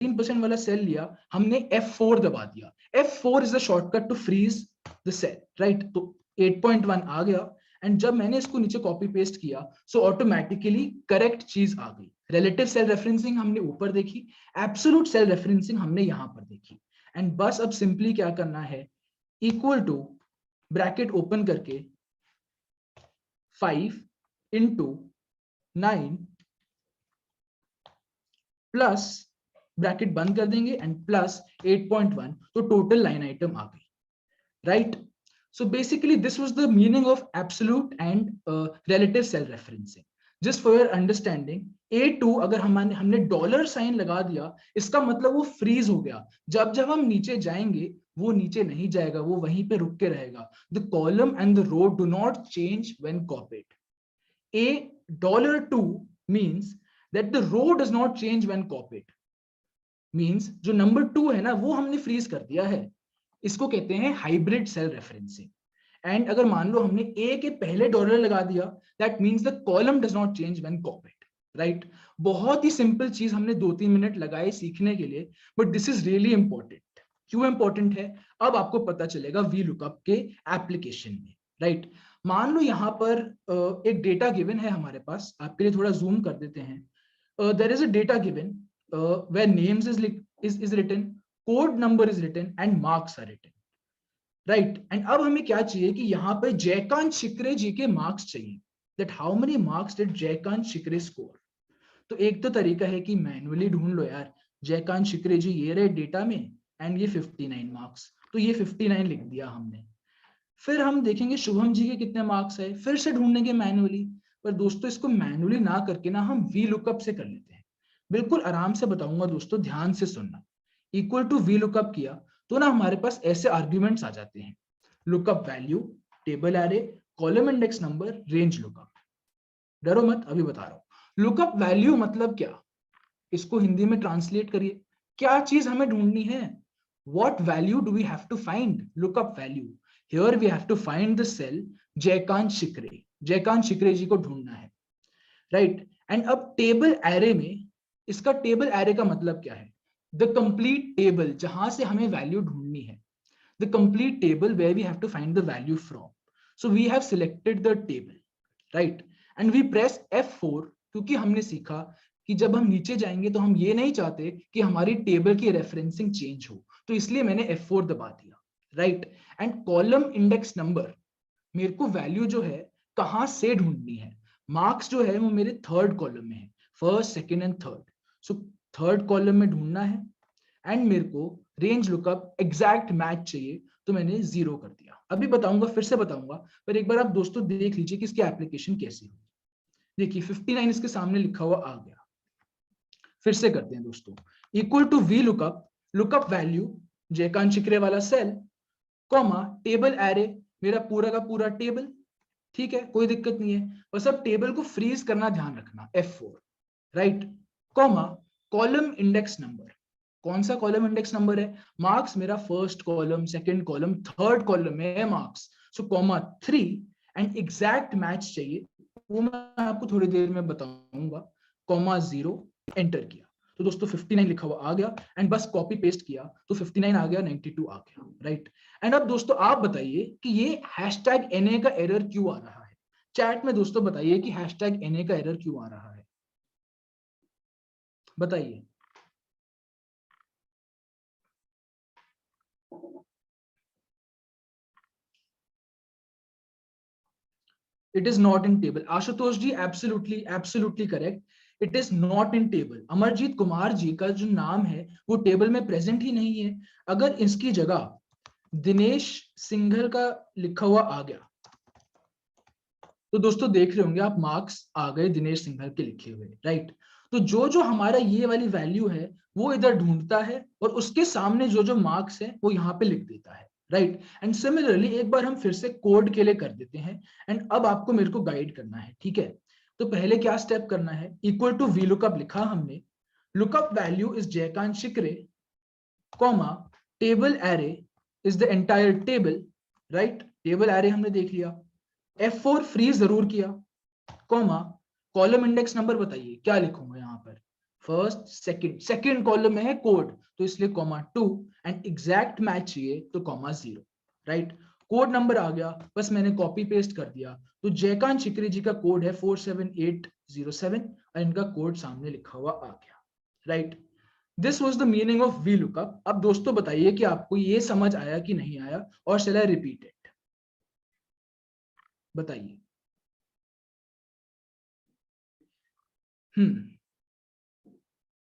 15% वाला सेल लिया, हमने F4 दबा दिया। F4 is the shortcut to freeze the cell, right. तो 8.1 आ गया, एंड जब मैंने इसको नीचे कॉपी पेस्ट किया सो ऑटोमेटिकली करेक्ट चीज आ गई। रिलेटिव सेल रेफरेंसिंग हमने ऊपर देखी, एब्सोल्यूट सेल रेफरेंसिंग हमने यहां पर देखी। एंड बस अब सिंपली क्या करना है, इक्वल टू ब्रैकेट ओपन करके 5 इंटू 9 प्लस ब्रैकेट बंद कर देंगे एंड प्लस 8.1, तो टोटल लाइन आइटम आ गई, right. So basically this was the meaning of absolute and relative cell referencing. Just for your understanding, A2 अगर हमने डॉलर साइन लगा दिया, इसका मतलब वो फ्रीज हो गया। जब जब हम नीचे जाएंगे वो नीचे नहीं जाएगा, वो वहीं पे रुक के रहेगा। The column and the row do not change when copied. $2 means that the row does not change when copied. Means जो नंबर 2 है ना वो हमने फ्रीज कर दिया है, इसको कहते हैं हाइब्रिड सेल रेफरेंसिंग। एंड अगर मान लो हमने ए के पहले डॉलर लगा दिया, that means the column does not change when copied, right. बहुत ही सिंपल चीज, हमने 2-3 मिनट लगाए सीखने के लिए, but this is really important. क्यों इंपॉर्टेंट है अब आपको पता चलेगा वी लुकअप के एप्लीकेशन में, राइट। मान लो यहाँ पर एक डेटा गिवन है हमारे पास, आपके लिए थोड़ा जूम कर देते हैं। There is a data given where names is written, code number is written and marks are written, right. And अब हमें क्या चाहिए कि यहाँ पे जयकांत शिकरे जी के मार्क्स चाहिए, that how many marks did Jaykant Shikre score. तो एक तो तरीका है कि मैन्युअली ढूंढ लो यार, जयकांत शिकरे जी ये रहे डेटा में एंड ये 59 मार्क्स, तो ये 59 लिख दिया हमने। फिर हम देखेंगे शुभम जी के कितने मार्क्स है, फिर से ढूंढेंगे मैन्युअली। पर दोस्तों इसको मैन्युअली ना करके ना हम वी लुकअप से कर लेते हैं। बिल्कुल आराम से बताऊंगा दोस्तों, ध्यान से सुनना। इक्वल टू वी लुकअप किया तो ना हमारे पास ऐसे आर्ग्यूमेंट्स आ जाते हैं, lookup value, table array, column index number, range lookup. डरो मत, अभी बता रहा हूं। लुकअप वैल्यू मतलब क्या, इसको हिंदी में ट्रांसलेट करिए, क्या चीज हमें ढूंढनी है, what value do we have to find, lookup value. Here we have to find the cell Jaikant शिकरे, जयकांत शिकरे जी को ढूंढना है, राइट। एंड अब टेबल एरे में, इसका टेबल एरे का मतलब क्या है, द कंप्लीट टेबल जहां से हमें वैल्यू ढूंढनी है, the complete table where we have to find the value from. So we have selected the table, right, and we press F4, क्योंकि हमने सीखा कि जब हम नीचे जाएंगे तो हम ये नहीं चाहते कि हमारी टेबल की रेफरेंसिंग चेंज हो, तो इसलिए मैंने F4 दबा दिया, right. And column index number, मेरे को वैल्यू जो है कहां से ढूंढनी है, मार्क्स जो है वो मेरे थर्ड कॉलम में है, first second and third. So third column में ढूंढना है, एंड मेरे को रेंज लुकअप एग्जैक्ट मैच चाहिए, तो मैंने 0 कर दिया। अभी बताऊंगा, फिर से बताऊंगा, पर एक बार आप दोस्तों देख लीजिए कि इसकी एप्लीकेशन कैसी होगी। देखिए 59 इसके सामने लिखा हुआ आ गया। फिर से करते हैं दोस्तों, equal to V lookup, lookup value Jaikant Shikre वाला सेल, कॉमा टेबल एरे, मेरा पूरा का पूरा टेबल, ठीक है, कोई दिक्कत नहीं है, बस अब टेबल को फ्रीज करना ध्यान रखना, F4, right, comma column index number, कौन सा कॉलम इंडेक्स नंबर है, मार्क्स मेरा first column, second column, third column में है marks, so comma 3, and exact match चाहिए, वो मैं आपको थोड़ी देर में बताऊंगा, कॉमा 0, एंटर किया, तो दोस्तों 59 लिखा हुआ आ गया, एंड बस कॉपी पेस्ट किया तो 59 आ गया, 92 आ गया, राइट। एंड अब दोस्तों आप बताइए कि ये हैशटैग NA का एरर क्यों आ रहा है, चैट में दोस्तों बताइए कि हैशटैग NA का एरर क्यों आ रहा है, बताइए। It is not in table. Ashutosh ji absolutely correct. It is not in table. Amarjeet Kumar ji का जो नाम है वो टेबल में प्रेजेंट ही नहीं है। अगर इसकी जगह दिनेश सिंघल का लिखा हुआ आ गया तो दोस्तों देख रहे होंगे आप, मार्क्स आ गए दिनेश सिंघल के लिखे हुए, राइट। तो जो जो हमारा ये वाली वैल्यू है वो इधर ढूंढता है और उसके सामने जो जो मार्क्स है वो यहाँ पे लिख देता है, राइट। एंड सिमिलरली एक बार हम फिर से कोड के लिए कर देते हैं, एंड अब आपको मेरे को गाइड करना है, ठीक है। तो पहले क्या स्टेप करना है, इक्वल टू वी लुकअप लिखा हमने, lookup value is Jaykant Shikre, comma table array is the entire table, right, table array हमने देख लिया, F4 फ्रीज जरूर किया, कॉमा कॉलम इंडेक्स नंबर बताइए क्या लिखूंगा यहाँ पर, फर्स्ट सेकंड कॉलम में है कोड, तो इसलिए कॉमा 2, एंड एग्जैक्ट मैच चाहिए तो कॉमा 0, राइट। कोड नंबर आ गया, बस मैंने कॉपी पेस्ट कर दिया। तो जयकांत शिकरे जी का कोड है 47807 और इनका कोड सामने लिखा हुआ आ गया, right. This was the meaning of V lookup. अब दोस्तों बताइए कि आपको ये समझ आया कि नहीं आया, और शैल आई रिपीट इट, बताइए।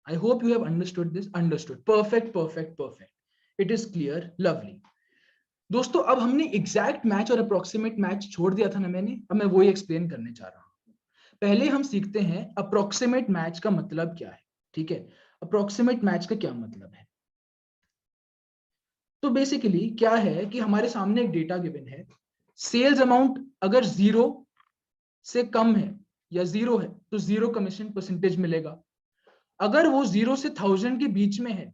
I hope you have understood this. Understood. Perfect, perfect, perfect. It is clear. Lovely. दोस्तों अब हमने एग्जैक्ट मैच और अप्रोक्सीमेट मैच छोड़ दिया था ना मैंने, अब मैं वही एक्सप्लेन करने चाह रहा हूं। पहले हम सीखते हैं अप्रोक्सीमेट मैच का मतलब क्या है, ठीक है। अप्रोक्सीमेट मैच का क्या मतलब है? तो बेसिकली क्या है कि हमारे सामने एक डेटा गिवन है, सेल्स अमाउंट अगर 0 से कम है या 0 है तो 0 कमीशन परसेंटेज मिलेगा। अगर वो 0 से 1000 के बीच में है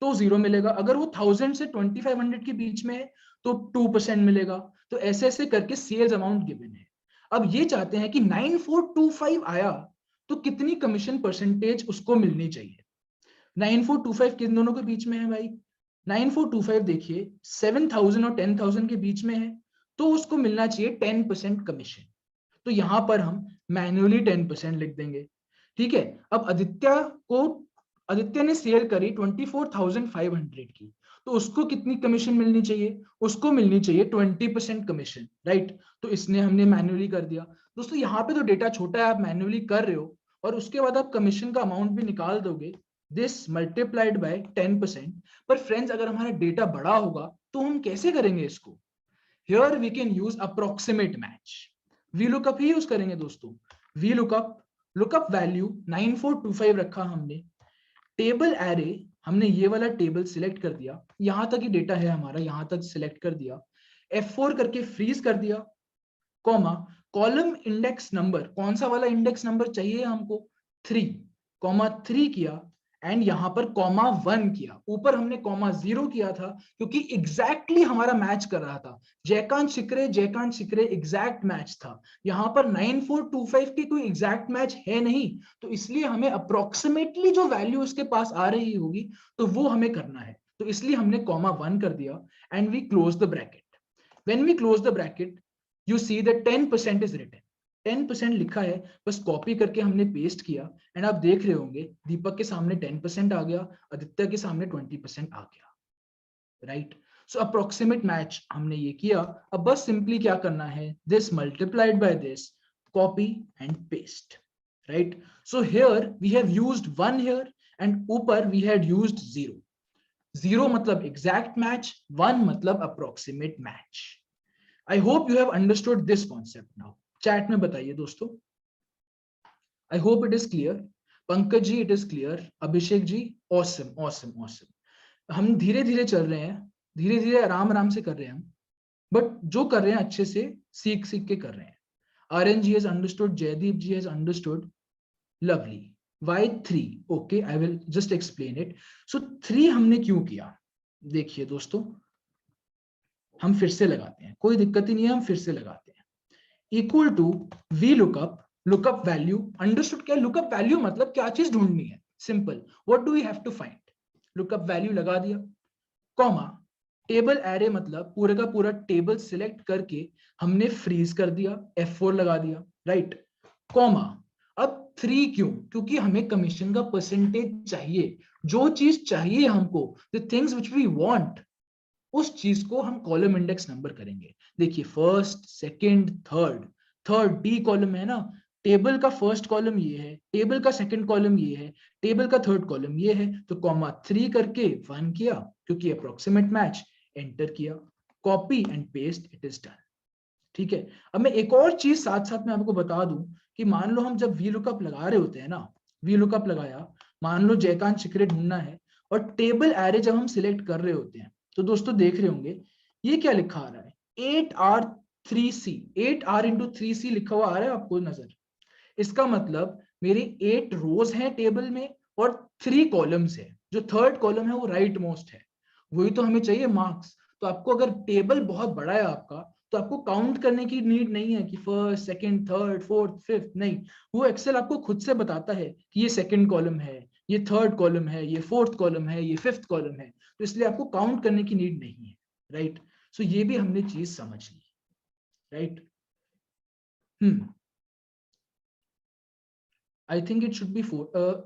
तो 0 मिलेगा। अगर वो 1000 से 2500 के बीच में है तो 2% मिलेगा। तो ऐसे ऐसे करके सेल्स अमाउंट गिवन है। अब ये चाहते हैं कि 9425 आया तो कितनी कमीशन परसेंटेज उसको मिलनी चाहिए। 9425 किन दोनों के बीच में है भाई? 9425 देखिए 7000 और 10000 के बीच में है, तो उसको मिलना चाहिए 10% कमीशन। तो यहां पर हम मैन्युअली 10% लिख देंगे, ठीक है। अब आदित्य ने सेल करी 24,500 की, तो उसको कितनी कमीशन मिलनी चाहिए? उसको मिलनी चाहिए 20% कमीशन, राइट। तो इसने हमने मैन्युअली कर दिया। दोस्तों यहाँ पे तो डेटा छोटा है, आप मैन्युअली कर रहे हो और उसके बाद आप कमीशन का अमाउंट भी निकाल दोगे, दिस मल्टीप्लाइड बाय 10%। पर फ्रेंड्स अगर हमारा डेटा बड़ा होगा तो हम कैसे करेंगे इसको? Here we can use approximate match. V lookup ही यूज करेंगे दोस्तों। वी लुकअप वैल्यू 9425 रखा हमने, टेबल एरे हमने ये वाला टेबल सिलेक्ट कर दिया, यहां तक ही डेटा है हमारा, यहां तक सिलेक्ट कर दिया, F4 करके फ्रीज कर दिया, कॉमा कॉलम इंडेक्स नंबर, कौन सा वाला इंडेक्स नंबर चाहिए हमको? 3, कॉमा 3 किया, एंड यहां पर कॉमा 1 किया। ऊपर हमने कॉमा 0 किया था क्योंकि एग्जैक्टली हमारा मैच कर रहा था, जयकांत शिकरे एग्जैक्ट मैच था। यहां पर 9425 की कोई एग्जैक्ट मैच है नहीं, तो इसलिए हमें अप्रोक्सीमेटली जो वैल्यू उसके पास आ रही होगी तो वो हमें करना है। तो इसलिए हमने कॉमा 1 कर दिया and we close the bracket. When we close the bracket, you see that 10% is written. 10% लिखा है, बस कॉपी करके हमने पेस्ट किया, एंड आप देख रहे होंगे दीपक के सामने 10% आ गया, आदित्य के सामने 20% आ गया, राइट। सो अप्रोक्सीमेट मैच हमने ये किया। अब बस सिंपली क्या करना है, this multiplied by this, copy and paste, right. So here we have used 1 here and ऊपर वी हैड यूज्ड 0। 0 मतलब एग्जैक्ट मैच, 1 मतलब approximate match. I hope you have understood this concept now. Chat में बताइए दोस्तों, I hope it is clear. Pankaj ji it is clear, Abhishek ji awesome awesome awesome. हम धीरे धीरे चल रहे हैं, धीरे धीरे आराम आराम से कर रहे हैं हम, बट जो कर रहे हैं अच्छे से सीख सीख के कर रहे हैं। Aryan ji has understood, Jaideep ji has understood, lovely. Why 3? Okay, I will just explain it. So 3 हमने क्यों किया? देखिए दोस्तों, हम फिर से लगाते हैं, कोई दिक्कत ही नहीं है, हम फिर से लगाते हैं। Equal to V lookup value, understood क्या? लुकअप वैल्यू मतलब क्या चीज ढूंढनी है, simple. What do we have to find? Lookup value लगा दिया, कॉमा टेबल एरे मतलब पूरे का पूरा टेबल सिलेक्ट करके हमने फ्रीज कर दिया, F4 लगा दिया, राइट, कॉमा। अब 3 क्यों? क्योंकि हमें कमीशन का परसेंटेज चाहिए, जो चीज चाहिए हमको, the things which we want, उस चीज को हम कॉलम इंडेक्स नंबर करेंगे। देखिए first, second, third D column है ना, टेबल का फर्स्ट कॉलम ये है, टेबल का सेकंड कॉलम ये है, टेबल का थर्ड कॉलम ये है, तो कॉमा 3 करके 1 किया क्योंकि अप्रोक्सीमेट मैच, एंटर किया, copy and paste, it is done, ठीक है। अब मैं एक और चीज साथ साथ में आपको बता दूं कि मान लो हम जब वी लुकअप लगा रहे होते हैं ना, वी लुकअप लगाया, मान लो जयकांत शिकरे ढूंढना है, और टेबल एरे जब हम सिलेक्ट कर रहे होते हैं तो दोस्तों देख रहे होंगे ये क्या लिखा आ रहा है, 8R3C, 8R इंटू 3C लिखा हुआ आ रहा है आपको नजर। इसका मतलब मेरी 8 रोज हैं टेबल में और 3 कॉलम्स है, जो थर्ड कॉलम है वो राइट मोस्ट है, वही तो हमें चाहिए मार्क्स। तो आपको अगर टेबल बहुत बड़ा है आपका तो आपको काउंट करने की नीड नहीं है कि first, second, third, fourth, fifth, नहीं, वो एक्सेल आपको खुद से बताता है कि ये सेकंड कॉलम है, ये थर्ड कॉलम है, ये फोर्थ कॉलम है, ये फिफ्थ कॉलम है, तो इसलिए आपको काउंट करने की नीड नहीं है, राइट। सो ये भी हमने चीज समझ ली, right. I think it should be 4।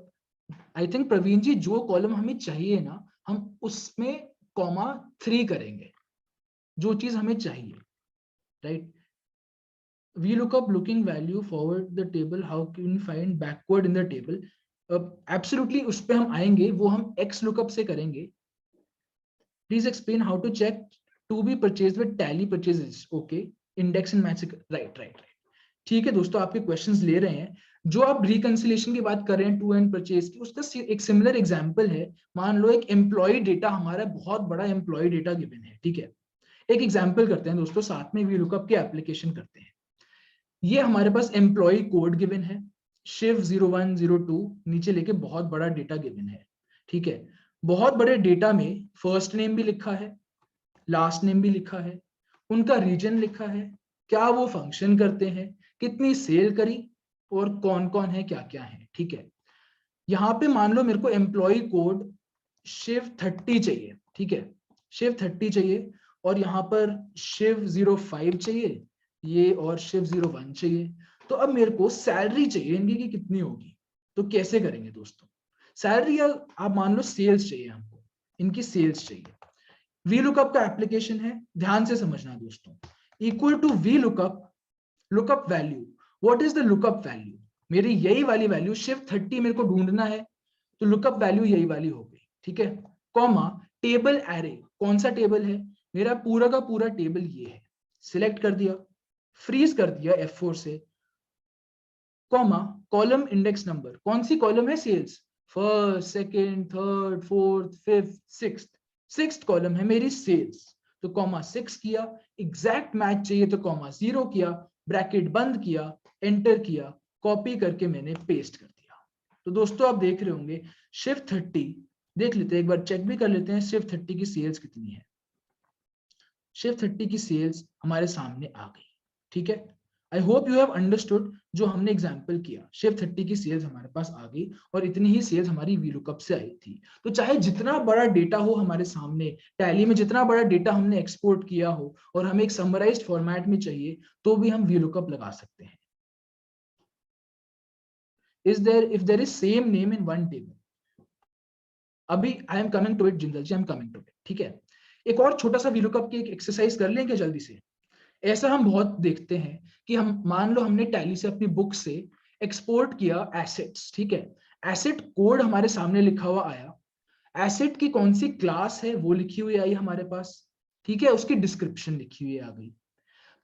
I think Praveen ji जो कॉलम हमें चाहिए ना, हम उसमें कॉमा 3 करेंगे, जो चीज हमें चाहिए, right. We look up looking value forward the table, how can find backward in the table. Absolutely उस पे हम आएंगे, वो हम एक्स लुकअप से करेंगे। Please explain how to check to be purchase with Tally purchases. Okay, index and match, right right. ठीक है दोस्तों, आपके क्वेश्चंस ले रहे हैं। जो आप रिकंसिलिएशन की बात कर रहे हैं टू एंड परचेज की, उसका एक सिमिलर एग्जांपल है। मान लो एक एम्प्लॉय डेटा, हमारा बहुत बड़ा एम्प्लॉय डेटा गिवन है, ठीक है। एक एग्जांपल करते हैं दोस्तों, साथ में वी लुकअप की एप्लीकेशन करते हैं। ये हमारे पास एम्प्लॉय कोड गिवन है, शिव 0102 नीचे लेके बहुत बड़ा डेटा गिवन है, ठीक है। बहुत बड़े डेटा में फर्स्ट नेम भी लिखा है, लास्ट नेम भी लिखा है, उनका रीजन लिखा है, क्या वो फंक्शन करते हैं, कितनी सेल करी, और कौन कौन है, क्या क्या है, ठीक है। यहाँ पे मान लो मेरे को एम्प्लॉय कोड शिव 30 चाहिए, ठीक है, शिव 30 चाहिए, और यहाँ पर शिव 05 चाहिए, ये, और शिव 01 चाहिए। तो अब मेरे को सैलरी चाहिए इनकी कि कितनी होगी, तो कैसे करेंगे दोस्तों। सैलरी, या आप मान लो सेल्स चाहिए हमको, इनकी सेल्स चाहिए। वी लुकअप का एप्लीकेशन है, ध्यान से समझना दोस्तों। Equal to V lookup, lookup value. What is the lookup value, मेरी यही वाली वैल्यू शिफ्ट 30 मेरे को ढूंढना है, तो लुकअप वैल्यू यही वाली हो गई, ठीक है। कॉमा टेबल एरे, कौन सा टेबल है, मेरा पूरा का पूरा टेबल ये है, सिलेक्ट कर दिया, फ्रीज कर दिया F4 से, कॉमा कॉलम इंडेक्स नंबर, कौन सी कॉलम है, sales, first, second, third, fourth, fifth, sixth column है मेरी सेल्स, तो कॉमा 6 किया। एग्जैक्ट मैच चाहिए तो कॉमा 0 किया, ब्रैकेट बंद किया, एंटर किया, कॉपी करके मैंने पेस्ट कर दिया। तो दोस्तों आप देख रहे होंगे शिफ्ट 30, देख लेते हैं एक बार, चेक भी कर लेते हैं शिफ्ट 30 की सेल्स कितनी है। शिफ्ट 30 की सेल्स हमारे सामने आ गई, ठीक है। I hope you have understood जो हमने एग्जांपल किया। शिफ्ट 30 की सेल्स हमारे पास आ गई, और इतनी ही सेल्स हमारी वी लुकअप से आई थी। तो चाहे जितना बड़ा डेटा हो हमारे सामने, टैली में जितना बड़ा डेटा हमने एक्सपोर्ट किया हो, और हमें एक समराइज्ड फॉर्मेट में चाहिए, तो भी हम वी लुकअप लगा सकते हैं। Is there, if there is same name in one table, अभी I am coming to it Jindal ji, I am coming to it, ठीक है। एक और छोटा सा वी लुकअप की एक एक्सरसाइज कर लें क्या जल्दी से। ऐसा हम बहुत देखते हैं कि हम मान लो हमने टैली से अपनी बुक से एक्सपोर्ट किया एसेट्स, ठीक है। एसेट कोड हमारे सामने लिखा हुआ आया, एसेट की कौन सी क्लास है वो लिखी हुई आई हमारे पास, ठीक है, उसकी डिस्क्रिप्शन लिखी हुई आ गई,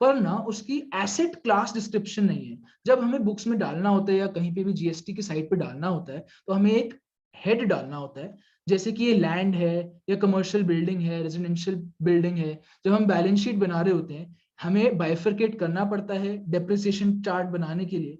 पर ना उसकी एसेट क्लास डिस्क्रिप्शन नहीं है। जब हमें बुक्स में डालना होता है या कहीं पे भी जीएसटी की साइट पे डालना होता है, तो हमें एक हेड डालना होता है, जैसे कि ये लैंड है, या कमर्शियल बिल्डिंग है, रेजिडेंशियल बिल्डिंग है। जब हम बैलेंस शीट बना रहे होते हैं, हमें बाइफरकेट करना पड़ता है डेप्रिसिएशन चार्ट बनाने के लिए।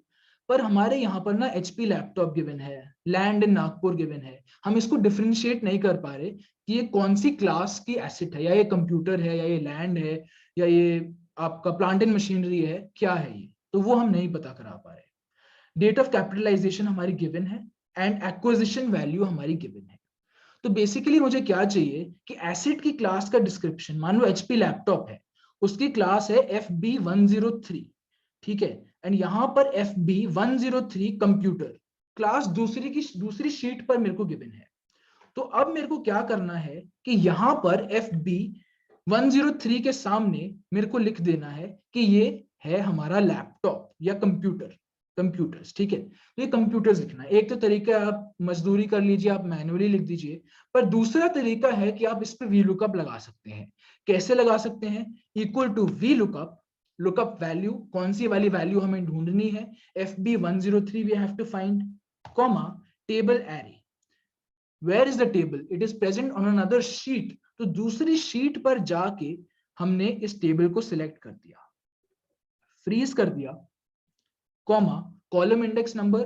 पर हमारे यहाँ पर ना एचपी लैपटॉप गिवन है, लैंड इन नागपुर गिवन है, हम इसको डिफरेंशिएट नहीं कर पा रहे कि ये कौन सी क्लास की एसेट है, या ये कंप्यूटर है, या ये लैंड है, या ये आपका प्लांट एंड मशीनरी है, क्या है ये, तो वो हम नहीं पता करा पा रहे। डेट ऑफ कैपिटलाइजेशन हमारी गिवन है, एंड एक्विजिशन वैल्यू हमारी गिवन है। तो बेसिकली मुझे क्या चाहिए कि एसेट की क्लास का डिस्क्रिप्शन, मान लो एचपी लैपटॉप है, उसकी क्लास है FB103, ठीक है, एंड यहां पर FB103 कंप्यूटर क्लास दूसरी शीट पर मेरे को गिवन है। तो अब मेरे को क्या करना है कि यहां पर FB103 के सामने मेरे को लिख देना है कि ये है हमारा लैपटॉप या कंप्यूटर्स, ठीक है। तो ये कंप्यूटर्स लिखना है। एक तो तरीका है आप मजदूरी कर लीजिए, आप मैन्युअली लिख दीजिए, पर दूसरा तरीका है कि आप इस पे वी लुकअप लगा सकते हैं। कैसे लगा सकते हैं, equal to V lookup, lookup value, कौन सी वाली वैल्यू हमें ढूंढनी है, FB103 we have to find, comma table array, where is the table, it is present on another sheet, तो दूसरी शीट पर जाके हमने इस टेबल को सिलेक्ट कर दिया, फ्रीज कर दिया, कॉमा कॉलम इंडेक्स नंबर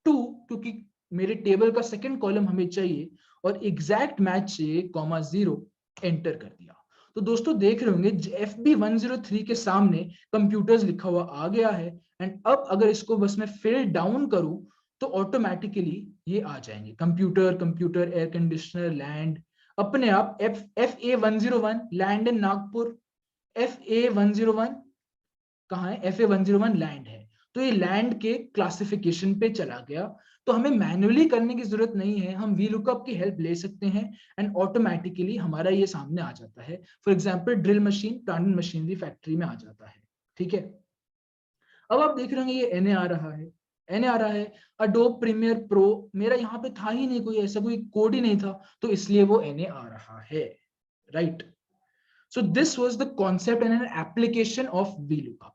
2, क्योंकि मेरे टेबल का सेकंड कॉलम हमें चाहिए, और एग्जैक्ट मैच चाहिए, कॉमा 0, एंटर कर दिया। तो दोस्तों देख रहे होंगे FB103 के सामने कंप्यूटर्स लिखा हुआ आ गया है, एंड अब अगर इसको बस मैं फिल डाउन करूं तो ऑटोमेटिकली ये आ जाएंगे computer, computer, air conditioner, land, अपने आप। FA101 land in Nagpur, FA101 कहाँ है, FA101 लैंड है। तो ये लैंड के क्लासिफिकेशन पे चला गया। तो हमें मैन्युअली करने की जरूरत नहीं है, हम VLOOKUP की हेल्प ले सकते हैं एंड ऑटोमेटिकली हमारा ये सामने आ जाता है। For example drill machine plant machinery factory में आ जाता है, ठीक है। अब आप देख रहे होंगे ये NA आ रहा है, NA आ रहा है। अडोब प्रीमियर प्रो मेरा यहाँ पे था ही नहीं, कोई ऐसा कोई कोड ही नहीं था, तो इसलिए वो NA आ रहा है, right. So this was the concept and an application of VLOOKUP,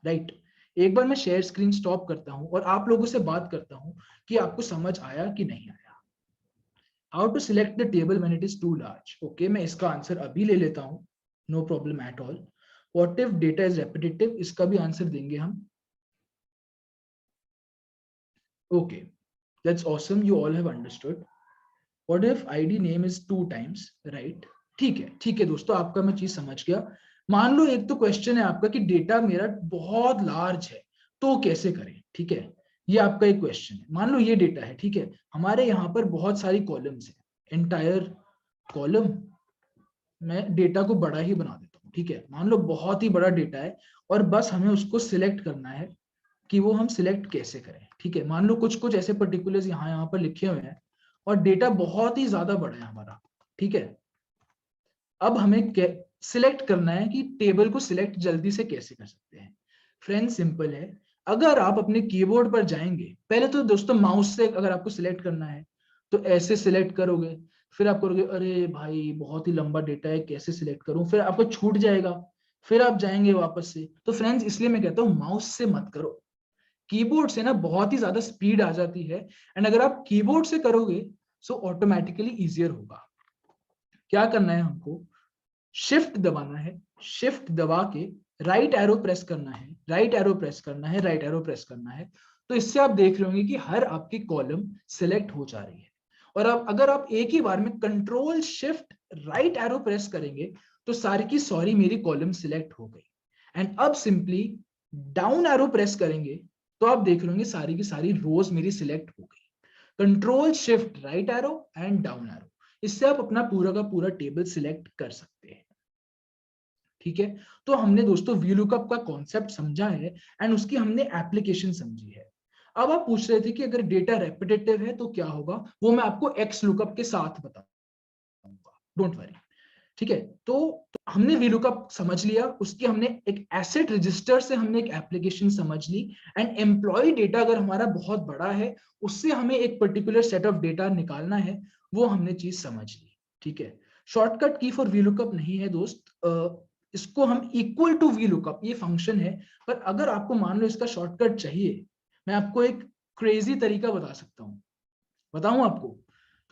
right? एक बार मैं शेयर स्क्रीन स्टॉप करता हूं और आप लोगों से बात करता हूं कि आपको समझ आया कि नहीं आया। How to select the table when it is too large? Okay, मैं इसका आंसर अभी ले लेता हूं, no problem at all. What if data is repetitive? इसका भी आंसर देंगे हम। Okay, that's awesome. You all have understood. What if ID name is 2 times, right? ठीक है दोस्तों, आपका मैं चीज समझ गया। मान लो एक तो क्वेश्चन है आपका कि डेटा मेरा बहुत लार्ज है तो कैसे करें, ठीक है। ये आपका एक क्वेश्चन है। मान लो ये डेटा है, ठीक है, हमारे यहाँ पर बहुत सारी कॉलम्स है, एंटायर कॉलम। मैं डेटा को बड़ा ही बना देता हूँ, ठीक है। मान लो बहुत ही बड़ा डेटा है और बस हमें उसको सिलेक्ट करना है कि वो हम सिलेक्ट कैसे करें, ठीक है। मान लो कुछ कुछ ऐसे पर्टिकुलर्स यहाँ पर लिखे हुए हैं और डेटा बहुत ही ज्यादा बड़ा है हमारा, ठीक है। अब हमें सिलेक्ट करना है कि टेबल को सिलेक्ट जल्दी से कैसे कर सकते हैं। फ्रेंड्स सिंपल है, अगर आप अपने कीबोर्ड पर जाएंगे, पहले तो दोस्तों माउस से अगर आपको सिलेक्ट करना है तो ऐसे सिलेक्ट करोगे, फिर आप करोगे अरे भाई बहुत ही लंबा डेटा है कैसे सिलेक्ट करूं, फिर आपको छूट जाएगा, फिर आप जाएंगे वापस से। तो फ्रेंड्स इसलिए मैं कहता हूं माउस से मत करो, कीबोर्ड से ना बहुत ही ज्यादा स्पीड आ जाती है, एंड अगर आप कीबोर्ड से करोगे सो ऑटोमेटिकली इजियर होगा। क्या करना है हमको, शिफ्ट दबाना है, शिफ्ट दबा के राइट एरो प्रेस करना है, राइट एरो प्रेस करना है, राइट एरो प्रेस करना है। तो इससे आप देख रहे होंगे कि हर आपकी कॉलम सिलेक्ट हो जा रही है। और अब अगर आप एक ही बार में control shift right arrow press करेंगे तो सारी की सॉरी मेरी कॉलम सिलेक्ट हो गई। एंड अब सिंपली डाउन एरो प्रेस करेंगे तो आप देख रहे होंगे सारी की सारी रोज मेरी सिलेक्ट हो गई। Control shift right arrow and down arrow, इससे आप अपना पूरा का पूरा टेबल सिलेक्ट कर सकते हैं, ठीक है। तो हमने दोस्तों VLOOKUP का कॉन्सेप्ट समझा है एंड उसकी हमने एप्लीकेशन समझी है। अब आप पूछ रहे थे कि अगर डेटा रेपिटेटिव है तो क्या होगा, वो मैं आपको XLOOKUP के साथ बताऊंगा, डोंट वरी, ठीक है। तो हमने VLOOKUP समझ लिया, उसकी हमने एक एसेट रजिस्टर से हमने एक एप्लीकेशन समझ ली, एंड एम्प्लॉय डेटा अगर हमारा बहुत बड़ा है उससे हमें एक पर्टिकुलर सेट ऑफ डेटा निकालना है, वो हमने चीज समझ ली, ठीक है। शॉर्टकट की फॉर VLOOKUP नहीं है दोस्त, इसको हम इक्वल टू VLOOKUP ये फंक्शन है, पर अगर आपको मान लो इसका शॉर्टकट चाहिए, मैं आपको एक क्रेजी तरीका बता सकता हूँ, बताऊं आपको।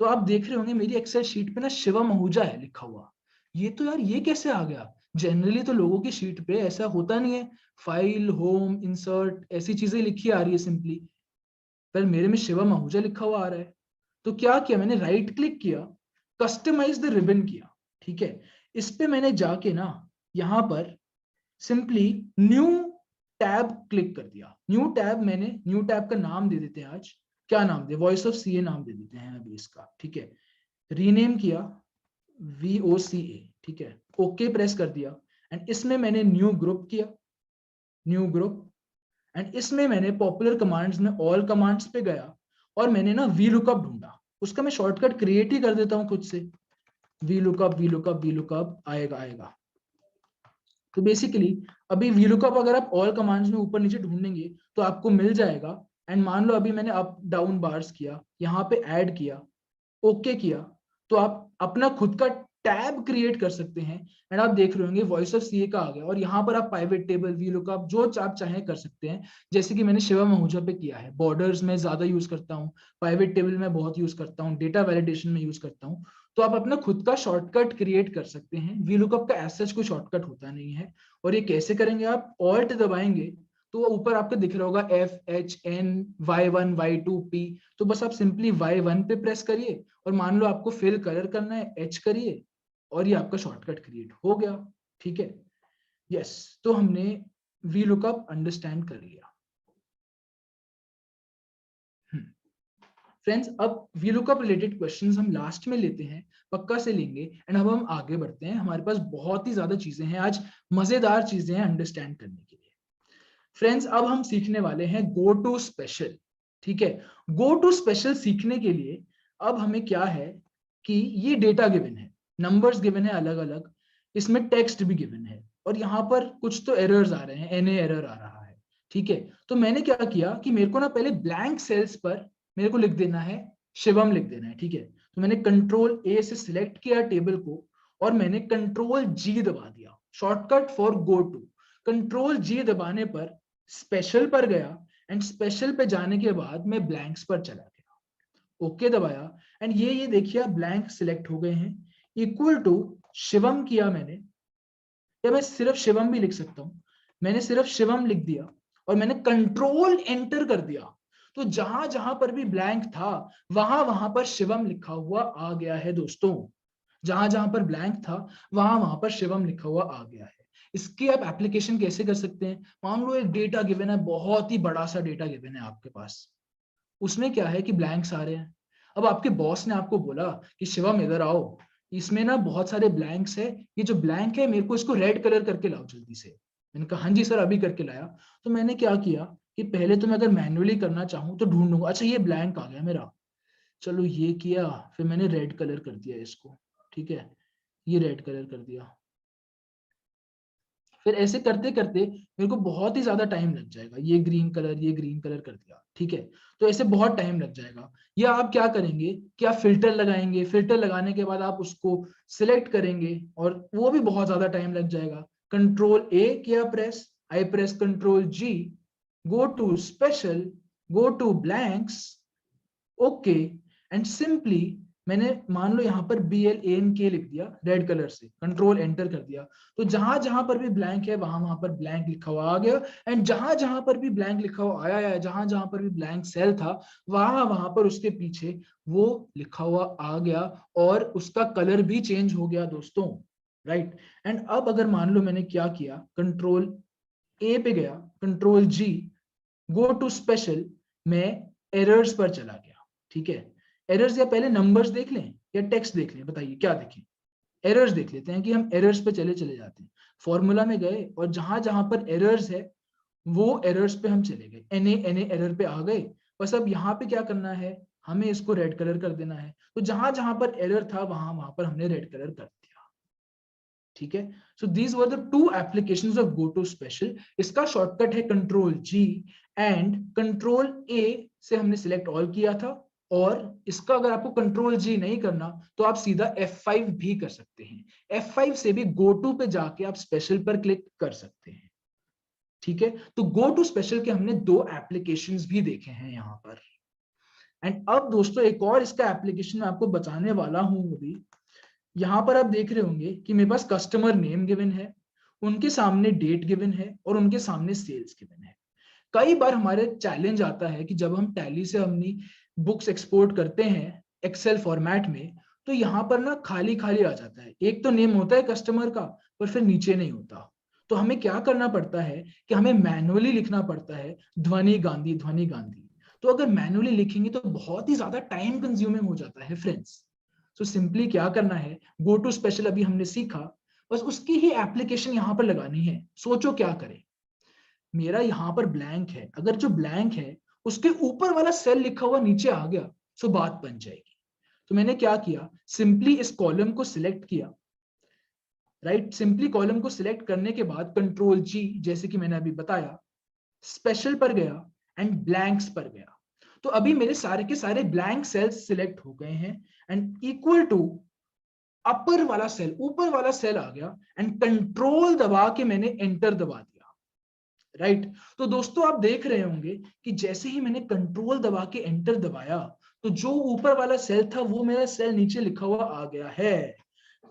तो आप देख रहे होंगे मेरी एक्सेल शीट पे ना शिवम आहूजा है लिखा हुआ, ये तो यार ये कैसे आ गया, जनरली तो लोगों की शीट पे ऐसा होता नहीं है, फाइल होम इंसर्ट ऐसी चीजें लिखी आ रही है सिंपली, पर मेरे में शिवम आहूजा लिखा हुआ आ रहा है। तो क्या किया मैंने, राइट क्लिक किया, कस्टमाइज द रिबन किया, ठीक है। इस पे मैंने जाके ना यहाँ पर सिंपली न्यू टैब क्लिक कर दिया, न्यू टैब, मैंने न्यू टैब का नाम दे देते हैं आज, क्या नाम दे, वॉइस ऑफ CA नाम दे देते हैं अभी इसका, ठीक है। रीनेम किया VOCA, ठीक है, ओके प्रेस कर दिया, एंड इसमें मैंने न्यू ग्रुप किया, न्यू ग्रुप, एंड इसमें मैंने पॉपुलर कमांड्स में ऑल कमांड्स पे गया और मैंने ना VLOOKUP ढूंढा, उसका मैं शॉर्टकट क्रिएट ही कर देता हूं खुद से, VLOOKUP आएगा आएगा। तो बेसिकली अभी VLOOKUP अगर आप ऑल कमांड्स में ऊपर नीचे ढूंढेंगे तो आपको मिल जाएगा। एंड मान लो अभी मैंने अप डाउन बार्स किया, यहाँ पे ऐड किया, ओके किया, तो आप अपना खुद का टैब क्रिएट कर सकते हैं। एंड आप देख रहे होंगे वॉइस ऑफ CA का आ गया, और यहाँ पर आप पाइवेट टेबल VLOOKUP जो आप चाहें कर सकते हैं, जैसे कि मैंने शिवम आहूजा पे किया है। बॉर्डर्स में ज्यादा यूज करता हूँ, पाइवेट टेबल में बहुत यूज करता हूँ, डेटा वैलिडेशन में यूज करता हूँ। तो आप अपना खुद का शॉर्टकट क्रिएट कर सकते हैं। VLOOKUP का एज सच कोई शॉर्टकट होता नहीं है। और ये कैसे करेंगे, आप ऑल्ट दबाएंगे तो ऊपर आपको दिख रहा होगा FHN Y1 Y2 P, तो बस आप सिंपली Y1 पे प्रेस करिए, और मान लो आपको फिल कलर करना है H करिए, और ये आपका शॉर्टकट क्रिएट हो गया। ठीक है, यस, तो हमने VLOOKUP अंडरस्टैंड कर लिया। फ्रेंड्स, अब VLOOKUP रिलेटेड क्वेश्चंस हम लास्ट में लेते हैं, पक्का से लेंगे, एंड अब हम आगे बढ़ते हैं। हमारे पास बहुत ही ज्यादा चीजें हैं आज, मजेदार चीजें हैं अंडरस्टैंड करने के लिए। फ्रेंड्स, अब हम सीखने वाले हैं गो टू स्पेशल। ठीक है, गो टू स्पेशल सीखने के लिए अब हमें क्या है कि ये डेटा गिवन है, नंबर्स गिवन है अलग अलग, इसमें टेक्स्ट भी गिवन है, और यहाँ पर कुछ तो एरर्स आ रहे हैं, NA एरर आ रहा है। ठीक है, तो मैंने क्या किया कि मेरे को ना पहले ब्लैंक सेल्स पर मेरे को लिख देना है शिवम, लिख देना है। ठीक है, तो मैंने कंट्रोल A से सिलेक्ट किया टेबल को, और मैंने कंट्रोल G दबा दिया, shortcut for go to. Control G दबाने पर स्पेशल पर गया, एंड स्पेशल पे जाने के बाद मैं ब्लैंक्स पर चला गया, ओके दबाया, एंड ये देखिए ब्लैंक सिलेक्ट हो गए हैं। इक्वल टू शिवम किया मैंने, या मैं सिर्फ शिवम भी लिख सकता हूं, मैंने सिर्फ शिवम लिख दिया और मैंने कंट्रोल एंटर कर दिया, तो जहां जहां पर भी ब्लैंक था वहां वहां पर शिवम लिखा हुआ आ गया है दोस्तों। जहां जहां पर ब्लैंक था वहां वहां पर शिवम लिखा हुआ आ गया है। इसकी आप एप्लीकेशन कैसे कर सकते हैं? मान लो एक डेटा गिवन है, बहुत ही बड़ा सा डेटा गिवन है आपके पास, उसमें क्या है कि ब्लैंक्स आ रहे हैं। अब आपके बॉस ने आपको बोला कि शिवम इधर आओ, इसमें ना बहुत सारे ब्लैंक्स है, ये जो ब्लैंक है मेरे को इसको रेड कलर करके लाओ जल्दी से। मैंने कहा हाँ जी सर, अभी करके लाया। तो मैंने क्या किया कि पहले तो मैं अगर मैन्युअली करना चाहूँ तो ढूंढूंगा, अच्छा ये ब्लैंक आ गया मेरा, चलो ये किया, फिर मैंने रेड कलर कर दिया इसको। ठीक है, ये रेड कलर कर दिया, फिर ऐसे करते करते मेरे को बहुत ही ज्यादा टाइम लग जाएगा, ये ग्रीन कलर, ये ग्रीन कलर कर दिया। ठीक है, तो ऐसे बहुत टाइम लग जाएगा। या आप क्या करेंगे कि आप फिल्टर लगाएंगे, फिल्टर लगाने के बाद आप उसको सिलेक्ट करेंगे और वो भी बहुत ज्यादा टाइम लग जाएगा। कंट्रोल A किया press, I press control G, go to special, go to blanks, okay, and simply मैंने मान लो यहाँ पर BLANK लिख दिया रेड कलर से, कंट्रोल एंटर कर दिया, तो जहां जहां पर भी ब्लैंक है वहां वहां पर ब्लैंक लिखा हुआ आ गया, एंड जहां जहां पर भी ब्लैंक लिखा हुआ आया है, जहां जहां पर भी ब्लैंक सेल था वहां वहां पर उसके पीछे वो लिखा हुआ आ गया, और उसका कलर भी चेंज हो गया दोस्तों। राइट, एंड अब अगर मान लो मैंने क्या किया, कंट्रोल A पे गया, control G, go to special, मैं एरर्स पर चला गया। ठीक है, एरर्स, या पहले नंबर्स देख लें या टेक्स्ट देख लें, बताइए क्या देखें? एरर्स देख लेते हैं कि हम एरर्स पे चले चले जाते हैं। फॉर्मूला में गए और जहां जहां पर एरर्स है वो एरर्स पे हम चले गए, NA एरर पे आ गए। बस अब यहाँ पे क्या करना है, हमें इसको रेड कलर कर देना है, तो जहां जहां पर एरर था वहां वहां पर हमने रेड कलर कर दिया। ठीक है, so these were the two applications of go to special. इसका शॉर्टकट है control G, and control A से हमने सिलेक्ट ऑल किया था, और इसका अगर आपको कंट्रोल G नहीं करना तो आप सीधा F5 भी कर सकते हैं। F5 से भी गो टू पे जाके आप स्पेशल पर क्लिक कर सकते हैं। ठीक है, तो गो टू स्पेशल के हमने दो एप्लीकेशंस भी देखे हैं यहाँ पर। एंड अब दोस्तों एक और इसका एप्लीकेशन मैं आपको बताने वाला हूं अभी। यहाँ पर आप देख रहे होंगे कि मेरे पास कस्टमर नेम गिवन है, उनके सामने डेट गिवन है, और उनके सामने सेल्स गिवन है। कई बार हमारे चैलेंज आता है कि जब हम टैली से अपनी बुक्स एक्सपोर्ट करते हैं एक्सेल फॉर्मेट में, तो यहाँ पर ना खाली खाली आ जाता है, एक तो नेम होता है कस्टमर का पर फिर नीचे नहीं होता। तो हमें क्या करना पड़ता है कि हमें मैनुअली लिखना पड़ता है ध्वनि गांधी, ध्वनि गांधी। तो अगर मैनुअली लिखेंगे तो बहुत ही ज्यादा टाइम कंज्यूमिंग हो जाता है फ्रेंड्स। तो सिंपली क्या करना है, गो टू स्पेशल अभी हमने सीखा, बस उसकी ही एप्लीकेशन यहाँ पर लगानी है। सोचो क्या करें, मेरा यहाँ पर ब्लैंक है, अगर जो ब्लैंक है उसके ऊपर वाला सेल लिखा हुआ नीचे आ गया तो बात बन जाएगी। तो मैंने क्या किया, सिंपली इस कॉलम को सिलेक्ट किया। राइट, सिंपली कॉलम को सिलेक्ट करने के बाद कंट्रोल G, जैसे कि मैंने अभी बताया, स्पेशल पर गया एंड ब्लैंक्स पर गया। तो अभी मेरे सारे के सारे ब्लैंक सेल्स सिलेक्ट हो गए हैं, एंड इक्वल टू अपर वाला सेल, ऊपर वाला सेल आ गया, एंड कंट्रोल दबा के मैंने एंटर दबा दिया। राइट, तो दोस्तों आप देख रहे होंगे कि जैसे ही मैंने कंट्रोल दबा के एंटर दबाया तो जो ऊपर वाला सेल था वो मेरा सेल नीचे लिखा हुआ आ गया है।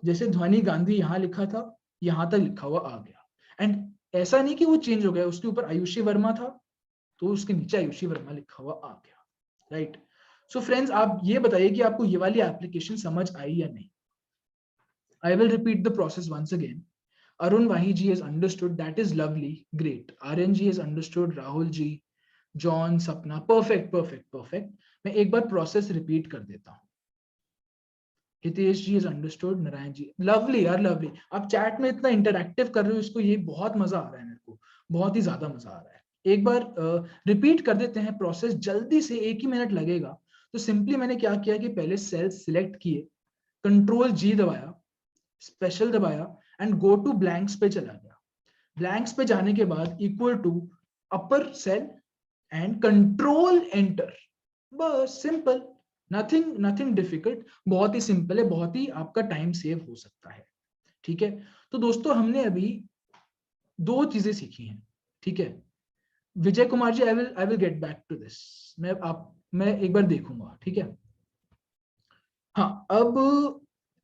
जैसे ध्वनि गांधी यहां लिखा था, यहां तक लिखा हुआ आ गया। एंड ऐसा नहीं कि वो चेंज हो गया, उसके ऊपर आयुषी वर्मा था तो उसके नीचे आयुषी वर्मा लिखा हुआ आ गया। राइट, सो फ्रेंड्स आप ये बताइए कि आपको ये वाली एप्लीकेशन समझ आई या नहीं? I will repeat the process once again. Arun Vahi ji has understood. That is lovely. Great. Aryan ji has understood. Rahul ji, John, Sapna. Perfect, perfect, perfect. मैं एक बार प्रोसेस रिपीट कर देता हूँ. Hitesh ji has understood. Narayan ji, lovely यार, lovely. आप chat में इतना interactive कर रहे हो, इसको, ये बहुत मजा आ रहा है मेरे को, बहुत ही ज्यादा मजा आ रहा है. एक बार रिपीट कर देते हैं प्रोसेस जल्दी से, 1 ही मिनट लगेगा. तो सिंपली मैंने क्या किया कि पहले सेल सिलेक्ट किए, कंट्रोल जी दबाया, स्पेशल दबाया एंड गो टू ब्लैंक्स पे चला गया. ब्लैंक्स पे जाने के बाद equal to upper cell and control enter. बस सिंपल, नथिंग डिफिकल्ट. बहुत ही सिंपल है, बहुत ही आपका टाइम सेव हो सकता है. ठीक है. तो दोस्तों हमने अभी 2 चीजें सीखी हैं. ठीक है. Vijay Kumar ji, I will get back to this. मैं एक बार देखूंगा. ठीक है. हाँ, अब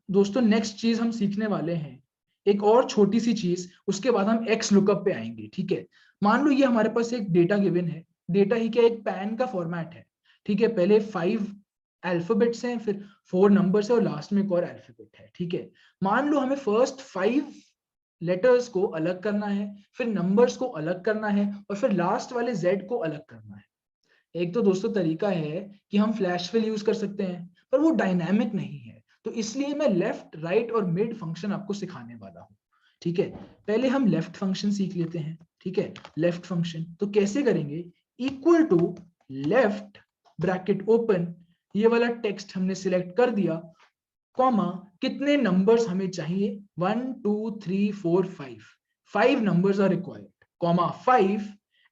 दोस्तों नेक्स्ट चीज हम सीखने वाले हैं, एक और छोटी सी चीज, उसके बाद हम एक्स लुकअप पे आएंगे. ठीक है. मान लो ये हमारे पास एक डेटा गिवन है. डेटा ही क्या, एक पैन का फॉर्मेट है. ठीक है. पहले 5 अल्फाबेट्स हैं, फिर 4 नंबर्स है और लास्ट में एक और अल्फाबेट है. ठीक है. मान लो हमें फर्स्ट 5 लेटर्स को अलग करना है, फिर नंबर्स को अलग करना है और फिर लास्ट वाले जेड को अलग करना है. एक तो दोस्तों तरीका है कि हम फ्लैश फिल यूज कर सकते हैं, पर वो डायनामिक नहीं है. तो इसलिए मैं लेफ्ट, राइट और मिड फंक्शन आपको सिखाने वाला हूँ. ठीक है. पहले हम लेफ्ट फंक्शन सीख लेते हैं. ठीक है. लेफ्ट फंक्शन तो कैसे करेंगे, equal to left bracket open, ये वाला टेक्स्ट हमने सिलेक्ट कर दिया, कॉमा कितने नंबर्स हमें चाहिए, 1 2 3 4 5 numbers are required, comma 5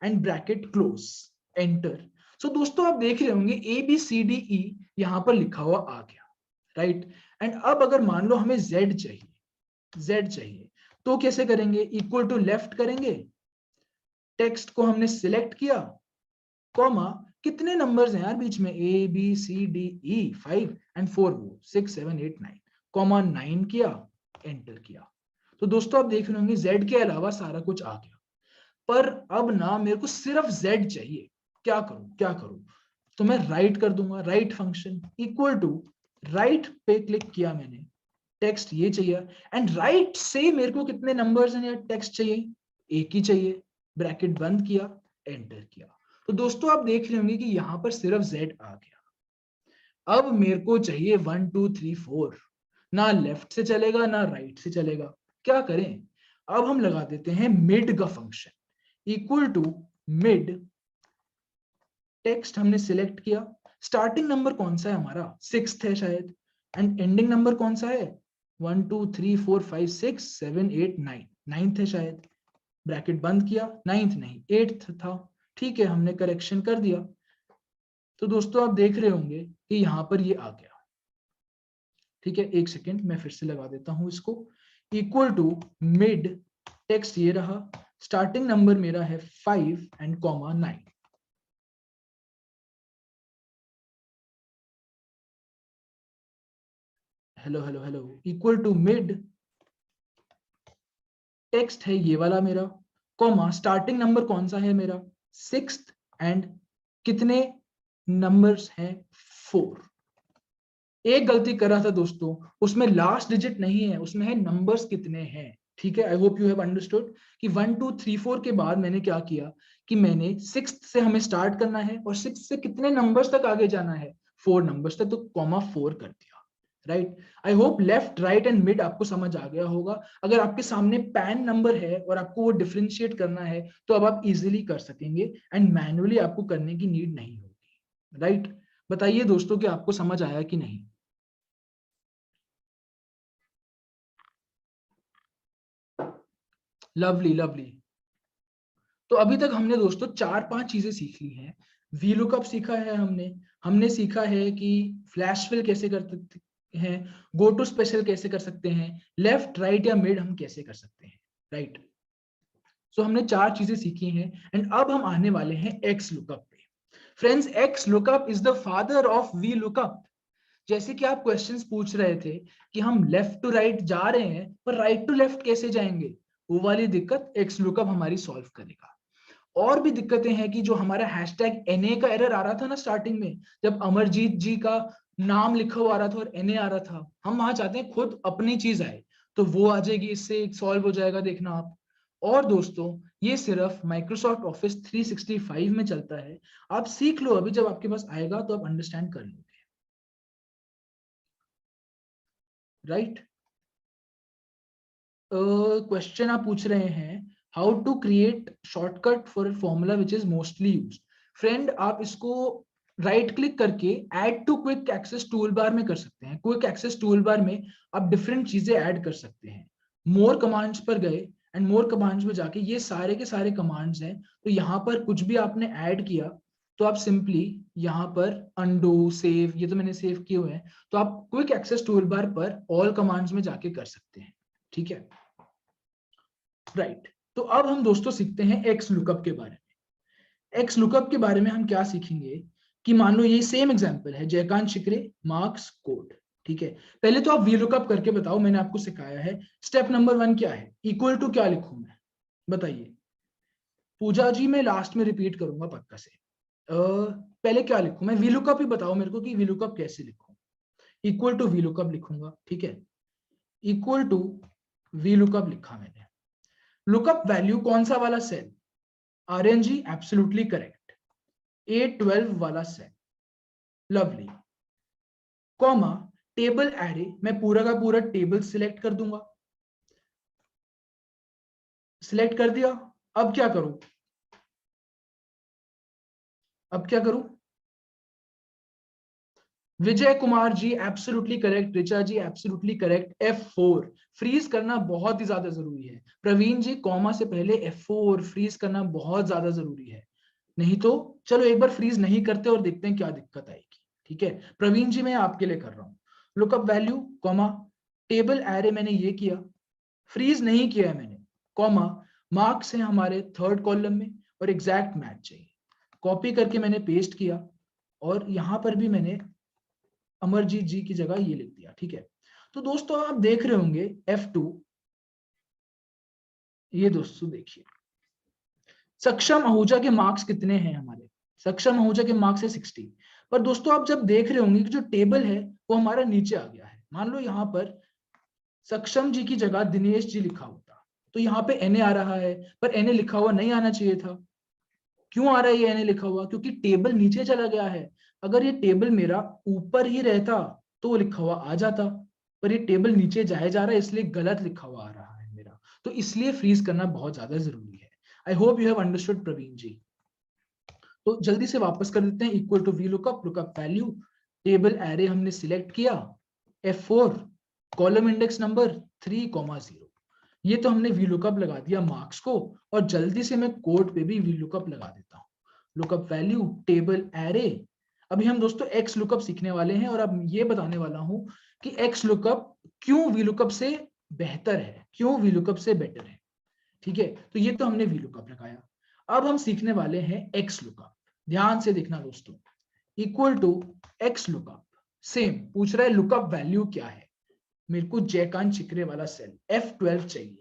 and bracket close, enter. So दोस्तों आप देख रहे होंगे ABCDE यहां पर लिखा हुआ आ गया. राइट. एंड अब अगर मान लो हमें Z चाहिए तो कैसे करेंगे, इक्वल टू लेफ्ट करेंगे, टेक्स्ट को हमने सिलेक्ट किया, कॉमा कितने नंबर्स हैं यार बीच में, ABCDE 5 एंड 4 वो 6 7 8 9, कॉमा 9 किया, एंटर किया. तो दोस्तों आप देख रहे होंगे Z के अलावा सारा कुछ आ गया. पर अब ना मेरे को सिर्फ Z चाहिए. क्या करूं. तो मैं राइट कर दूंगा, right function equal to, right पे क्लिक किया मैंने, टेक्स्ट ये चाहिए एंड राइट से मेरे को कितने नंबर्स हैं या टेक्स्ट चाहिए, एक ही चाहिए, ब्रैकेट बंद किया, एंटर किया. तो दोस्तों आप देख रहे होंगे कि यहां पर सिर्फ Z आ गया. अब मेरे को चाहिए 1 2 3 4, ना लेफ्ट से चलेगा ना राइट से चलेगा. क्या करें, अब हम लगा देते हैं मिड का function, equal to mid, text हमने सिलेक्ट किया, स्टार्टिंग नंबर कौन सा है हमारा, 6th है शायद, एंड एंडिंग नंबर कौन सा है, 1 2 3 4 5 6 7 8 9, 9th है शायद, ब्रैकेट बंद किया, 9th नहीं 8th था. ठीक है, हमने करेक्शन कर दिया. तो दोस्तों आप देख रहे होंगे कि यहां पर ये आ गया. ठीक है, एक सेकेंड मैं फिर से लगा देता हूं इसको, इक्वल टू मिड, टेक्स्ट ये रहा, स्टार्टिंग नंबर मेरा है 5 and comma 9. Hello, equal to mid, text है ये वाला मेरा, कॉमा स्टार्टिंग नंबर कौन सा है मेरा, 6th एंड कितने नंबर्स हैं, 4. एक गलती कर रहा था दोस्तों, उसमें लास्ट डिजिट नहीं है, उसमें है नंबर्स कितने हैं. ठीक है. I hope you have understood कि 1 2 3 4 के बाद मैंने क्या किया कि मैंने 6th से हमें स्टार्ट करना है और 6th से कितने नंबर्स तक आगे जाना है, 4 नंबर्स तक, तो कॉमा 4 कर दिया. Right. I hope left, right and mid आपको समझ आ गया होगा. अगर आपके सामने पैन नंबर है और आपको वो डिफरेंशिएट करना है तो अब आप इजीली कर सकेंगे एंड मैन्युअली आपको करने की नीड नहीं होगी. राइट. बताइए दोस्तों कि आपको समझ आया कि नहीं. लवली. तो अभी तक हमने दोस्तों 4-5 चीजें सीख ली हैं. वी लुकअप सीखा है हमने सीखा है कि फ्लैश फिल कैसे कर सकते हैं, गो टू स्पेशल कैसे कर सकते हैं, लेफ्ट, राइट या मिड हम कैसे कर सकते हैं. राइट. सो हमने 4 चीजें सीखी हैं एंड अब हम आने वाले हैं एक्स लुकअप पे. Friends, x lookup is the father of V lookup. जैसे कि आप क्वेश्चंस पूछ रहे थे कि हम लेफ्ट टू राइट जा रहे हैं पर राइट टू लेफ्ट कैसे जाएंगे, वो वाली दिक्कत एक्स लुकअप हमारी सॉल्व करेगा. और भी दिक्कतें हैं कि जो हमारा हैशटैग NA का एरर आ रहा था ना स्टार्टिंग में, जब अमरजीत जी का नाम लिखा हुआ आ रहा था और NA आ रहा था, हम वहां चाहते हैं खुद अपनी चीज आए. तो वो आ जाएगी, इससे सॉल्व हो जाएगा, देखना आप। और दोस्तों ये सिर्फ माइक्रोसॉफ्ट ऑफिस 365 में चलता है, आप सीख लो, अभी जब आपके पास आएगा तो आप अंडरस्टैंड कर लोगे, राइट। क्वेश्चन आप पूछ रहे हैं, how to create shortcut for formula which is mostly used. Friend आप इसको राइट क्लिक करके add to quick access toolbar में कर सकते हैं। क्विक एक्सेस टूल बार में आप डिफरेंट चीजें ऐड कर सकते हैं। मोर कमांड्स पर गए एंड मोर कमांड्स में जाके ये सारे के सारे कमांड्स हैं, तो यहाँ पर कुछ भी आपने ऐड किया तो आप सिंपली यहाँ पर अंडू सेव, ये तो मैंने सेव किए हुए हैं, तो आप क्विक एक्सेस टूल बार पर ऑल कमांड्स में जाके कर सकते हैं, ठीक है, राइट। तो अब हम दोस्तों सीखते हैं एक्स लुकअप के बारे में। एक्स लुकअप के बारे में हम क्या सीखेंगे कि मान लो ये सेम एग्जांपल है, जयकांत शिकरे मार्क्स कोड, ठीक है। पहले तो आप वी लुकअप करके बताओ, मैंने आपको सिखाया है। स्टेप नंबर 1 क्या है, इक्वल टू क्या लिखूं मैं, बताइए। पूजा जी मैं लास्ट में रिपीट करूंगा पक्का से। पहले क्या लिखूं मैं, वी लुकअप ही बताओ मेरे को कि वी लुकअप कैसे लिखूं। इक्वल टू वी लुकअप लिखूंगा, ठीक है, इक्वल टू वी लुकअप लिखा मैंने। लुकअप वैल्यू कौन सा वाला cell, RNG absolutely correct, A12 वाला cell, lovely, comma table array, मैं पूरा का पूरा टेबल सिलेक्ट कर दूंगा, सिलेक्ट कर दिया। अब क्या करूं, अब क्या करूं, विजय कुमार जी एब्सोल्युटली करेक्ट, ऋचा जी एब्सोल्युटली करेक्ट, F4 फ्रीज करना बहुत ही ज्यादा जरूरी है। प्रवीण जी कॉमा से पहले F4 फ्रीज करना बहुत ज्यादा जरूरी है, नहीं तो चलो एक बार फ्रीज नहीं करते और देखते हैं क्या दिक्कत आएगी, ठीक है। प्रवीण जी मैं आपके लिए कर रहा हूं, lookup value comma table array मैंने ये किया, फ्रीज नहीं किया है मैंने, कॉमा मार्क्स है हमारे थर्ड कॉलम में और एग्जैक्ट मैच चाहिए, कॉपी करके मैंने पेस्ट किया और यहां पर भी मैंने अमरजीत जी की जगह ये लिख दिया, ठीक है। तो दोस्तों आप देख रहे होंगे F2, ये दोस्तों देखिए सक्षम आहूजा के मार्क्स कितने हैं हमारे, सक्षम आहूजा के मार्क्स है 60। पर दोस्तों आप जब देख रहे होंगे कि जो टेबल है वो हमारा नीचे आ गया है, मान लो यहाँ पर सक्षम जी की जगह दिनेश जी लिखा होता तो यहाँ पे NA आ रहा है, पर NA लिखा हुआ नहीं आना चाहिए था। क्यों आ रहा है ये NA लिखा हुआ, क्योंकि टेबल नीचे चला गया है। अगर ये टेबल मेरा ऊपर ही रहता तो वो लिखा हुआ आ जाता, पर ये टेबल नीचे जाया जा रहा है इसलिए गलत लिखा हुआ आ रहा है मेरा, तो इसलिए फ्रीज करना बहुत ज्यादा जरूरी है। I hope you have understood Praveen ji. तो जल्दी से वापस कर देते हैं, equal to V lookup, lookup value, table array हमने सिलेक्ट किया, F4 कॉलम इंडेक्स नंबर 3,0, ये तो हमने वी लुकअप लगा दिया मार्क्स को, और जल्दी से मैं कोड पे भी वी लुकअप लगा देता हूँ, लुकअप वैल्यू टेबल एरे। अभी हम दोस्तों एक्स लुकअप सीखने वाले हैं और अब ये बताने वाला हूं कि एक्स लुकअप क्यों वी लुकअप से बेहतर है, क्यों वी लुकअप से बेटर है, ठीक है। तो ये तो हमने वी लुकअप लगाया, अब हम सीखने वाले हैं एक्स लुकअप। ध्यान से देखना दोस्तों, equal to X lookup, same पूछ रहा है लुकअप वैल्यू क्या है, मेरे को जयकांत चिकरे वाला सेल F12 चाहिए,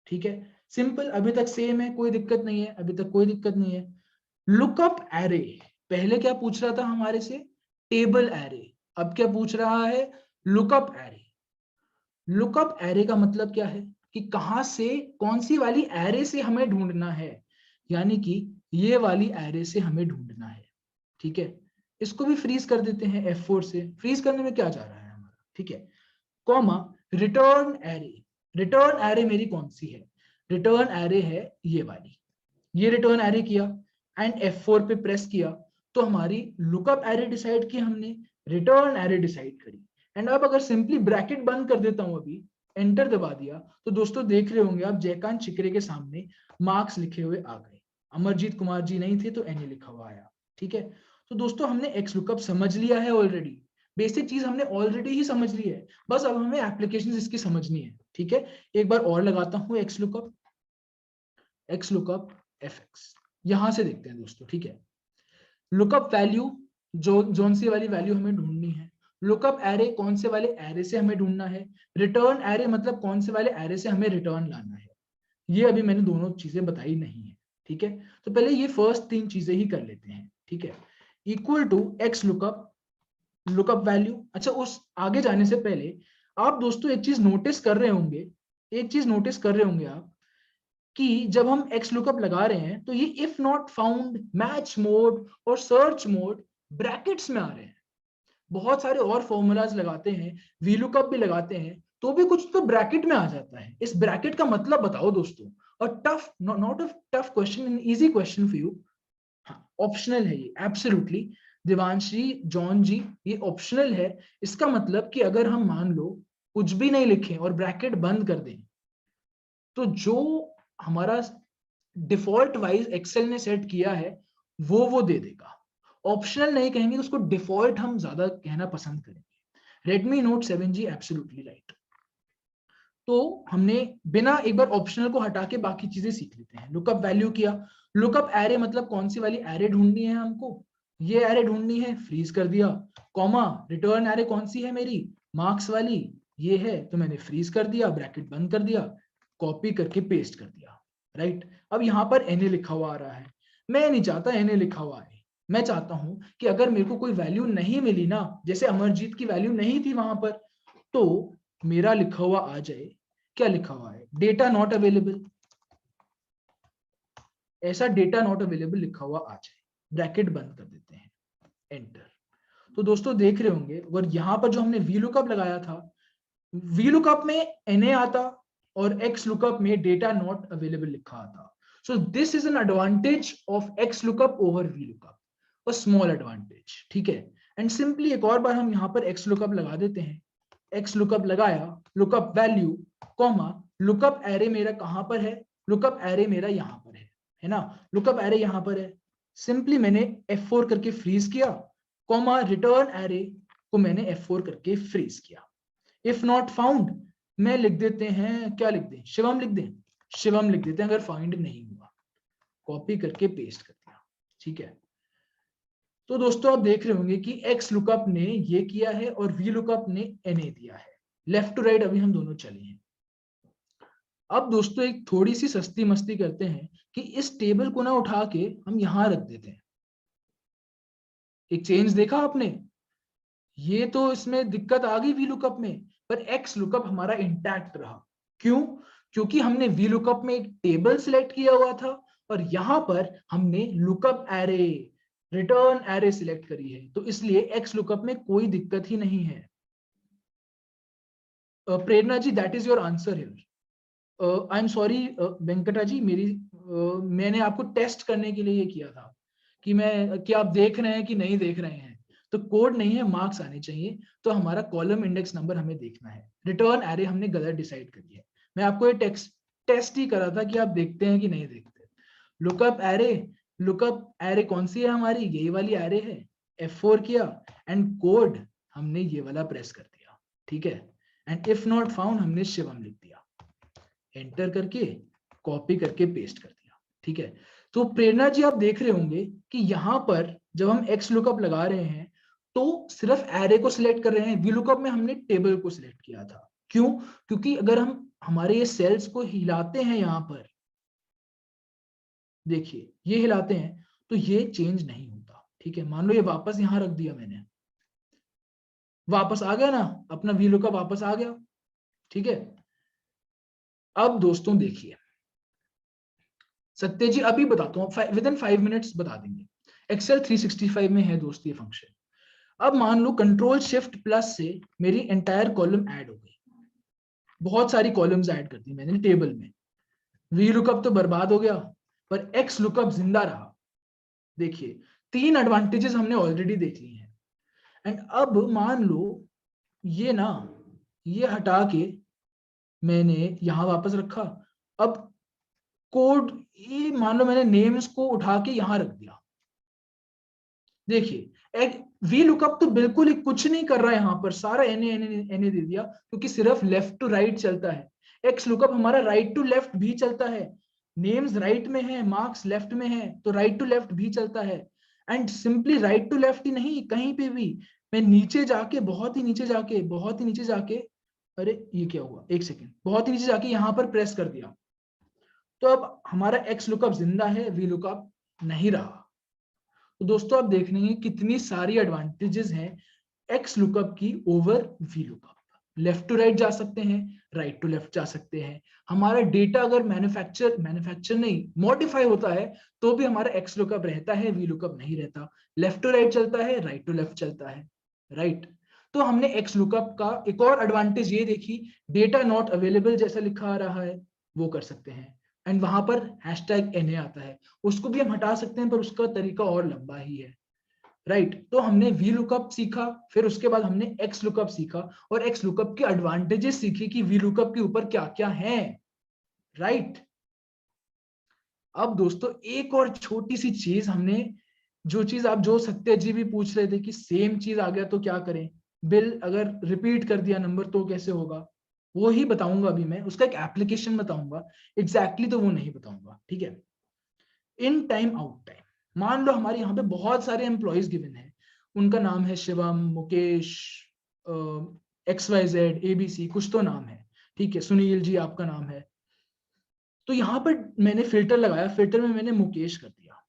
ठीक है। सिंपल, अभी तक सेम है, कोई दिक्कत नहीं है, अभी तक कोई दिक्कत नहीं है। लुकअप एरे, पहले क्या पूछ रहा था हमारे से, टेबल एरे, अब क्या पूछ रहा है, लुकअप एरे। लुकअप एरे का मतलब क्या है कि कहां से, कौन सी वाली एरे से हमें ढूंढना है, यानी कि ये वाली एरे से हमें ढूंढना है, ठीक है। इसको भी फ्रीज कर देते हैं F4 से, फ्रीज करने में क्या जा रहा है हमारा, ठीक है, comma return array. Return array मेरी कौन सी है, रिटर्न एरे है ये वाली, ये रिटर्न एरे किया एंड F4 पे प्रेस किया तो हमारी लुकअप एरे डिसाइड की हमने, रिटर्न एरे डिसाइड करी। एंड अब अगर सिंपली ब्रैकेट बंद कर देता हूं, अभी एंटर दबा दिया, तो दोस्तों देख रहे होंगे आप जयकांत चिकरे के सामने मार्क्स लिखे हुए आ गए, अमरजीत कुमार जी नहीं थे तो NA लिखा हुआ आया, ठीक है। तो दोस्तों हमने एक्स लुकअप समझ लिया है ऑलरेडी, बेसिक चीज हमने ऑलरेडी ही समझ ली है, बस अब हमें एप्लीकेशन इसकी समझनी है, ठीक है। एक बार और लगाता हूं x lookup, x lookup FX, यहां से देखते हैं दोस्तों, ठीक है। लुकअप वैल्यू, जो जोन सी वाली वैल्यू हमें ढूंढनी है, लुकअप एरे कौन से वाले एरे से हमें ढूंढना है, रिटर्न एरे मतलब कौन से वाले एरे से हमें रिटर्न लाना है, ये अभी मैंने दोनों चीजें बताई नहीं है, ठीक है। तो पहले ये फर्स्ट 3 चीजें ही कर लेते हैं, ठीक है। Equal to X lookup, lookup value, अच्छा उस आगे जाने से पहले आप दोस्तों एक चीज नोटिस कर रहे होंगे आप कि जब हम एक्स लुकअप लगा रहे हैं तो ये if not found, match mode और सर्च मोड ब्रैकेट्स में आ रहे हैं। बहुत सारे और फॉर्मूलाज लगाते हैं, वी लुकअप भी लगाते हैं, तो भी कुछ तो ब्रैकेट में आ जाता है। इस ब्रैकेट का मतलब बताओ दोस्तों। और tough, not a tough question, an easy question for you. Optional है ये, एब्सोल्युटली देवांशी, जॉन जी, ये ऑप्शनल है। इसका मतलब कि अगर हम मान लो कुछ भी नहीं लिखें और ब्रैकेट बंद कर दें, तो जो हमारा डिफॉल्ट वाइज एक्सेल ने सेट किया है वो दे देगा। ऑप्शनल नहीं कहेंगे तो उसको डिफॉल्ट हम ज्यादा कहना पसंद करेंगे। Redmi note 7G absolutely right. तो हमने बिना एक बार ऑप्शनल को हटा के बाकी चीजें सीख लेते हैं। लुकअप वैल्यू किया, लुकअप एरे मतलब कौन सी वाली एरे ढूंढनी है हमको, ये एरे ढूंढनी है, फ्रीज कर दिया। कॉमा, रिटर्न एरे कौन सी है मेरी, मार्क्स वाली, ये है, तो मैंने फ्रीज कर दिया, ब्रैकेट बंद कर दिया, कॉपी करके पेस्ट कर दिया। राइट, अब यहाँ पर एनए लिखा हुआ आ रहा है। मैं नहीं चाहता एनए लिखा हुआ आए, मैं चाहता हूं कि अगर मेरे को कोई वैल्यू नहीं मिली ना, जैसे अमरजीत की वैल्यू नहीं थी वहां पर, तो मेरा लिखा हुआ आ जाए, क्या लिखा हुआ है, डेटा नॉट अवेलेबल। ऐसा डेटा नॉट अवेलेबल लिखा हुआ आ जाए, ब्रैकेट बंद कर देते हैं, एंटर। तो दोस्तों देख रहे होंगे, और यहां पर जो हमने वी लुकअप लगाया था, वी लुकअप में एनए आता और एक्स लुकअप में डेटा नॉट अवेलेबल लिखा आता। सो this is an advantage of x lookup over V lookup, a small advantage, ठीक है। एंड सिंपली एक और बार हम यहाँ पर एक्स लुकअप लगा देते हैं। एक्स लुकअप लगाया, lookup value, comma, lookup array मेरा कहां पर है, लुकअप एरे मेरा यहां पर है ना, लुकअप एरे यहां पर है। सिंपली मैंने F4 करके फ्रीज किया, कॉमा, रिटर्न एरे को मैंने F4 करके फ्रीज किया। इफ नॉट फाउंड में लिख देते हैं, क्या लिख दें, शिवम लिख दें, शिवम लिख देते हैं अगर फाइंड नहीं हुआ, कॉपी करके पेस्ट कर दिया, ठीक है। तो दोस्तों आप देख रहे होंगे कि एक्स लुकअप ने ये किया है और वी लुकअप ने एनए दिया है। लेफ्ट टू राइट अभी हम दोनों चले हैं। अब दोस्तों एक थोड़ी सी सस्ती मस्ती करते हैं कि इस टेबल को ना उठा के हम यहां रख देते हैं। एक चेंज देखा आपने, ये तो इसमें दिक्कत आ गई वी लुकअप में, पर एक्स लुकअप हमारा इंटैक्ट रहा। क्यों? क्योंकि हमने वी लुकअप में एक टेबल सिलेक्ट किया हुआ था और यहां पर हमने lookup array, return array select करी है, तो इसलिए एक्स लुकअप में कोई दिक्कत ही नहीं है। Prerna ji, that is your answer here. I am sorry Venkata ji, मैंने आपको टेस्ट करने के लिए ये किया था कि आप देख रहे हैं कि नहीं देख रहे हैं। तो कोड नहीं है, मार्क्स आने चाहिए, तो हमारा कॉलम इंडेक्स नंबर हमें देखना है। रिटर्न एरे हमने गलत डिसाइड कर दिया है। मैं आपको ये टेस्ट ही करा था कि आप देखते हैं कि नहीं देखते। लुकअप एरे कौन सी है हमारी, यही वाली एरे है। F4 किया एंड कोड हमने ये वाला प्रेस कर दिया, ठीक है। एंड इफ नॉट फाउंड हमने शिवम लिख दिया, एंटर करके कॉपी करके पेस्ट कर दिया, ठीक है। तो प्रेरणा जी आप देख रहे होंगे कि यहां पर जब हम एक्स लुकअप लगा रहे हैं तो सिर्फ एरे को सिलेक्ट कर रहे हैं, वी लुकअप में हमने टेबल को सिलेक्ट किया था। क्यों? क्योंकि अगर हम हमारे ये सेल्स को हिलाते हैं, यहां पर देखिए ये हिलाते हैं तो ये चेंज नहीं होता, ठीक है। मान लो ये वापस यहां रख दिया मैंने, वापस आ गया ना, अपना वी लुकअप वापस आ गया, ठीक है। अब दोस्तों देखिए, सत्य जी अभी बताता हूँ, विद इन 5 मिनट्स बता देंगे। एक्सेल 365 में है दोस्त ये फंक्शन। अब मान लो कंट्रोल शिफ्ट प्लस से मेरी एंटायर कॉलम ऐड हो गई, बहुत सारी कॉलम्स ऐड कर दी मैंने टेबल में। वी लुकअप तो बर्बाद हो गया, पर एक्स लुकअप जिंदा रहा। देखिए 3 एडवांटेजेस हमने ऑलरेडी देख ली हैं। एंड अब मान लो ये ना, ये हटा के मैंने यहां वापस रखा। अब कोड, ये मान लो मैंने नेम्स को उठा के यहां रख दिया। देखिए एक वी लुकअप तो बिल्कुल ही कुछ नहीं कर रहा है, यहां पर सारा एनए एनए एनए दे दिया, क्योंकि सिर्फ लेफ्ट टू राइट चलता है। एक्स लुकअप हमारा राइट टू लेफ्ट भी चलता है, नेम्स राइट में है, मार्क्स लेफ्ट में है, तो राइट टू लेफ्ट भी चलता है। And simply right to left ही नहीं, कहीं पे भी मैं नीचे जाके, बहुत ही नीचे जाके, अरे ये क्या हुआ, एक सेकेंड, बहुत ही नीचे जाके यहां पर प्रेस कर दिया, तो अब हमारा एक्स लुकअप जिंदा है, वी लुकअप नहीं रहा। तो दोस्तों आप देख लेंगे कितनी सारी एडवांटेजेस हैं एक्स लुकअप की over V lookup. Left to right जा सकते हैं, राइट टू लेफ्ट जा सकते हैं। हमारा डेटा अगर मैन्युफैक्चर नहीं मॉडिफाई होता है तो भी हमारा एक्स लुकअप रहता है, वी लुकअप नहीं रहता। लेफ्ट टू राइट चलता है, राइट टू लेफ्ट चलता है, राइट। तो हमने एक्स लुकअप का एक और एडवांटेज ये देखी, डेटा नॉट अवेलेबल जैसा लिखा आ रहा है वो कर सकते हैं, एंड वहां पर हैशटैग NA आता है, उसको भी हम हटा सकते हैं पर उसका तरीका और लंबा ही है, राइट। तो हमने वी लुकअप सीखा, फिर उसके बाद हमने एक्स लुकअप सीखा, और एक्स लुकअप के एडवांटेजेस सीखे कि वी लुकअप के ऊपर क्या क्या है, राइट। अब दोस्तों एक और छोटी सी चीज हमने, जो चीज आप जो सत्य जी भी पूछ रहे थे कि सेम चीज आ गया तो क्या करें, बिल अगर रिपीट कर दिया नंबर तो कैसे होगा, वो ही बताऊंगा अभी मैं, उसका एक एप्लीकेशन बताऊंगा, एग्जैक्टली तो वो नहीं बताऊंगा, ठीक है। इन टाइम आउट टाइम, मान लो हमारे यहाँ पे बहुत सारे एम्प्लॉयज गिवन है, उनका नाम है शिवम, मुकेश, XYZ ABC, कुछ तो नाम है, ठीक है, सुनील जी आपका नाम है। तो यहाँ पर मैंने फिल्टर लगाया, फिल्टर में मैंने मुकेश कर दिया,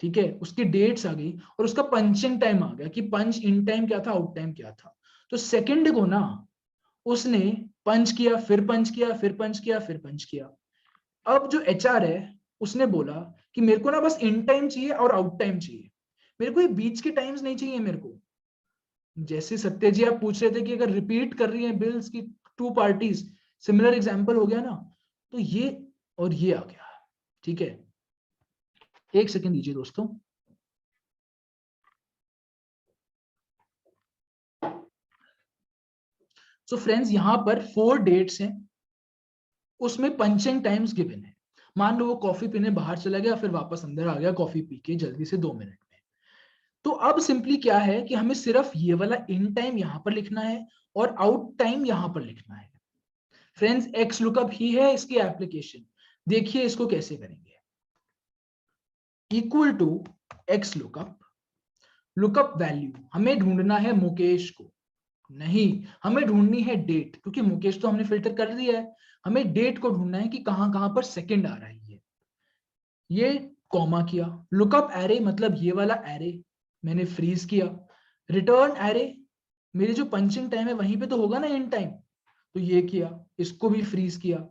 ठीक है, उसकी डेट्स आ गई और उसका पंचिंग टाइम आ गया कि पंच इन टाइम क्या था, आउट टाइम क्या था। तो सेकंड को ना उसने पंच किया, फिर पंच किया, फिर पंच किया, फिर पंच किया। अब जो HR है उसने बोला कि मेरे को ना बस इन टाइम चाहिए और आउट टाइम चाहिए, मेरे को ये बीच के टाइम्स नहीं चाहिए मेरे को। जैसे सत्य जी आप पूछ रहे थे कि अगर रिपीट कर रही है बिल्स की टू पार्टीज, सिमिलर एग्जांपल हो गया ना, तो ये और ये आ गया, ठीक है। एक सेकंड दीजिए दोस्तों। सो फ्रेंड्स यहां पर 4 डेट्स हैं, उसमें पंचिंग टाइम्स गिवन है। मान लो वो कॉफी पीने बाहर चला गया, फिर वापस अंदर आ गया कॉफी पी के जल्दी से 2 मिनट में। तो अब सिंपली क्या है कि हमें सिर्फ ये वाला इन टाइम यहां पर लिखना है और आउट टाइम यहां पर लिखना है। फ्रेंड्स एक्स लुकअप ही है इसकी एप्लीकेशन, देखिए इसको कैसे करेंगे। Equal to X lookup, lookup value हमें ढूंढना है मुकेश को, नहीं हमें ढूंढनी है डेट, क्योंकि मुकेश तो हमने फिल्टर कर दिया है, हमें डेट को ढूंढना है कि कहां कहां पर सेकंड आ रहा है। ये कॉमा किया, लुकअप एरे मतलब ये वाला एरे मैंने फ्रीज किया, रिटर्न एरे मेरी जो पंचिंग टाइम है वहीं पे तो होगा ना इन टाइम, तो ये किया, इसको भी फ्रीज किया।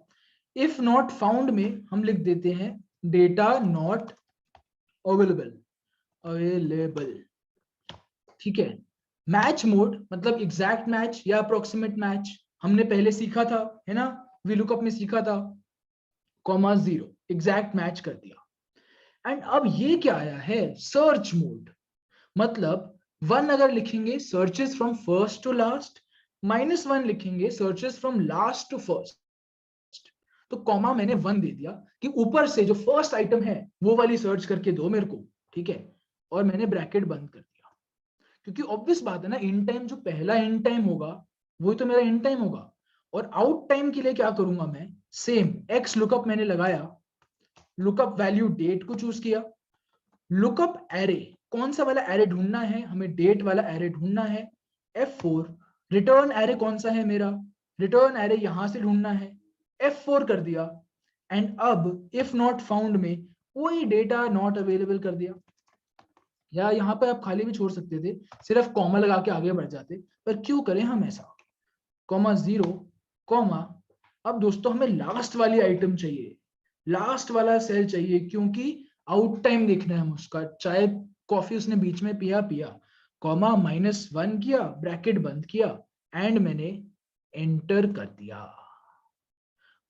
इफ नॉट फाउंड में हम लिख देते हैं डेटा नॉट अवेलेबल, अवेलेबल, ठीक है। मैच मोड मतलब एग्जैक्ट मैच या अप्रोक्सीमेट मैच, हमने पहले सीखा था है ना, वी लुकअप में सीखा था, कॉमा 0 एग्जैक्ट मैच कर दिया। एंड अब ये क्या आया है, सर्च मोड, मतलब 1 अगर लिखेंगे searches from first to last, -1 लिखेंगे searches from last to first. तो कॉमा मैंने 1 दे दिया कि ऊपर से जो फर्स्ट आइटम है वो वाली सर्च करके दो मेरे को, ठीक है, और मैंने ब्रैकेट बंद कर दिया, क्योंकि ऑब्वियस बात है ना, इन टाइम जो पहला इन टाइम होगा वही तो मेरा इन टाइम होगा। और आउट टाइम के लिए क्या करूंगा मैं, सेम एक्स लुकअप मैंने लगाया, लुकअप वैल्यू डेट को चूज किया, लुकअप एरे कौन सा वाला एरे ढूंढना है, हमें डेट वाला एरे ढूंढना है, F4, रिटर्न एरे कौन सा है मेरा, रिटर्न एरे यहां से ढूंढना है, F4 कर दिया। एंड अब इफ नॉट फाउंड में कोई डेटा नॉट अवेलेबल कर दिया, या यहां पर आप खाली भी छोड़ सकते थे, सिर्फ कॉमा लगा के आगे बढ़ जाते, पर क्यों करें हम ऐसा, कॉमा 0 कॉमा। अब दोस्तों हमें लास्ट वाली आइटम चाहिए, लास्ट वाला सेल चाहिए, क्योंकि आउट टाइम देखना है हम उसका, चाहे कॉफी उसने बीच में पिया पिया, कॉमा -1 किया, ब्रैकेट बंद किया, एंड मैंने एंटर कर दिया।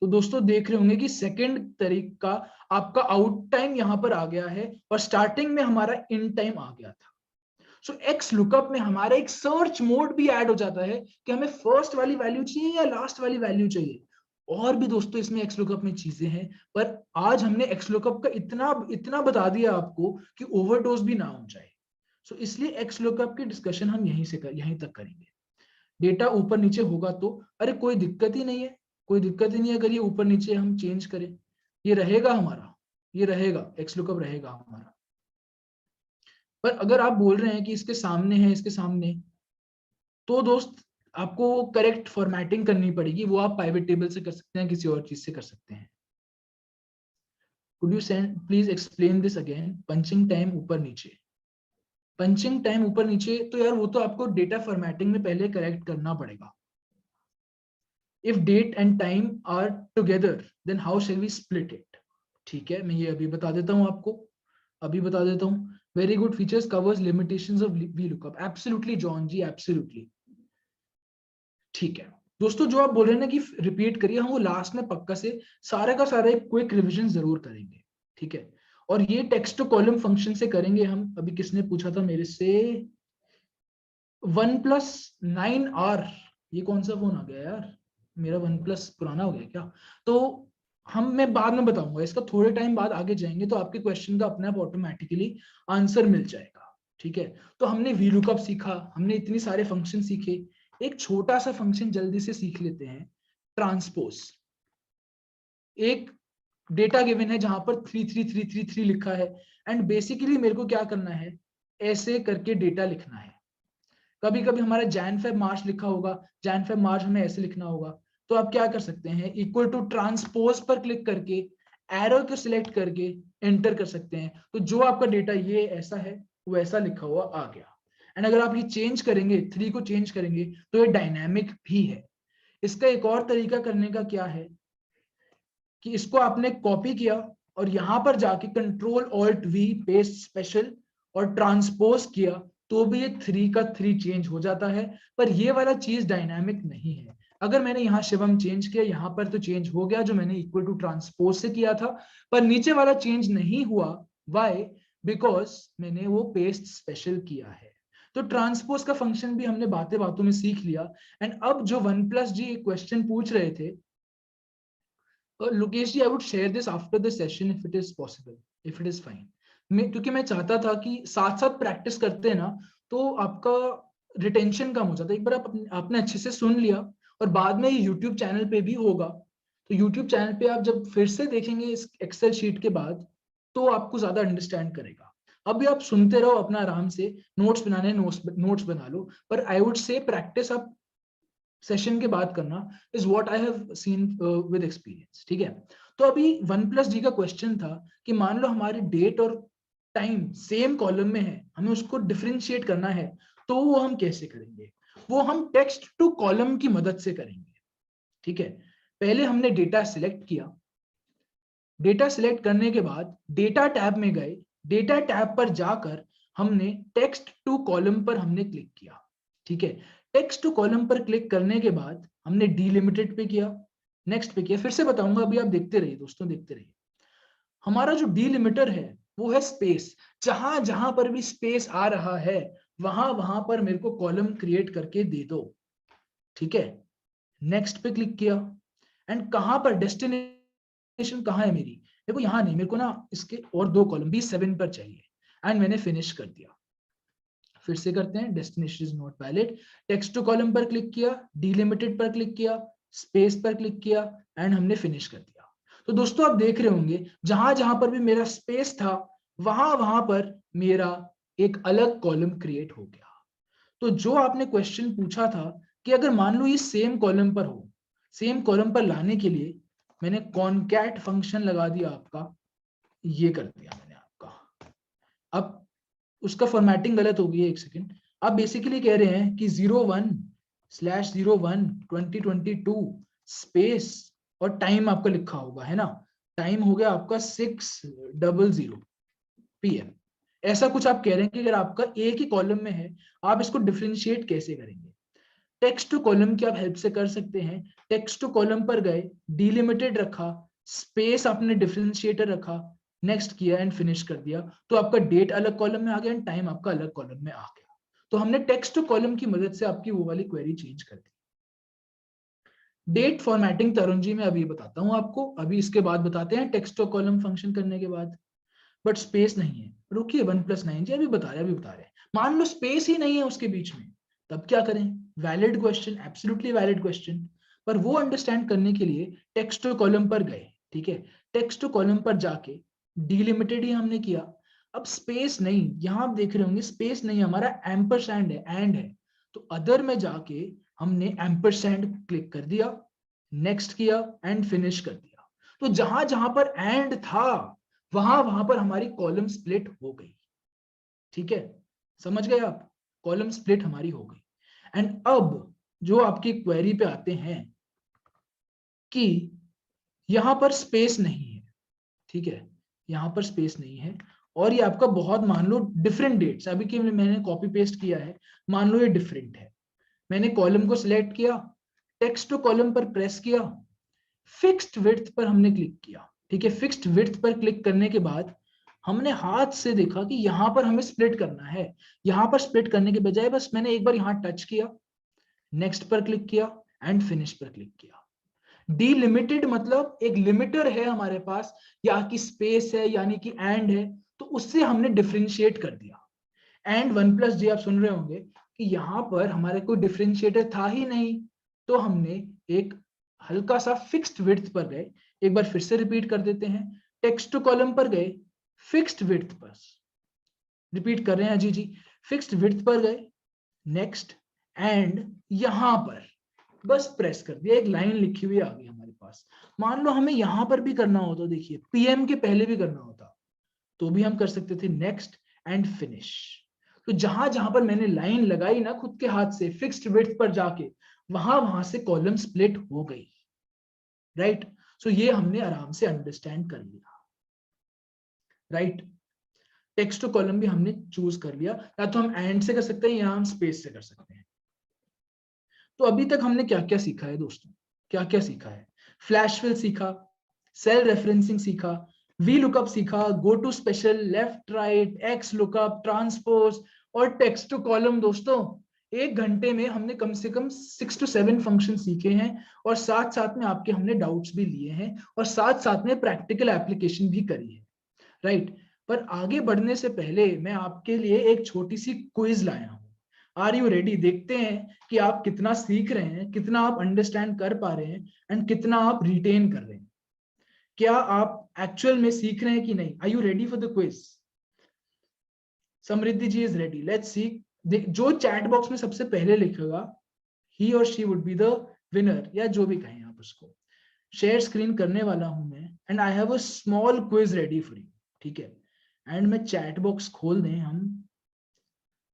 तो दोस्तों देख रहे होंगे कि सेकंड तरीका आपका आउट टाइम यहां पर आ गया है और स्टार्टिंग में हमारा इन टाइम आ गया था। सो एक्स लुकअप में हमारा एक सर्च मोड भी ऐड हो जाता है कि हमें फर्स्ट वाली वैल्यू चाहिए या लास्ट वाली वैल्यू चाहिए। और भी दोस्तों इसमें एक्स लुकअप में चीजें हैं, पर आज हमने एक्स लुकअप का इतना इतना बता दिया आपको कि ओवरडोज भी ना हो जाए। सो इसलिए एक्स लुकअप की डिस्कशन हम यहीं तक करेंगे। डेटा ऊपर नीचे होगा तो अरे कोई दिक्कत ही नहीं है, कोई दिक्कत ही नहीं है अगर ये ऊपर नीचे हम चेंज करें, ये रहेगा हमारा, ये रहेगा एक्स लुकअप रहेगा हमारा। पर अगर आप बोल रहे हैं कि इसके सामने है, इसके सामने, तो दोस्त आपको करेक्ट फॉर्मेटिंग करनी पड़ेगी, वो आप पाइवेट टेबल से कर सकते हैं, किसी और चीज से कर सकते हैं। Could you send please explain this again, punching time ऊपर नीचे, पंचिंग टाइम ऊपर नीचे, तो यार वो तो आपको डेटा फॉर्मेटिंग में पहले करेक्ट करना पड़ेगा। If date and time are together then how shall we split it. ठीक है, मैं ये अभी बता देता हूं आपको, अभी बता देता हूं। Very good features covers limitations of V lookup. Absolutely John ji, absolutely. ठीक है दोस्तों, जो आप बोल रहे हैं ना कि रिपीट करिए, हम वो लास्ट में पक्का से सारे का सारा एक क्विक रिवीजन जरूर करेंगे। ठीक है, और ये टेक्स्ट टू कॉलम फंक्शन से करेंगे हम। अभी किसने पूछा था मेरे से, 1+9R, ये कौन सा फोन आ गया यार, मेरा 1+ पुराना हो गया क्या? तो मैं बाद में बताऊंगा इसका, थोड़े टाइम बाद आगे जाएंगे तो आपके क्वेश्चन का अपने आप ऑटोमेटिकली आंसर मिल जाएगा। ठीक है, तो हमने वी लुकअप सीखा, हमने इतने सारे फंक्शन सीखे। एक छोटा सा फंक्शन जल्दी से सीख लेते हैं, ट्रांसपोज। एक डेटा गिवन है जहां पर 33333 लिखा है, एंड बेसिकली मेरे को क्या करना है, ऐसे करके डेटा लिखना है। कभी कभी हमारा जैन फेब मार्च लिखा होगा, जैन फेब मार्च हमें ऐसे लिखना होगा। तो आप क्या कर सकते हैं, इक्वल टू ट्रांसपोज पर क्लिक करके एरो को सिलेक्ट करके एंटर कर सकते हैं। तो जो आपका डेटा ये ऐसा है, वो ऐसा लिखा हुआ आ गया। एंड अगर आप ये चेंज करेंगे, 3 को चेंज करेंगे, तो ये डायनामिक भी है। इसका एक और तरीका करने का क्या है कि इसको आपने कॉपी किया और यहां पर जाके control alt we paste special और ट्रांसपोज किया, तो भी ये 3 का 3 चेंज हो जाता है। पर ये वाला चीज डायनामिक नहीं है। अगर मैंने यहाँ शिवम चेंज किया, यहाँ पर तो चेंज हो गया जो मैंने इक्वल टू ट्रांसपोज से किया था, पर नीचे वाला चेंज नहीं हुआ। वाई? बिकॉज मैंने वो पेस्ट स्पेशल किया है। तो ट्रांसपोज का फंक्शन भी हमने बातें बातों में सीख लिया। एंड अब जो 1+G क्वेश्चन पूछ रहे थे, Lokesh ji, I would share this after the session if it is possible, if it is fine. क्योंकि मैं चाहता था कि साथ साथ प्रैक्टिस करते हैं ना, तो आपका रिटेंशन कम हो जाता है। एक बार आपने अच्छे से सुन लिया, और बाद में यूट्यूब चैनल पे भी होगा, तो यूट्यूब चैनल पे आप जब फिर से देखेंगे इस एक्सेल शीट के बाद, तो आपको ज्यादा अंडरस्टैंड करेगा। अभी आप सुनते रहो अपना आराम से, नोट्स बनाने नोट्स बना लो, पर आई वुड से प्रैक्टिस आप सेशन के बाद करना, is what I have seen with experience. ठीक है, तो अभी 1+G का क्वेश्चन था कि मान लो हमारी डेट और टाइम सेम कॉलम में है, हमें उसको डिफरेंशिएट करना है, तो वो हम कैसे करेंगे? वो हम टेक्स्ट टू कॉलम की मदद से करेंगे। ठीक है, पहले हमने डेटा सिलेक्ट किया, डेटा सिलेक्ट करने के बाद डेटा टैब में गए, डेटा टैब पर जाकर हमने टेक्स्ट टू कॉलम पर हमने क्लिक किया। ठीक है, टेक्स्ट टू कॉलम पर क्लिक करने के बाद हमने डीलिमिटेड पे किया, नेक्स्ट पे किया। फिर से बताऊंगा, अभी आप देखते रहिए दोस्तों, देखते रहिए। हमारा जो डीलिमिटर है वो है स्पेस। जहां जहां पर भी स्पेस आ रहा है, वहां वहां पर मेरे को कॉलम क्रिएट करके दे दो। ठीक है, नेक्स्ट पे क्लिक किया, एंड कहां पर डेस्टिनेशन कहां है मेरी, मेरे को यहां नहीं, मेरे को ना इसके और 2 कॉलम B7 पर चाहिए, एंड मैंने फिनिश कर दिया। फिर से करते हैं, destination is not valid. Text to column पर क्लिक किया, डीलिमिटेड पर क्लिक किया, स्पेस पर क्लिक किया, एंड हमने फिनिश कर दिया। तो दोस्तों आप देख रहे होंगे, जहां जहां पर भी मेरा स्पेस था, वहां वहां पर मेरा एक अलग कॉलम क्रिएट हो गया। तो जो आपने क्वेश्चन पूछा था कि अगर मान लो ये सेम कॉलम पर हो, सेम कॉलम पर लाने के लिए मैंने कॉनकैट फंक्शन लगा दिया आपका, ये कर दिया मैंने आपका। अब उसका फॉर्मेटिंग गलत हो गई है, एक सेकेंड। आप बेसिकली कह रहे हैं कि 01/01/2022 स्पेस और टाइम आपका लिखा होगा, है ना? टाइम हो गया आपका 6:00 PM। ऐसा कुछ आप कह रहे हैं कि अगर आपका एक ही कॉलम में है, आप इसको डिफरेंशिएट कैसे करेंगे? टेक्स्ट टू कॉलम की आप हेल्प से कर सकते हैं। टेक्स्ट टू कॉलम पर गए, डीलिमिटेड रखा, स्पेस आपने डिफरेंशिएटर रखा, नेक्स्ट किया एंड फिनिश कर दिया, तो आपका डेट अलग कॉलम में आ गया एंड टाइम आपका अलग कॉलम में आ गया। तो हमने टेक्स्ट टू कॉलम की मदद से आपकी वो वाली क्वेरी चेंज कर दी। डेट फॉर्मेटिंग तरुण जी मैं अभी बताता हूं आपको, अभी इसके बाद बताते हैं टेक्स्ट टू कॉलम फंक्शन करने के बाद। बट स्पेस नहीं है, रुकिए, 1+9 जी अभी बता रहे हैं। मान लो स्पेस ही नहीं है उसके बीच में, तब क्या करें? Valid question, absolutely valid question. पर वो अंडरस्टैंड करने के लिए टेक्स्ट टू कॉलम पर गए। ठीक है, टेक्स्ट टू कॉलम पर जाके डीलिमिटेड ही हमने किया। अब स्पेस नहीं, यहां आप देख रहे होंगे स्पेस नहीं, हमारा एम्परसैंड है, एंड है। तो अदर में जाके हमने एम्परसैंड क्लिक कर दिया, नेक्स्ट किया एंड फिनिश कर दिया। तो जहां जहां पर एंड था, वहां वहां पर हमारी कॉलम स्प्लिट हो गई। ठीक है, समझ गए आप? कॉलम स्प्लिट हमारी हो गई। एंड अब जो आपकी क्वेरी पे आते हैं, कि यहां पर स्पेस नहीं है, ठीक है, यहां पर स्पेस नहीं है, और ये आपका बहुत, मान लो डिफरेंट डेट्स, अभी के मैंने कॉपी पेस्ट किया है, मान लो ये डिफरेंट है, मैंने कॉलम को सिलेक्ट किया, टेक्स्ट टू कॉलम पर प्रेस किया, फिक्स्ड विड्थ पर हमने क्लिक किया, ठीक है, फिक्स्ड विड्थ पर क्लिक करने के बाद हमने हाथ से देखा कि यहां पर हमें स्प्लिट करना है, यहां पर स्प्लिट करने के बजाय बस मैंने एक बार यहां टच किया, नेक्स्ट पर क्लिक किया एंड फिनिश पर क्लिक किया। डीलिमिटेड मतलब एक लिमिटर है हमारे पास, या कि स्पेस है यानी कि एंड है, तो उससे हमने डिफरेंशिएट कर दिया। एंड 1+j आप सुन रहे होंगे कि यहां पर हमारे कोई डिफरेंशिएटर था ही नहीं, तो हमने एक हल्का सा फिक्स्ड विड्थ पर गए, एक बार फिर से रिपीट कर देते हैं, टेक्स्ट टू कॉलम पर गए, फिक्स्ड विड्थ पर, रिपीट कर रहे हैं जी जी, फिक्स्ड विड्थ पर गए, नेक्स्ट, एंड यहां पर बस प्रेस कर दिया, एक लाइन लिखी हुई आ गई हमारे पास। मान लो हमें यहां पर भी करना होता, देखिए पीएम के पहले भी करना होता, तो भी हम कर सकते थे, नेक्स्ट एंड फिनिश। तो जहां जहां पर मैंने लाइन लगाई ना खुद के हाथ से फिक्स्ड विड्थ पर जाके, वहां वहां से कॉलम स्प्लिट हो गई, राइट। सो ये हमने आराम से अंडरस्टैंड कर लिया, राइट। टेक्स्ट टू कॉलम भी हमने चूज कर लिया, या तो हम एंड से कर सकते हैं या हम स्पेस से कर सकते हैं। तो अभी तक हमने क्या क्या सीखा है दोस्तों, क्या क्या सीखा है? फ्लैश फिल सीखा, सेल रेफरेंसिंग सीखा, वी लुकअप सीखा, go to special, left right, X lookup, transpose और टेक्स्ट टू कॉलम। दोस्तों 1 घंटे में हमने कम से कम 6 to 7 फंक्शन सीखे हैं, और साथ साथ में आपके हमने डाउट्स भी लिए हैं, और साथ साथ में प्रैक्टिकल एप्लीकेशन भी करी है, राइट। पर आगे बढ़ने से पहले मैं आपके लिए एक छोटी सी क्विज लाया हूं। Are you ready? देखते हैं कि आप कितना सीख रहे हैं, कितना आप अंडरस्टैंड कर पा रहे हैं, एंड कितना आप रिटेन कर रहे हैं। क्या आप एक्चुअल में सीख रहे हैं कि नहीं? Are you ready for the quiz? Samriddhi ji is ready, let's see. जो चैट बॉक्स में सबसे पहले लिखेगा, ही और she would be the winner, या जो भी कहें आप उसको। शेयर स्क्रीन करने वाला हूं मैं, and I have a small quiz ready for you, ठीक है। एंड मैं चैट बॉक्स खोल दें हम,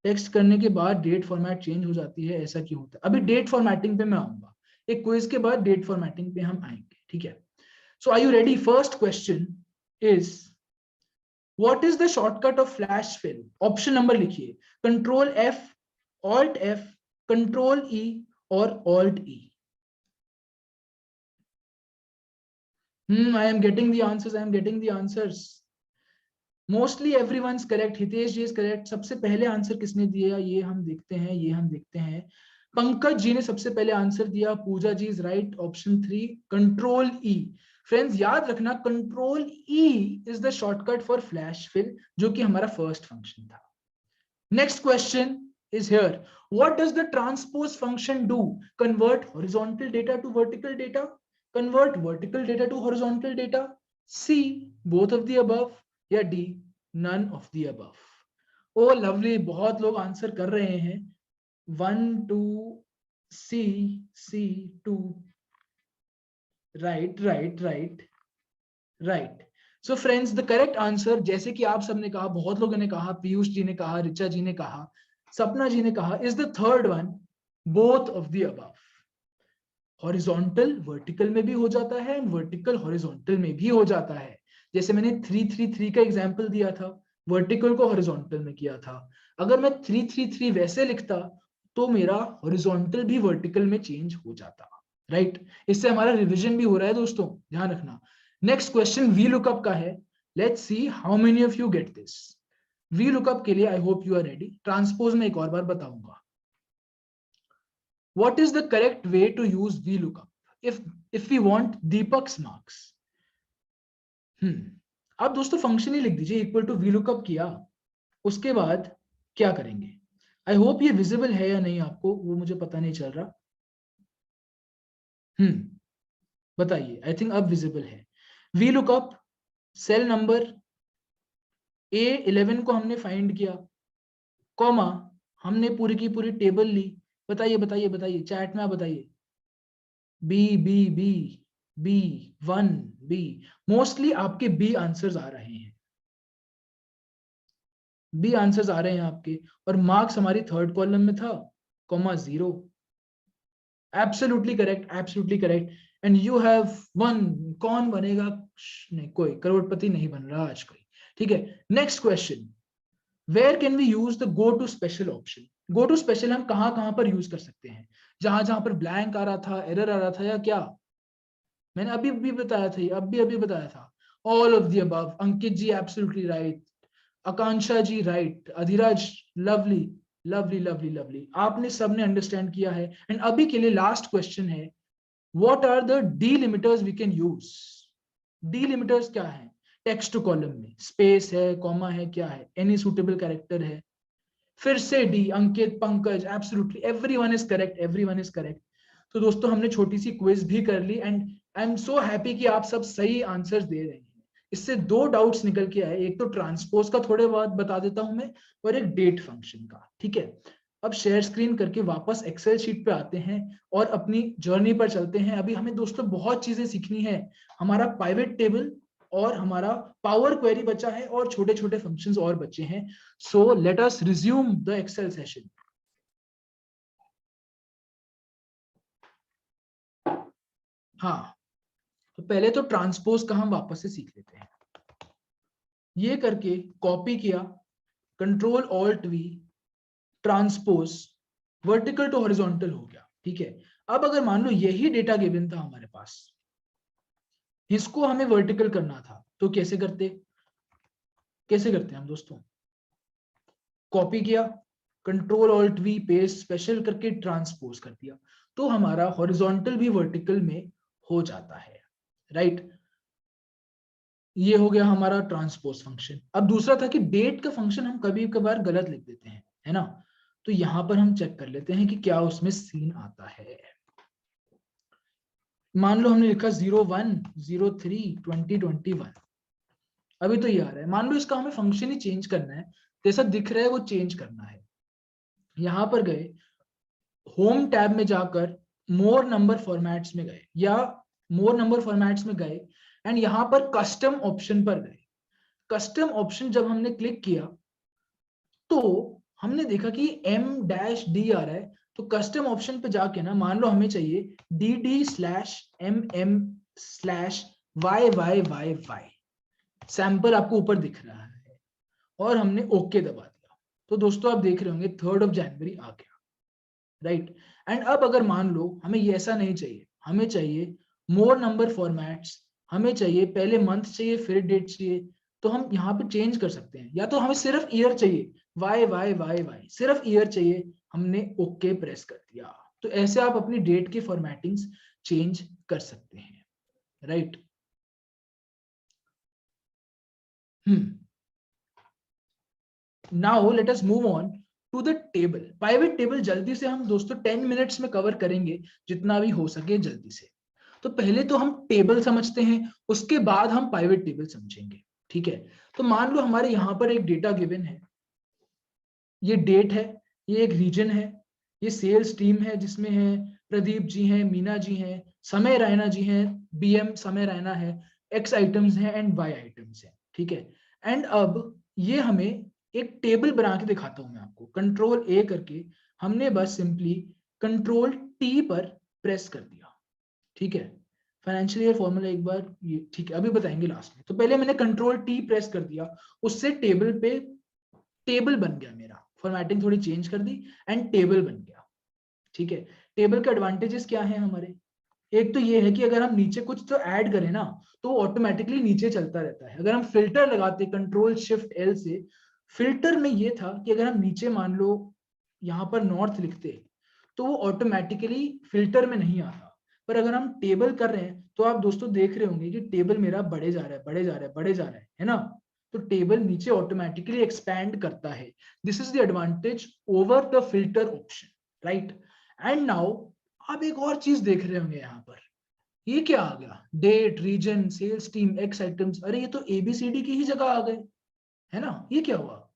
टेक्स्ट करने के बाद डेट फॉर्मेट चेंज हो जाती है, ऐसा क्यों होता है? अभी डेट फॉर्मेटिंग पे मैं आऊंगा, एक क्विज के बाद डेट फॉर्मेटिंग पे हम आएंगे, ठीक है। So are you ready? First question is, what is the shortcut of flash fill? Option number लिखिए, control F, alt F, control E और alt E. I am getting the answers, I am getting the answers. Mostly everyone's correct, Hitesh ji is correct. सबसे पहले answer किसने दिया ये हम देखते हैं, ये हम देखते हैं। पंकज जी ने सबसे पहले आंसर दिया, Pooja ji is right, option 3 control E. Friends याद रखना, control E is the shortcut for flash fill, जो कि हमारा फर्स्ट फंक्शन था। Next question is here, what does the transpose function do? Convert horizontal data to vertical data, convert vertical data to horizontal data, C both of the above, या D none of the above? Oh lovely, बहुत लोग answer कर रहे हैं, 1 2 C C 2, right right right right. So friends the correct answer, जैसे कि आप सबने कहा, बहुत लोगों ने कहा, पीयूष जी ने कहा, ऋचा जी ने कहा, सपना जी ने कहा, is the third one, both of the above. Horizontal vertical में भी हो जाता है, वर्टिकल हॉरिजॉन्टल में भी हो जाता है। जैसे मैंने 3 3 3 का एग्जांपल दिया था, वर्टिकल को हॉरिजॉन्टल में किया था। अगर मैं 3 3 3 वैसे लिखता, तो मेरा हॉरिजॉन्टल भी वर्टिकल में चेंज हो जाता, राइट। इससे हमारा रिविजन भी हो रहा है दोस्तों, ध्यान रखना। नेक्स्ट क्वेश्चन वी लुकअप का है, let's see how many of you get this. V lookup के लिए I hope you are ready. Transpose में एक और बार बताऊंगा। What is the correct way to use VLOOKUP if we want Deepak's marks? आप दोस्तों फंक्शन ही लिख दीजिए, इक्वल टू VLOOKUP किया, उसके बाद क्या करेंगे? आई होप ये विजिबल है या नहीं आपको, वो मुझे पता नहीं चल रहा। बताइए, आई थिंक अब विजिबल है। VLOOKUP, सेल नंबर A11 को हमने फाइंड किया, कॉमा हमने पूरी की पूरी टेबल ली। बताइए बताइए बताइए, चैट में आप बताइए। B B B B 1 B, mostly आपके बी आंसर्स आ रहे हैं, बी आंसर्स आ रहे हैं आपके, और मार्क्स हमारी थर्ड कॉलम में था, comma 0। Absolutely correct, absolutely correct. And you have one. कौन बनेगा? नहीं, कोई करोड़पति नहीं बन रहा आज कोई। ठीक है, next question, where can we use the go to special option? Go to special हम कहां कहां पर यूज कर सकते हैं? जहां जहां पर ब्लैंक आ रहा था, एरर आ रहा था, या क्या? मैंने अभी भी बताया था, अभी बताया था, all of the above. Ankit ji absolutely right, Akanksha ji right, Adhiraj lovely lovely lovely lovely, आपने सबने अंडरस्टैंड किया है। एंड अभी के लिए लास्ट क्वेश्चन है, what are the delimiters we can use? Delimiters क्या है? टेक्स्ट टू कॉलम में स्पेस है, कॉमा है, क्या है? एनी सुटेबल कैरेक्टर है? फिर से D, Ankit, Pankaj, absolutely everyone is correct, everyone is correct. तो दोस्तों हमने छोटी सी क्विज भी कर ली and I am so happy कि आप सब सही आंसर्स दे रहे हैं। इससे दो डाउट्स निकल के आए, एक तो ट्रांसपोज का थोड़े बहुत बता देता हूं मैं, और एक डेट फंक्शन का। ठीक है, अब शेयर स्क्रीन करके वापस एक्सेल शीट पे आते हैं और अपनी जर्नी पर चलते हैं। अभी हमें दोस्तों बहुत चीजें सीखनी है। हमारा पाइवेट टेबल और हमारा पावर क्वेरी बचा है और छोटे छोटे फंक्शंस और बचे हैं। So let us resume the Excel session. हाँ, तो पहले तो ट्रांसपोज का हम वापस से सीख लेते हैं। ये करके कॉपी किया, control alt V, transpose, vertical to horizontal हो गया। ठीक है, अब अगर मान लो यही डेटा गिवन था हमारे पास, इसको हमें वर्टिकल करना था, तो कैसे करते? कैसे करते हैं हम दोस्तों? कॉपी किया, control alt we, paste, special करके ट्रांसपोज कर दिया, तो हमारा हॉरिजॉन्टल भी वर्टिकल में हो जाता है। राइट, ये हो गया हमारा ट्रांसपोज फंक्शन। अब दूसरा था कि डेट का फंक्शन हम कभी कभार गलत लिख देते हैं, है ना? तो यहां पर हम चेक कर लेते हैं कि क्या उसमें सीन आता है। मान लो हमने लिखा 01/03/2021, अभी तो ये आ रहा है। मान लो इसका हमें फंक्शन ही चेंज करना है, जैसा दिख रहा है वो चेंज करना है। यहां पर गए, होम टैब में जाकर मोर नंबर फॉर्मेट्स में गए, या मोर नंबर फॉर्मेट्स में गए एंड यहां पर कस्टम ऑप्शन पर गए। कस्टम ऑप्शन जब हमने क्लिक किया तो हमने देखा कि M-D आ रहा है। तो कस्टम ऑप्शन पे जाके ना, मान लो हमें चाहिए DD/MM/YYYY, सैंपल आपको ऊपर दिख रहा है, और हमने ओके दबा दिया। तो दोस्तों आप देख रहे होंगे 3rd जनवरी आ गया। राइट, एंड अब अगर मान लो हमें ये ऐसा नहीं चाहिए, हमें चाहिए मोर नंबर फॉर्मेट्स, हमें चाहिए पहले मंथ चाहिए फिर डेट चाहिए, तो हम यहाँ पे चेंज कर सकते हैं। या तो हमें सिर्फ ईयर चाहिए, वाई वाई वाई वाई, सिर्फ ईयर चाहिए, हमने ओके प्रेस कर दिया। तो ऐसे आप अपनी डेट की फॉर्मेटिंग्स चेंज कर सकते हैं। Right, now let us move on to the table. Pivot table जल्दी से हम दोस्तों 10 मिनट्स में कवर करेंगे, जितना भी हो सके जल्दी से। तो पहले तो हम टेबल समझते हैं, उसके बाद हम पाइवेट टेबल समझेंगे। ठीक है, तो मान लो हमारे यहाँ पर एक डेटा गिवन है, ये डेट है, ये एक रीजन है, ये सेल्स टीम है जिसमें है प्रदीप जी हैं, मीना जी हैं, समय रैना जी हैं, BM समय रैना है, X आइटम्स हैं एंड Y आइटम्स हैं। ठीक है, एंड अब ये हमें एक टेबल बना के दिखाता हूं मैं आपको। कंट्रोल A करके हमने बस सिंपली कंट्रोल T पर प्रेस कर दिया। ठीक है, फाइनेंशियल ईयर फॉर्मूला एक बार ये, ठीक है, अभी बताएंगे लास्ट में। तो पहले मैंने कंट्रोल T प्रेस कर दिया, उससे टेबल पे टेबल बन गया मेरा। फॉर्मेटिंग थोड़ी चेंज कर दी एंड टेबल बन गया। ठीक है, टेबल के एडवांटेजेस क्या हैं हमारे? एक तो ये है कि अगर हम नीचे कुछ तो ऐड करें ना, तो वो ऑटोमेटिकली नीचे चलता रहता है। अगर हम फिल्टर लगाते कंट्रोल शिफ्ट L से, फिल्टर में ये था कि अगर हम नीचे मान लो यहाँ पर नॉर्थ लिखते, तो वो ऑटोमेटिकली फिल्टर में नहीं आता। पर अगर हम टेबल कर रहे हैं, तो आप दोस्तों देख रहे होंगे कि टेबल मेरा बढ़े जा रहा है, बढ़े जा रहा है, बढ़े जा रहा है ना? तो टेबल नीचे ऑटोमेटिकली एक्सपैंड करता है। This is the advantage over the filter option. Right, and now आप एक और चीज देख रहे होंगे यहाँ पर, ये क्या आ गया? Date, region, sales team, X items. अरे ये तो ABCD की ही जगह आ गए, है ना? ये क्या हुआ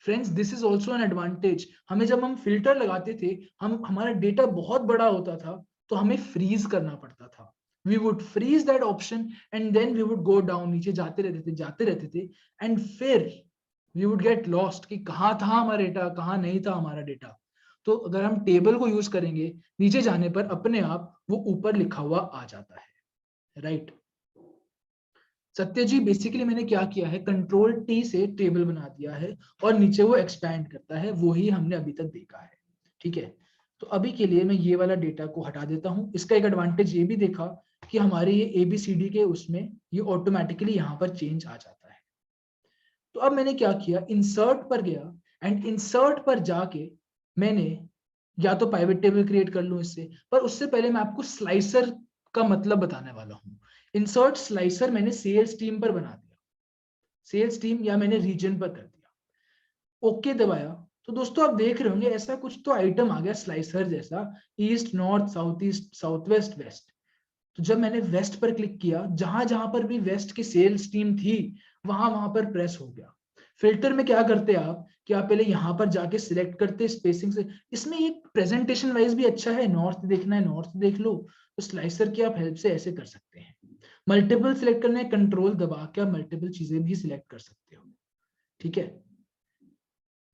friends? This is also an advantage. हमें जब हम फिल्टर लगाते थे, हमारा डेटा बहुत बड़ा होता था, तो हमें फ्रीज करना पड़ता था। We would freeze that option and then we would go down, नीचे जाते रहते थे, जाते रहते थे, एंड फिर वी वुड गेट लॉस्ट कि कहाँ था हमारा डेटा, कहाँ नहीं था हमारा डेटा। तो अगर हम टेबल को यूज करेंगे, नीचे जाने पर अपने आप वो ऊपर लिखा हुआ आ जाता है। राइट। सत्य जी बेसिकली मैंने क्या किया है, कंट्रोल टी से टेबल बना दिया है और नीचे वो एक्सपैंड करता है, वो ही हमने अभी तक देखा है। ठीक है, तो अभी के लिए मैं ये वाला डेटा को हटा देता हूँ। इसका एक एडवांटेज ये भी देखा कि हमारे ये ABCD के उसमें ये ऑटोमेटिकली यहाँ पर चेंज आ जाता है। तो अब मैंने क्या किया, इंसर्ट पर गया एंड इंसर्ट पर जाके मैंने या तो पाइवेट टेबल क्रिएट कर लूं इससे, पर उससे पहले मैं आपको स्लाइसर का मतलब बताने वाला हूं। इंसर्ट स्लाइसर मैंने सेल्स टीम पर बना दिया, सेल्स टीम या मैंने रीजन पर कर दिया, ओके दबाया। तो दोस्तों आप देख रहे होंगे ऐसा कुछ तो आइटम आ गया स्लाइसर जैसा, east north south east south west west. तो जब मैंने वेस्ट पर क्लिक किया, जहां जहां पर भी वेस्ट की सेल्स टीम थी वहां वहां पर प्रेस हो गया। फिल्टर में क्या करते आप कि आप पहले यहां पर जाके सिलेक्ट करते स्पेसिंग से, इसमें एक प्रेजेंटेशन वाइज भी अच्छा है, नॉर्थ देखना है नॉर्थ देख लो, तो स्लाइसर की आप हेल्प से ऐसे कर सकते हैं। मल्टीपल सिलेक्ट करना है, कंट्रोल दबा के आप मल्टीपल चीजें भी सिलेक्ट कर सकते हो। ठीक है,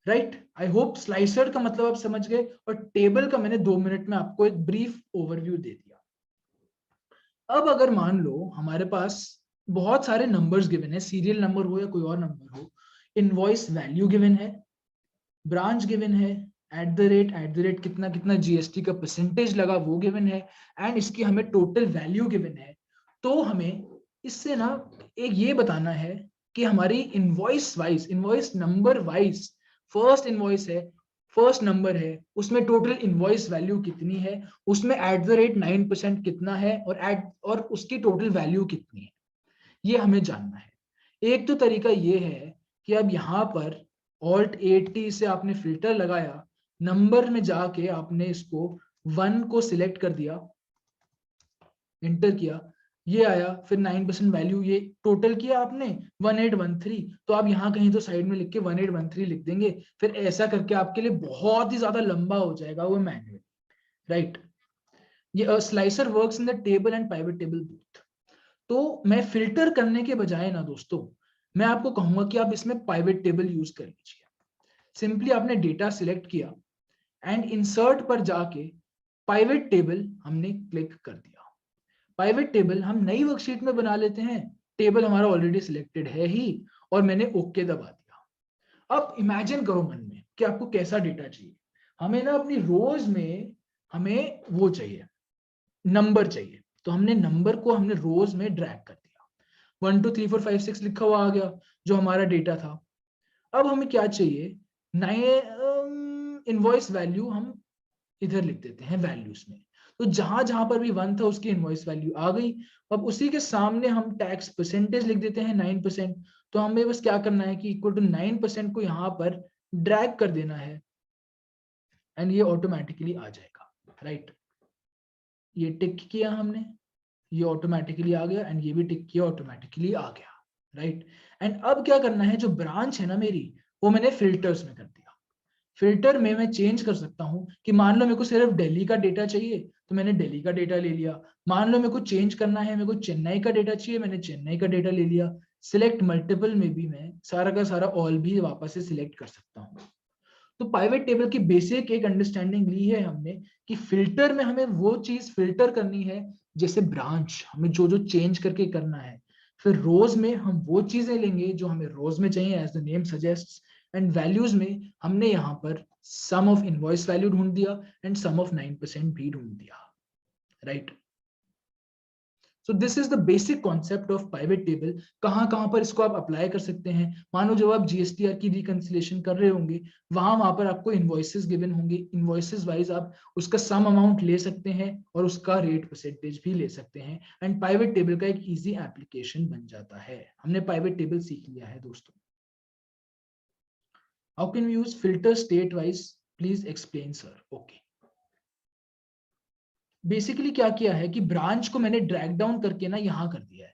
राइट। आई होप स्लाइसर का मतलब आप समझ गए, और टेबल का मैंने 2 मिनट में आपको एक ब्रीफ ओवरव्यू दे दिया। अब अगर मान लो हमारे पास बहुत सारे नंबर्स गिवन है, सीरियल नंबर हो या कोई और नंबर हो, इनवॉइस वैल्यू गिवन है, ब्रांच गिवन है, एट द रेट कितना कितना जीएसटी का परसेंटेज लगा वो गिवन है, एंड इसकी हमें टोटल वैल्यू गिवन है। तो हमें इससे ना एक ये बताना है कि हमारी invoice wise, invoice number wise, first invoice है, फर्स्ट नंबर है, उसमें टोटल इनवॉइस वैल्यू कितनी है, उसमें एट द रेट 9% कितना है, और उसकी टोटल वैल्यू कितनी है, ये हमें जानना है। एक तो तरीका ये है कि अब यहाँ पर Alt+80 से आपने फिल्टर लगाया, नंबर में जाके आपने इसको 1 को सिलेक्ट कर दिया, इंटर किया, ये आया, फिर 9% वैल्यू ये टोटल किया आपने 1813, तो आप यहाँ कहीं तो साइड में लिख के 1813 लिख देंगे, फिर ऐसा करके आपके लिए बहुत ही ज्यादा लंबा हो जाएगा वो मैनुअल। राइट, ये slicer works in the table and pivot table both. तो मैं फिल्टर करने के बजाय ना दोस्तों, मैं आपको कहूंगा कि आप इसमें पाइवेट टेबल यूज कर लीजिए। सिंपली आपने डेटा सिलेक्ट किया एंड इंसर्ट पर जाके पाइवेट टेबल हमने क्लिक कर दिया। पाइवेट टेबल हम नई वर्कशीट में बना लेते हैं, टेबल हमारा ऑलरेडी सिलेक्टेड है ही, और मैंने ओके दबा दिया। अब इमेजिन करो मन में कि आपको कैसा डेटा चाहिए। हमें ना अपनी रोज में हमें वो चाहिए, नंबर चाहिए, तो हमने नंबर को हमने रोज में ड्रैग कर दिया, 1 2 3 4 5 6 लिखा हुआ आ गया जो हमारा डेटा था। अब हमें क्या चाहिए, नए इनवॉइस वैल्यू हम इधर लिख देते हैं वैल्यूज में। तो जहां जहां पर भी 1 था उसकी इनवॉइस वैल्यू आ गई। अब उसी के सामने हम टैक्स परसेंटेज लिख देते हैं 9%। तो हमें बस क्या करना है कि इक्वल टू 9% को यहाँ पर ड्रैग कर देना है एंड ये ऑटोमेटिकली आ जाएगा। राइट, ये टिक किया हमने, ये ऑटोमेटिकली आ गया, एंड ये भी टिक किया, ऑटोमेटिकली आ गया। राइट, एंड अब क्या करना है, जो ब्रांच है ना मेरी, वो मैंने फिल्टर्स में कर दिया। फिल्टर में मैं चेंज कर सकता हूं कि मान लो मेरे को सिर्फ दिल्ली का डेटा चाहिए तो मैंने दिल्ली का डेटा ले लिया, मान लो मेरे को चेंज करना है, मेरे को चेन्नई का डेटा चाहिए, मैंने चेन्नई का डेटा ले लिया। सिलेक्ट मल्टीपल में भी मैं सारा का सारा ऑल भी वापस से सिलेक्ट कर सकता हूँ। तो पाइवेट टेबल की बेसिक एक अंडरस्टैंडिंग ली है हमने कि फिल्टर में हमें वो चीज फिल्टर करनी है, जैसे ब्रांच हमें जो जो चेंज करके करना है। फिर रोज में हम वो चीजें लेंगे जो हमें रोज में चाहिए as the name suggest, and values में हमने यहाँ पर सम ऑफ इनवॉइस वैल्यू ढूंढ दिया एंड सम ऑफ 9% भी ढूंढ दिया। Right, so this is the basic concept of pivot table. कहां कहां पर इसको आप अप्लाई कर सकते हैं, मानो जब आप जीएसटीआर की रिकंसिलेशन कर रहे होंगे, वहां पर आपको इनवॉइसेस गिवन होंगे, इनवॉइसेस वाइज आप उसका सम अमाउंट ले सकते हैं और उसका रेट परसेंटेज भी ले सकते हैं, एंड पाइवेट टेबल का एक इजी एप्लीकेशन बन जाता है। हमने पाइवेट टेबल सीख लिया है दोस्तों। How can we use filter state wise, please explain sir. Okay, basically क्या किया है कि ब्रांच को मैंने ड्रैग डाउन करके ना यहां कर दिया है,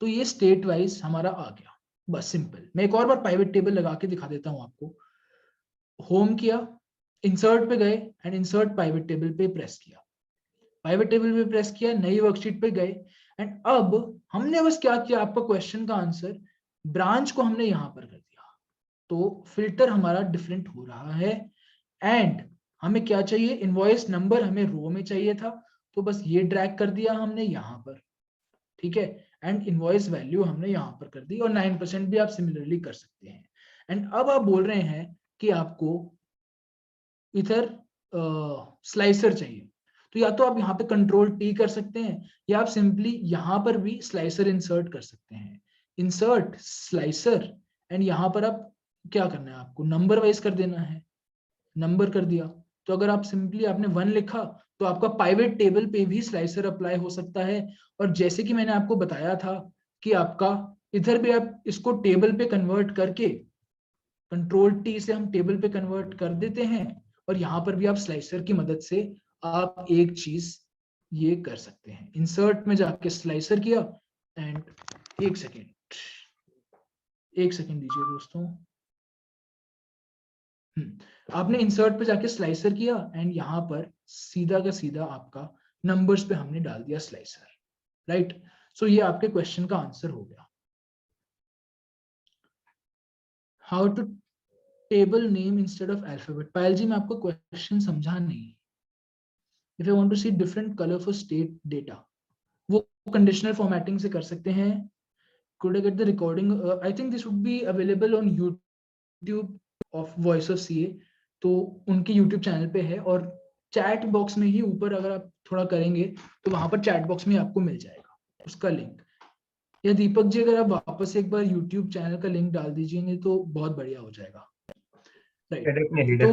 तो ये स्टेट वाइज हमारा आ गया। बस सिंपल, मैं एक और बार प्राइवेट टेबल लगा के दिखा देता हूं आपको। होम किया, इंसर्ट पे गए एंड इंसर्ट प्राइवेट टेबल पे प्रेस किया, प्राइवेट टेबल पे प्रेस किया, नई वर्कशीट पे गए, एंड अब हमने बस क्या किया, आपका क्वेश्चन का आंसर, ब्रांच को हमने यहां पर कर दिया। तो फिल्टर हमारा डिफरेंट हो रहा है, एंड हमें क्या चाहिए, इनवॉइस नंबर हमें रो में चाहिए था, तो बस ये ड्रैग कर दिया हमने यहां पर। ठीक है, एंड इनवॉइस वैल्यू हमने यहाँ पर कर दी, और 9% भी आप सिमिलरली कर सकते हैं। एंड अब आप बोल रहे हैं कि आपको इधर स्लाइसर चाहिए, तो या तो आप यहाँ पे कंट्रोल टी कर सकते हैं, या आप सिंपली यहाँ पर भी स्लाइसर इंसर्ट कर सकते हैं, इंसर्ट स्लाइसर, एंड यहाँ पर आप क्या करना है, आपको नंबर वाइज कर देना है, नंबर कर दिया। तो अगर आप सिंपली आपने 1 लिखा तो आपका पाइवेट टेबल पे भी स्लाइसर अप्लाई हो सकता है। और जैसे कि मैंने आपको बताया था कि आपका इधर भी आप इसको टेबल पे कन्वर्ट करके, कंट्रोल टी से हम टेबल पे कन्वर्ट कर देते हैं, और यहाँ पर भी आप स्लाइसर की मदद से आप एक चीज ये कर सकते हैं, इंसर्ट में जाके स्लाइसर किया, एंड एक सेकेंड दीजिए दोस्तों। आपने इंसर्ट पे जाके स्लाइसर किया, एंड यहाँ पर सीधा का सीधा आपका नंबर्स पे हमने डाल दिया स्लाइसर, राइट। सो ये आपके क्वेश्चन का आंसर हो गया। How to table name instead of alphabet. Payal ji मैं आपको क्वेश्चन समझा नहीं। If you want to see different colour for state data, वो कंडीशनल फॉर्मेटिंग से कर सकते हैं। could I get the recording? I think this would be available on YouTube of Voice of CA, तो उनके YouTube चैनल पे है, और चैट बॉक्स में ही ऊपर अगर आप थोड़ा करेंगे तो वहां पर चैट बॉक्स में आपको मिल जाएगा उसका लिंक। या दीपक जी अगर आप वापस एक बार YouTube चैनल का लिंक डाल दीजिएंगे तो बहुत बढ़िया हो जाएगा, राइट। तो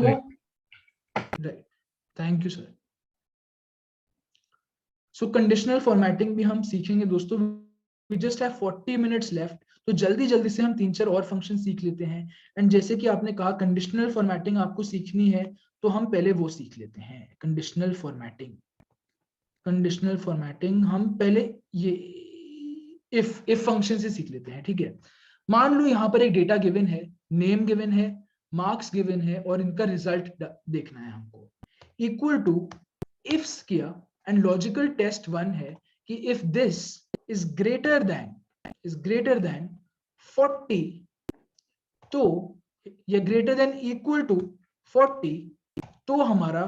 right, thank you sir. So conditional formatting भी हम सीखेंगे दोस्तों। We just have 40 minutes left, तो जल्दी जल्दी से हम 3-4 और फंक्शन सीख लेते हैं। एंड जैसे कि आपने कहा कंडीशनल फॉर्मेटिंग आपको सीखनी है, तो हम पहले वो सीख लेते हैं, कंडीशनल फॉर्मेटिंग। कंडीशनल फॉर्मेटिंग हम पहले ये इफ फंक्शन से सीख लेते हैं, ठीक है। मान लो यहाँ पर एक डेटा गिवन है, नेम गिवन है, मार्क्स गिवन है, और इनका रिजल्ट देखना है हमको। इक्वल टू इफ्स किया, एंड लॉजिकल टेस्ट 1 है कि if this is greater than 40, तो या greater than equal to 40, तो हमारा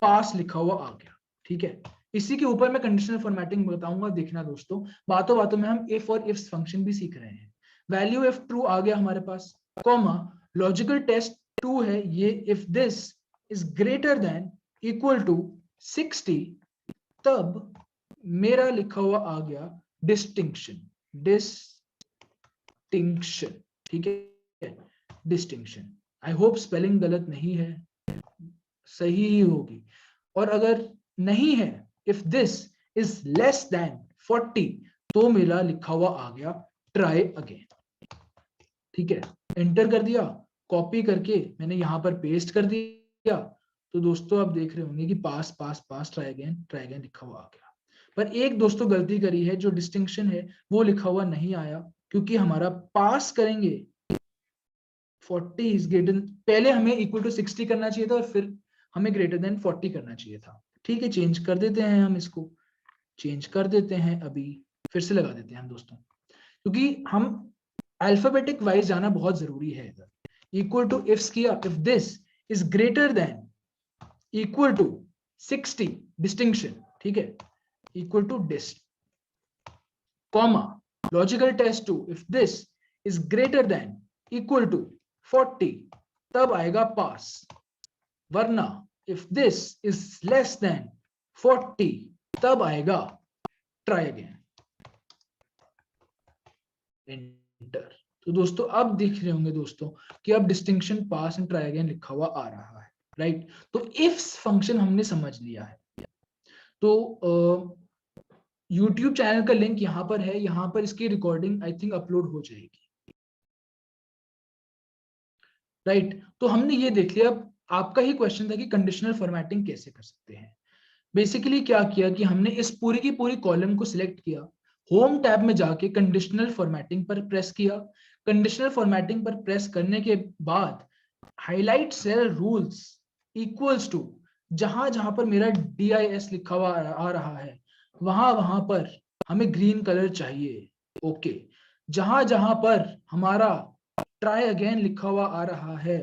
पास लिखा हुआ आ गया, ठीक है। इसी के ऊपर मैं कंडीशनल फॉर्मेटिंग बताऊंगा, देखना दोस्तों। बातों बातों में हम इफ और इफ्स फंक्शन भी सीख रहे हैं। वैल्यू इफ ट्रू आ गया हमारे पास, कॉमा लॉजिकल टेस्ट 2 है ये, if this is greater than equal to 60, तब मेरा लिखा हुआ आ गया डिस्टिंक्शन, ठीक है, डिस्टिंक्शन। आई होप स्पेलिंग गलत नहीं है, सही ही होगी। और अगर नहीं है, if this is less than 40, तो मेरा लिखा हुआ आ गया ट्राई अगेन, ठीक है। एंटर कर दिया, कॉपी करके मैंने यहां पर पेस्ट कर दिया, तो दोस्तों आप देख रहे होंगे कि पास पास पास ट्राई अगेन लिखा हुआ आ गया। पर एक दोस्तों गलती करी है, जो डिस्टिंक्शन है वो लिखा हुआ नहीं आया, क्योंकि हमारा पास करेंगे 40 इज ग्रेटर, पहले हमें इक्वल टू 60 करना चाहिए था, और फिर हमें ग्रेटर देन 40 करना चाहिए था। ठीक है, चेंज कर देते हैं, हम इसको चेंज कर देते हैं, अभी फिर से लगा देते हैं हम दोस्तों, क्योंकि हम अल्फाबेटिक वाइज जाना बहुत जरूरी है। इक्वल टू इफ्स किया, if this is greater than equal to 60, distinction, ठीक है, equal to this, comma logical test 2, if this is greater than equal to 40, तब आएगा पास, वरना if this is less than 40, तब आएगा ट्राई अगेन, एंटर। तो दोस्तों अब दिख रहे होंगे दोस्तों कि अब distinction, pass and try again लिखा हुआ आ रहा है, राइट। तो इफ्स फंक्शन हमने समझ लिया है। तो YouTube चैनल का लिंक यहाँ पर है, यहाँ पर इसकी रिकॉर्डिंग आई थिंक अपलोड हो जाएगी, राइट। तो हमने ये देख लिया। अब आपका ही क्वेश्चन था कि कंडीशनल फॉर्मेटिंग कैसे कर सकते हैं। बेसिकली क्या किया कि हमने इस पूरी की पूरी कॉलम को सिलेक्ट किया, होम टैब में जाके कंडीशनल फॉर्मेटिंग पर प्रेस किया। कंडीशनल फॉर्मेटिंग पर प्रेस करने के बाद highlight cell rules equals to, जहां जहां पर मेरा DIS लिखा हुआ आ रहा है, वहां पर हमें ग्रीन कलर चाहिए, ओके। जहां जहां पर हमारा ट्राई अगेन लिखा हुआ आ रहा है,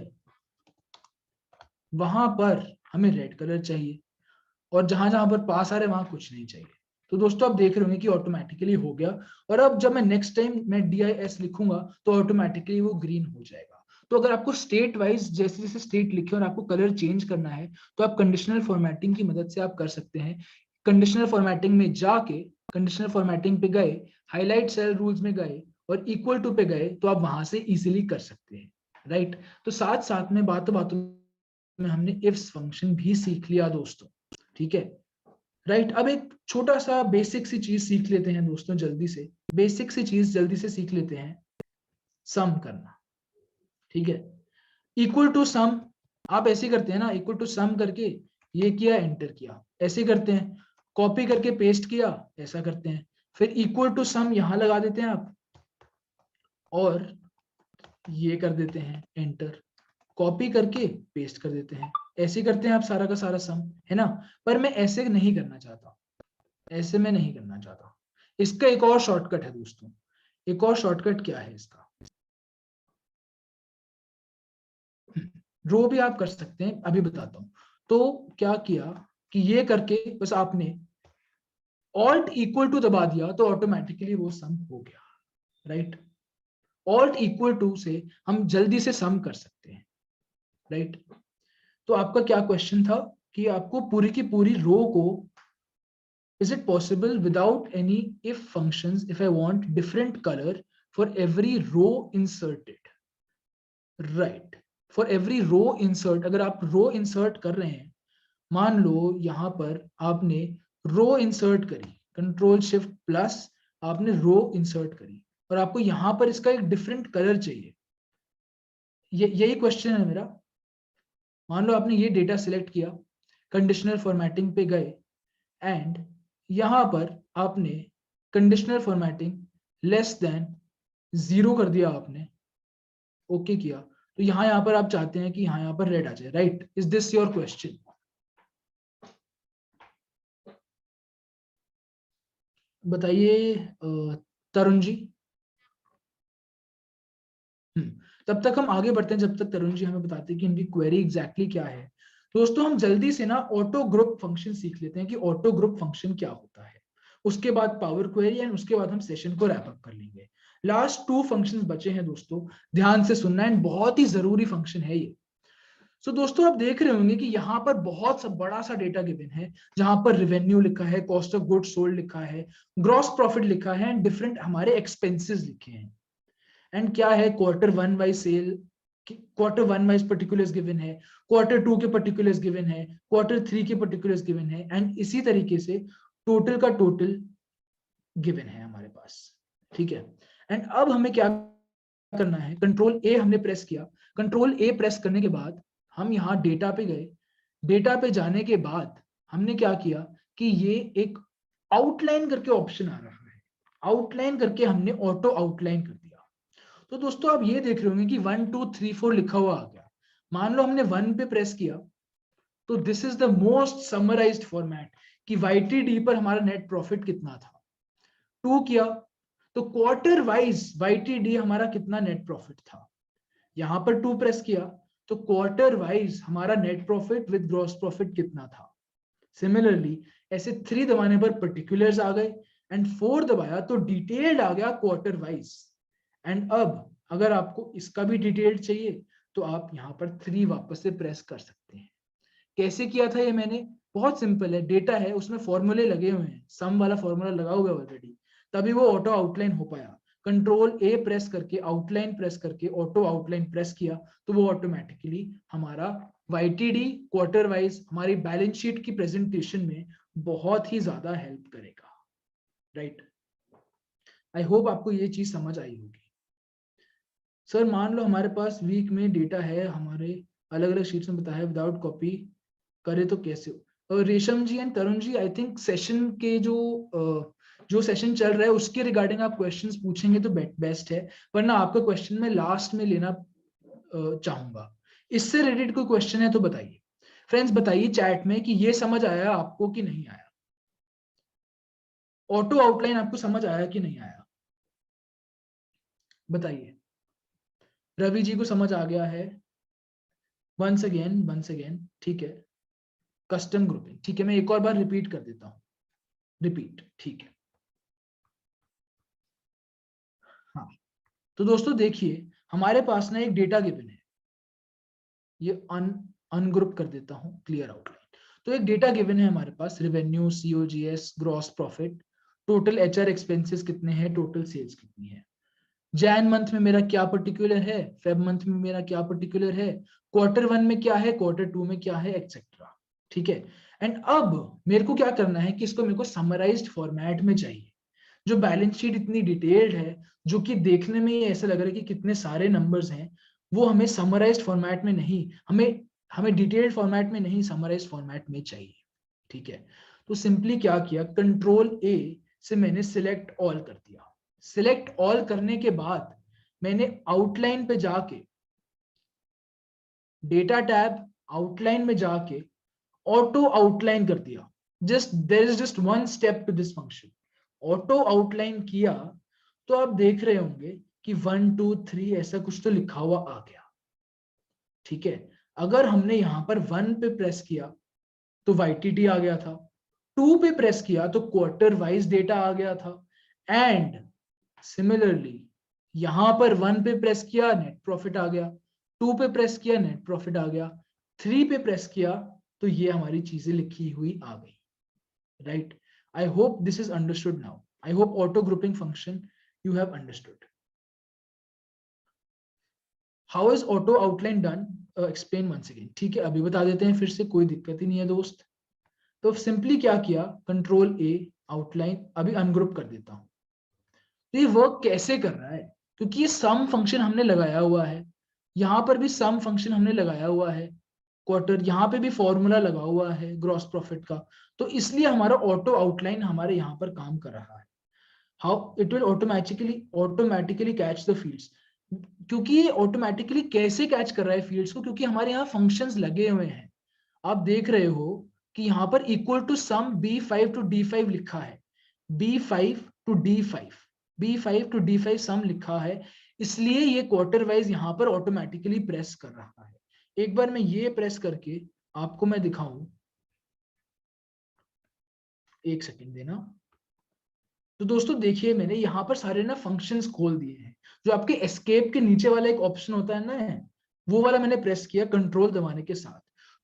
वहां पर हमें रेड कलर चाहिए, और जहां जहां पर पास आ रहे वहां कुछ नहीं चाहिए, तो दोस्तों आप देख रहे होंगे कि ऑटोमेटिकली हो गया। और अब जब मैं नेक्स्ट टाइम मैं DIS लिखूंगा तो ऑटोमेटिकली वो ग्रीन हो जाएगा। तो अगर आपको स्टेट वाइज जैसे जैसे स्टेट लिखे और आपको कलर चेंज करना है तो आप कंडीशनल फॉर्मेटिंग की मदद से आप कर सकते हैं। कंडीशनल फॉर्मेटिंग में जाके कंडीशनल फॉर्मेटिंग पे गए, हाईलाइट सेल रूल्स में गए और इक्वल टू पे गए तो आप वहां से इजीली कर सकते हैं, राइट। तो साथ साथ में बातों बातों में हमने इफ्स फंक्शन भी सीख लिया दोस्तों, ठीक है, राइट। अब एक छोटा सा बेसिक सी चीज सीख लेते हैं दोस्तों, जल्दी से बेसिक सी चीज जल्दी से सीख लेते हैं, सम करना, ठीक है। इक्वल टू सम आप ऐसे करते हैं ना, इक्वल टू सम करके ये किया, एंटर किया, ऐसे करते हैं। कॉपी करके पेस्ट किया, ऐसा करते हैं। फिर इक्वल टू सम यहां लगा देते हैं आप और ये कर देते हैं एंटर, कॉपी करके पेस्ट कर देते हैं, ऐसे करते हैं आप सारा का सारा सम, है ना। पर मैं ऐसे नहीं करना चाहता, ऐसे मैं नहीं करना चाहता। इसका एक और शॉर्टकट है दोस्तों। एक और शॉर्टकट क्या है इसका, रो भी आप कर सकते हैं, अभी बताता हूं। तो क्या किया कि ये करके बस आपने ऑल्ट इक्वल टू दबा दिया तो ऑटोमेटिकली वो सम हो गया, राइट। ऑल्ट इक्वल टू से हम जल्दी से सम कर सकते हैं, राइट। तो आपका क्या क्वेश्चन था कि आपको पूरी की पूरी रो को, is it possible without any if functions if I want different color for every row inserted, right, for every row insert। अगर आप रो इंसर्ट कर रहे हैं, मान लो यहां पर आपने रो इंसर्ट करी, कंट्रोल शिफ्ट प्लस आपने रो इंसर्ट करी और आपको यहां पर इसका एक डिफरेंट कलर चाहिए, यही क्वेश्चन है मेरा। मान लो आपने ये डेटा सिलेक्ट किया, कंडीशनल फॉर्मेटिंग पे गए एंड यहां पर आपने कंडीशनल फॉर्मेटिंग लेस देन 0 कर दिया, आपने ओके किया, तो यहां पर आप चाहते हैं कि यहाँ पर रेड आ जाए, right. Is this your question? बताइए तरुण जी। तब तक हम आगे बढ़ते हैं, जब तक तरुण जी हमें बताते हैं कि इनकी क्वेरी एग्जैक्टली क्या है। दोस्तों हम जल्दी से ना ऑटो ग्रुप फंक्शन सीख लेते हैं कि ऑटो ग्रुप फंक्शन क्या होता है, उसके बाद पावर क्वेरी एंड उसके बाद हम सेशन को रैप अप कर लेंगे। लास्ट 2 फंक्शंस बचे हैं दोस्तों, ध्यान से सुनना है, बहुत ही जरूरी फंक्शन है ये। सो दोस्तों आप देख रहे होंगे कि यहाँ पर बहुत सा बड़ा सा डेटा गिवन है, जहां पर रेवेन्यू लिखा है, कॉस्ट ऑफ गुड्स सोल्ड लिखा है, ग्रॉस प्रॉफिट लिखा है एंड डिफरेंट हमारे एक्सपेंसेस लिखे हैं। एंड क्या है, quarter 1 wise sale, quarter 1 wise particulars given है, क्वार्टर 2 के पर्टिकुलर्स गिवन है, क्वार्टर 3 के पर्टिकुलर्स गिवन है एंड इसी तरीके से टोटल का टोटल गिवन है हमारे पास, ठीक है। एंड अब हमें क्या करना है, कंट्रोल ए हमने प्रेस किया, कंट्रोल ए प्रेस करने के बाद हम यहाँ डेटा पे गए, डेटा पे जाने के बाद हमने क्या किया कि ये एक आउटलाइन करके ऑप्शन आ रहा है, आउटलाइन करके हमने ऑटो आउटलाइन कर दिया। तो दोस्तों आप ये देख रहे होंगे कि 1 2 3 4 लिखा हुआ आ गया। मान लो हमने 1 पे प्रेस किया तो this is the most summarised format कि वाईटीडी पर हमारा नेट प्रॉफिट कितना था। 2 किया तो क्वार्टर वाइज वाईटीडी हमारा कितना नेट प्रॉफिट था, यहां पर 2 प्रेस किया तो क्वार्टर वाइज हमारा net profit with gross profit कितना था। सिमिलरली ऐसे 3 दबाने पर पर्टिकुलर्स आ गए एंड 4 दबाया तो डिटेल्ड आ गया क्वार्टर वाइज। एंड अब अगर आपको इसका भी डिटेल्ड चाहिए तो आप यहाँ पर 3 वापस से प्रेस कर सकते हैं। कैसे किया था ये मैंने, बहुत सिंपल है, डेटा है उसमें फॉर्मूले लगे हुए हैं, सम वाला फॉर्मूला लगा हुआ है ऑलरेडी, तभी वो ऑटो आउटलाइन हो पाया। कंट्रोल ए प्रेस करके आउटलाइन प्रेस करके ऑटो आउटलाइन प्रेस किया तो वो ऑटोमेटिकली हमारा वाईटीडी क्वार्टर वाइज हमारी बैलेंस शीट की प्रेजेंटेशन में बहुत ही ज्यादा हेल्प करेगा, राइट। आई होप आपको ये चीज समझ आई होगी। सर मान लो हमारे पास वीक में डेटा है, हमारे अलग अलग शीट्स में बताया विदाउट कॉपी करे तो कैसे हो। Resham ji and Tarun ji, I think session के जो सेशन चल रहा है उसके रिगार्डिंग आप क्वेश्चंस पूछेंगे तो बेस्ट है, वरना आपका क्वेश्चन मैं लास्ट में लेना चाहूंगा। इससे रिलेटेड कोई क्वेश्चन है तो बताइए फ्रेंड्स, बताइए चैट में कि ये समझ आया आपको कि नहीं आया, ऑटो आउटलाइन आपको समझ आया कि नहीं आया, बताइए। रवि जी को समझ आ गया है, वंस अगेन ठीक है। कस्टम ग्रुपिंग, ठीक है, मैं एक और बार रिपीट कर देता हूँ। रिपीट, ठीक है। हाँ, तो दोस्तों देखिए हमारे पास ना एक डेटा गिवन है, ये अनग्रुप कर देता हूं, क्लियर आउटलाइन। तो एक डेटा गिवन है हमारे पास, revenue, COGS, gross profit, total HR expenses कितने हैं, टोटल सेल्स कितनी है, जैन मंथ में मेरा क्या पर्टिकुलर है, फेब मंथ में मेरा क्या पर्टिकुलर है, क्वार्टर 1 में क्या है, क्वार्टर 2 में क्या है, एक्सेट्रा, ठीक है। एंड अब मेरे को क्या करना है कि इसको मेरे को समराइज्ड फॉर्मेट में चाहिए। जो बैलेंस शीट इतनी डिटेल्ड है, जो कि देखने में ही ऐसा लग रहा है कि कितने सारे नंबर्स हैं, वो हमें समराइज्ड फॉर्मेट में नहीं, हमें हमें डिटेल्ड फॉर्मेट में नहीं, समराइज्ड फॉर्मेट में चाहिए, ठीक है। तो सिंपली क्या किया, कंट्रोल ए से मैंने सिलेक्ट ऑल कर दिया। सिलेक्ट ऑल करने के बाद मैंने आउटलाइन पे जाके, डेटा टैब, आउटलाइन में जाके ऑटो आउटलाइन कर दिया। Just there is just one step to this function. Auto outline किया तो आप देख रहे होंगे कि 1 2 3 ऐसा कुछ तो लिखा हुआ आ गया, ठीक है। अगर हमने यहां पर 1 पे प्रेस किया तो YTD आ गया था, 2 पे प्रेस किया तो क्वार्टर वाइज डेटा आ गया था, एंड सिमिलरली यहां पर 1 पे प्रेस किया नेट प्रॉफिट आ गया, 2 पे प्रेस किया नेट प्रॉफिट आ गया, 3 पे प्रेस किया तो ये हमारी चीजें लिखी हुई आ गई, right. I hope this is understood now. I hope auto grouping function you have understood. How is auto outline done, explain once again, ठीक है, अभी बता देते हैं फिर से, कोई दिक्कत ही नहीं है दोस्त। तो सिंपली क्या किया, कंट्रोल ए, आउटलाइन, अभी अनग्रुप कर देता हूं। तो ये वर्क कैसे कर रहा है, क्योंकि ये सम फंक्शन हमने लगाया हुआ है, यहां पर भी सम फंक्शन हमने लगाया हुआ है, क्वार्टर यहाँ पे भी फॉर्मूला लगा हुआ है ग्रॉस प्रॉफिट का, तो इसलिए हमारा ऑटो आउटलाइन हमारे यहाँ पर काम कर रहा है। How it will automatically catch the fields, क्योंकि ये ऑटोमेटिकली कैसे कैच कर रहा है फील्ड्स को, क्योंकि हमारे यहाँ फंक्शंस लगे हुए हैं। आप देख रहे हो कि यहाँ पर equal to some B5 to D5 लिखा है, B5 to D5, B5 to D5 सम लिखा है, इसलिए ये क्वार्टर वाइज यहाँ पर ऑटोमेटिकली प्रेस कर रहा है। एक बार मैं ये प्रेस करके आपको मैं दिखाऊं, एक सेकंड देना। तो दोस्तों देखिए मैंने यहाँ पर सारे ना फंक्शंस खोल दिए हैं, जो आपके एस्केप के नीचे वाला एक ऑप्शन होता है ना, वो वाला मैंने प्रेस किया कंट्रोल दबाने के साथ।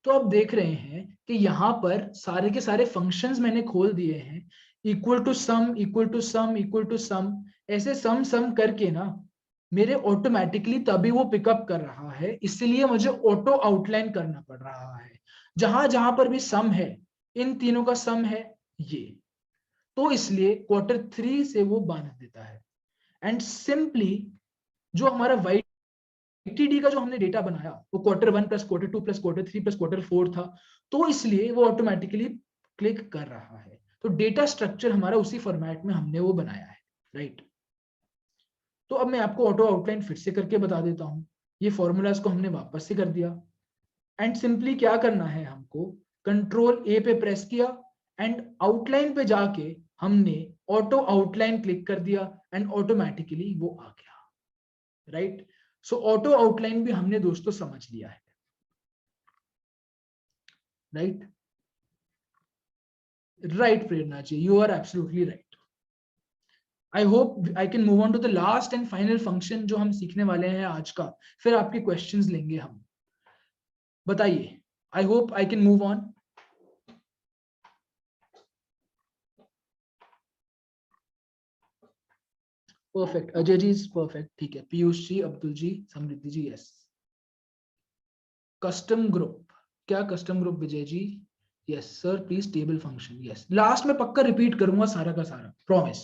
तो आप देख रहे हैं कि यहाँ पर सारे के सारे फंक्शंस मैंने खोल दिए हैं, equal to sum, equal to sum, equal to sum, ऐसे सम सम करके ना मेरे ऑटोमेटिकली तभी वो पिकअप कर रहा है, इसलिए मुझे ऑटो आउटलाइन करना पड़ रहा है। जहां जहां पर भी सम है, इन तीनों का सम है ये, तो इसलिए क्वार्टर 3 से वो बांध देता है। एंड सिंपली जो हमारा YTD का जो हमने डेटा बनाया वो quarter 1 plus quarter 2 plus quarter 3 plus quarter 4 था, तो इसलिए वो ऑटोमेटिकली क्लिक कर रहा है। तो डेटा स्ट्रक्चर हमारा उसी फॉर्मेट में हमने वो बनाया है, राइट। तो अब मैं आपको ऑटो आउटलाइन फिर से करके बता देता हूं। ये फॉर्मूलाज को हमने वापस से कर दिया, एंड सिंपली क्या करना है हमको, कंट्रोल ए पे प्रेस किया एंड आउटलाइन पे जाके हमने ऑटो आउटलाइन क्लिक कर दिया, एंड ऑटोमेटिकली वो आ गया, राइट। सो ऑटो आउटलाइन भी हमने दोस्तों समझ लिया है, right. Right Prerna ji, you are absolutely right. I hope I can move on to the last and final function जो हम सीखने वाले हैं आज का, फिर आपके क्वेश्चंस लेंगे हम। बताइए, I hope I can move on. Perfect, Ajay ji is perfect, ठीक है, Piyush ji, Abdul ji, Samriddhi ji, yes. Custom group, क्या custom group Vijay ji? Yes sir, please table function, yes. Last में पक्का रिपीट करूंगा सारा का सारा, प्रॉमिस।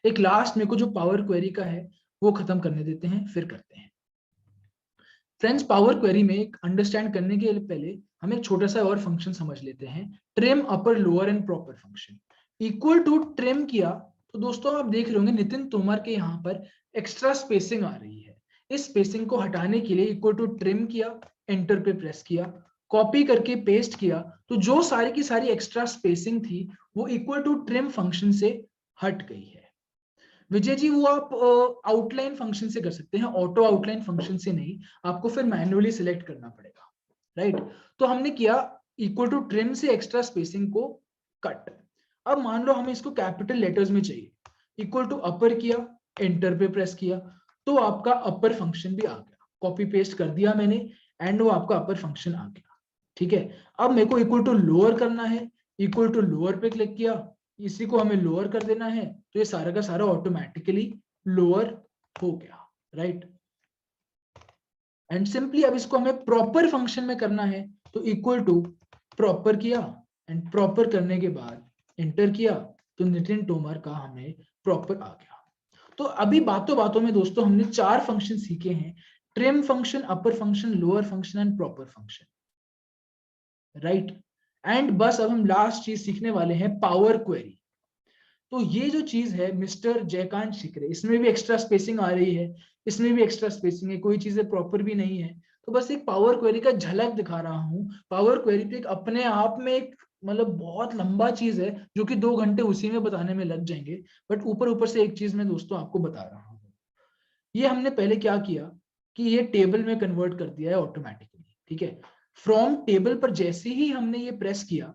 एक लास्ट में को जो पावर क्वेरी का है वो खत्म करने देते हैं, फिर करते हैं। फ्रेंड्स, पावर क्वेरी में एक अंडरस्टैंड करने के पहले हम एक छोटा सा और फंक्शन समझ लेते हैं, trim upper lower and proper function. Equal to trim किया तो दोस्तों आप देख रहे होंगे नितिन तोमर के यहाँ पर एक्स्ट्रा स्पेसिंग आ रही है, इस स्पेसिंग को हटाने के लिए इक्वल टू ट्रिम किया, एंटर पे प्रेस किया, कॉपी करके पेस्ट किया, तो जो सारी की सारी एक्स्ट्रा स्पेसिंग थी वो इक्वल टू ट्रिम फंक्शन से हट गई है। विजय जी वो आप आउटलाइन फंक्शन से कर सकते हैं, ऑटो आउटलाइन फंक्शन से नहीं, आपको फिर मैन्युअली सिलेक्ट करना पड़ेगा, राइट। तो हमने किया इक्वल टू ट्रिम से एक्स्ट्रा स्पेसिंग को कट। अब मान लो हमें इसको कैपिटल लेटर्स में चाहिए, इक्वल टू अपर किया, एंटर पे प्रेस किया, तो आपका अपर फंक्शन भी आ गया, कॉपी पेस्ट कर दिया मैंने एंड वो आपका अपर फंक्शन आ गया। ठीक है, अब मेरे को इक्वल टू लोअर करना है, इक्वल टू लोअर पे क्लिक किया, इसी को हमें लोअर कर देना है, तो ये सारा का सारा ऑटोमेटिकली लोअर हो गया, राइट। एंड सिंपली अब इसको हमें प्रॉपर फंक्शन में करना है, तो इक्वल टू प्रॉपर किया एंड प्रॉपर करने के बाद एंटर किया, तो नितिन तोमर का हमें प्रॉपर आ गया। तो अभी बातों बातों में दोस्तों हमने 4 फंक्शन सीखे हैं, trim function, upper function, lower function and proper function, right. And बस अब हम लास्ट चीज सीखने वाले हैं, पावर क्वेरी। तो ये जो चीज है मिस्टर जयकांत शिकरे, इसमें भी एक्स्ट्रा स्पेसिंग आ रही है, इसमें भी एक्स्ट्रा स्पेसिंग है, कोई चीजें प्रॉपर भी नहीं है, तो बस एक पावर क्वेरी का झलक दिखा रहा हूँ। पावर क्वेरी तो एक अपने आप में एक मतलब बहुत लंबा चीज है, जो कि 2 घंटे उसी में बताने में लग जाएंगे, बट ऊपर ऊपर से एक चीज मैं दोस्तों आपको बता रहा हूँ। ये हमने पहले क्या किया कि ये टेबल में कन्वर्ट कर दिया है ऑटोमेटिकली, ठीक है। फ्रॉम टेबल पर जैसे ही हमने ये प्रेस किया,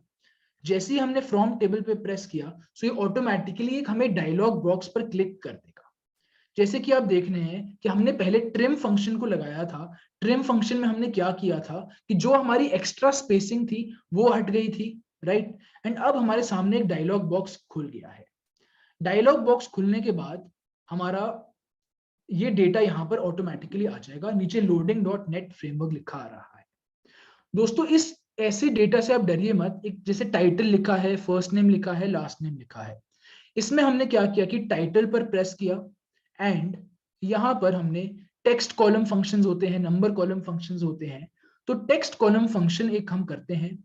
जैसे ही हमने फ्रॉम टेबल पे प्रेस किया, सो ये ऑटोमेटिकली एक हमें डायलॉग बॉक्स पर क्लिक कर देगा। जैसे कि आप देख रहे हैं कि हमने पहले ट्रिम फंक्शन को लगाया था, ट्रिम फंक्शन में हमने क्या किया था कि जो हमारी एक्स्ट्रा स्पेसिंग थी वो हट गई थी, राइट। एंड अब हमारे सामने एक डायलॉग बॉक्स खुल गया है। डायलॉग बॉक्स खुलने के बाद हमारा ये डेटा यहाँ पर ऑटोमेटिकली आ जाएगा, नीचे लोडिंग डॉट नेट फ्रेमवर्क लिखा आ रहा है। दोस्तों इस ऐसे डेटा से आप डरिए मत, एक जैसे टाइटल लिखा है, फर्स्ट नेम लिखा है, लास्ट नेम लिखा है, इसमें हमने क्या किया कि टाइटल पर प्रेस किया एंड यहां पर हमने टेक्स्ट कॉलम फंक्शंस होते हैं, नंबर कॉलम फंक्शंस होते हैं, तो टेक्स्ट कॉलम फंक्शन एक हम करते हैं,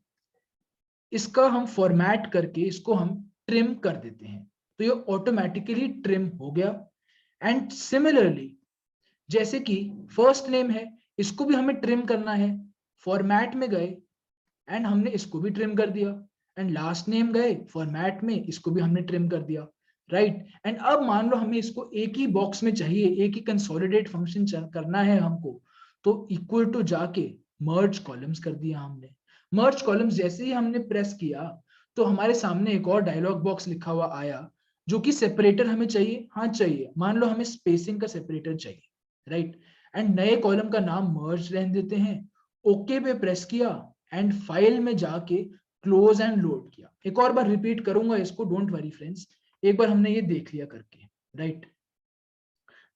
इसका हम फॉर्मेट करके इसको हम ट्रिम कर देते हैं, तो ये ऑटोमेटिकली ट्रिम हो गया। एंड सिमिलरली जैसे कि फर्स्ट नेम है, इसको भी हमें ट्रिम करना है, फॉर्मेट में गए एंड हमने इसको भी ट्रिम कर दिया, एंड लास्ट नेम गए फॉर्मेट में, इसको भी हमने ट्रिम कर दिया, राइट। एंड अब मान लो हमें इसको एक ही बॉक्स में चाहिए, एक ही कंसोलिडेट फंक्शन करना है हमको, तो इक्वल टू जाके मर्ज कॉलम्स कर दिया हमने। मर्ज कॉलम्स जैसे ही हमने प्रेस किया, तो हमारे सामने एक और डायलॉग बॉक्स लिखा हुआ आया, जो कि सेपरेटर हमें चाहिए, हाँ चाहिए, मान लो हमें स्पेसिंग का सेपरेटर चाहिए, राइट। एंड नए कॉलम का नाम मर्ज रहने देते हैं, ओके पे प्रेस किया एंड फाइल में जाके क्लोज एंड लोड किया। एक और बार रिपीट करूंगा इसको, डोंट वरी फ्रेंड्स, एक बार हमने ये देख लिया करके, राइट।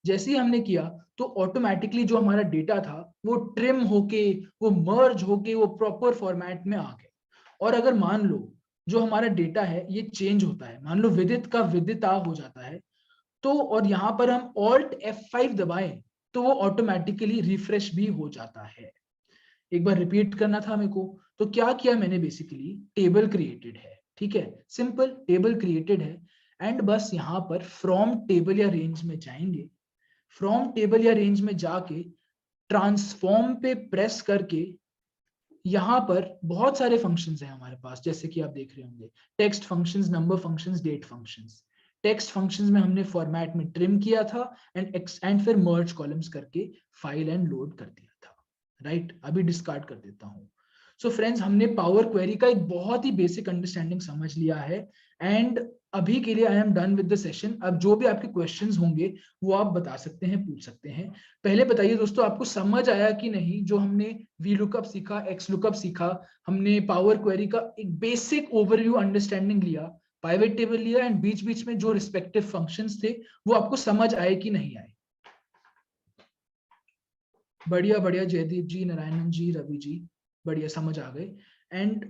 जैसे ही हमने किया तो ऑटोमेटिकली जो हमारा डेटा था वो ट्रिम होके, वो मर्ज होके, वो प्रॉपर फॉर्मेट में आ गया। और अगर मान लो जो हमारा डेटा है ये चेंज होता है, मान लो विदित का विदिता हो जाता है, तो और यहां पर हम ऑल्ट F5 दबाएं, तो वो ऑटोमेटिकली रिफ्रेश भी हो जाता है। एक बार रिपीट करना था मेरे को, तो क्या किया मैंने, बेसिकली टेबल क्रिएटेड है, ठीक है, सिंपल टेबल क्रिएटेड है, एंड बस यहां पर फ्रॉम टेबल या रेंज में जाएंगे, फ्रॉम टेबल या रेंज में जाके ट्रांसफॉर्म पे प्रेस करके, यहां पर बहुत सारे फंक्शंस हैं हमारे पास, जैसे कि आप देख रहे होंगे, text functions, number functions, date functions. Text functions में हमने फॉर्मेट में ट्रिम किया था एंड फिर मर्ज कॉलम्स करके फाइल एंड लोड कर दिया था, राइट। अभी डिस्कार्ड कर देता हूं। सो फ्रेंड्स, हमने पावर क्वेरी का एक बहुत ही बेसिक अंडरस्टैंडिंग समझ लिया है, एंड अभी के लिए I am done with the session. अब जो भी आपके क्वेश्चंस होंगे वो आप बता सकते हैं, पूछ सकते हैं। पहले बताइए दोस्तों, आपको समझ आया कि नहीं जो हमने वी लुकअप सीखा, एक्स लुकअप सीखा, हमने पावर क्वेरी का एक बेसिक ओवरव्यू अंडरस्टैंडिंग लिया, पाइवेट टेबल लिया, एंड बीच बीच में जो रिस्पेक्टिव फंक्शंस थे वो आपको समझ आए कि नहीं आए? बढ़िया बढ़िया, जयदीप जी, नारायणन जी, रवि जी, बढ़िया, समझ आ गए। And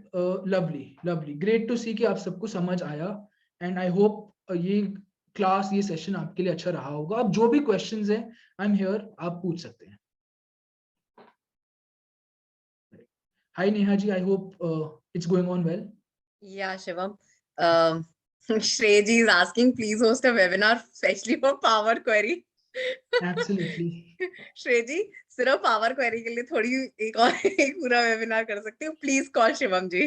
lovely lovely, great to see कि आप सबको समझ आया। एंड आई होप ये क्लास, ये सेशन आपके लिए अच्छा रहा होगा। अब जो भी क्वेश्चंस है, आई एम हियर, आप पूछ सकते हैं। Hi Neha ji, I hope it's going on well. Yeah, Shivam. Shreji is asking, please host a webinar, especially for Power Query. Absolutely. Shreji, सिर्फ पावर क्वेरी के लिए थोड़ी एक और एक पूरा वेबिनार कर सकते हो, please call Shivam ji.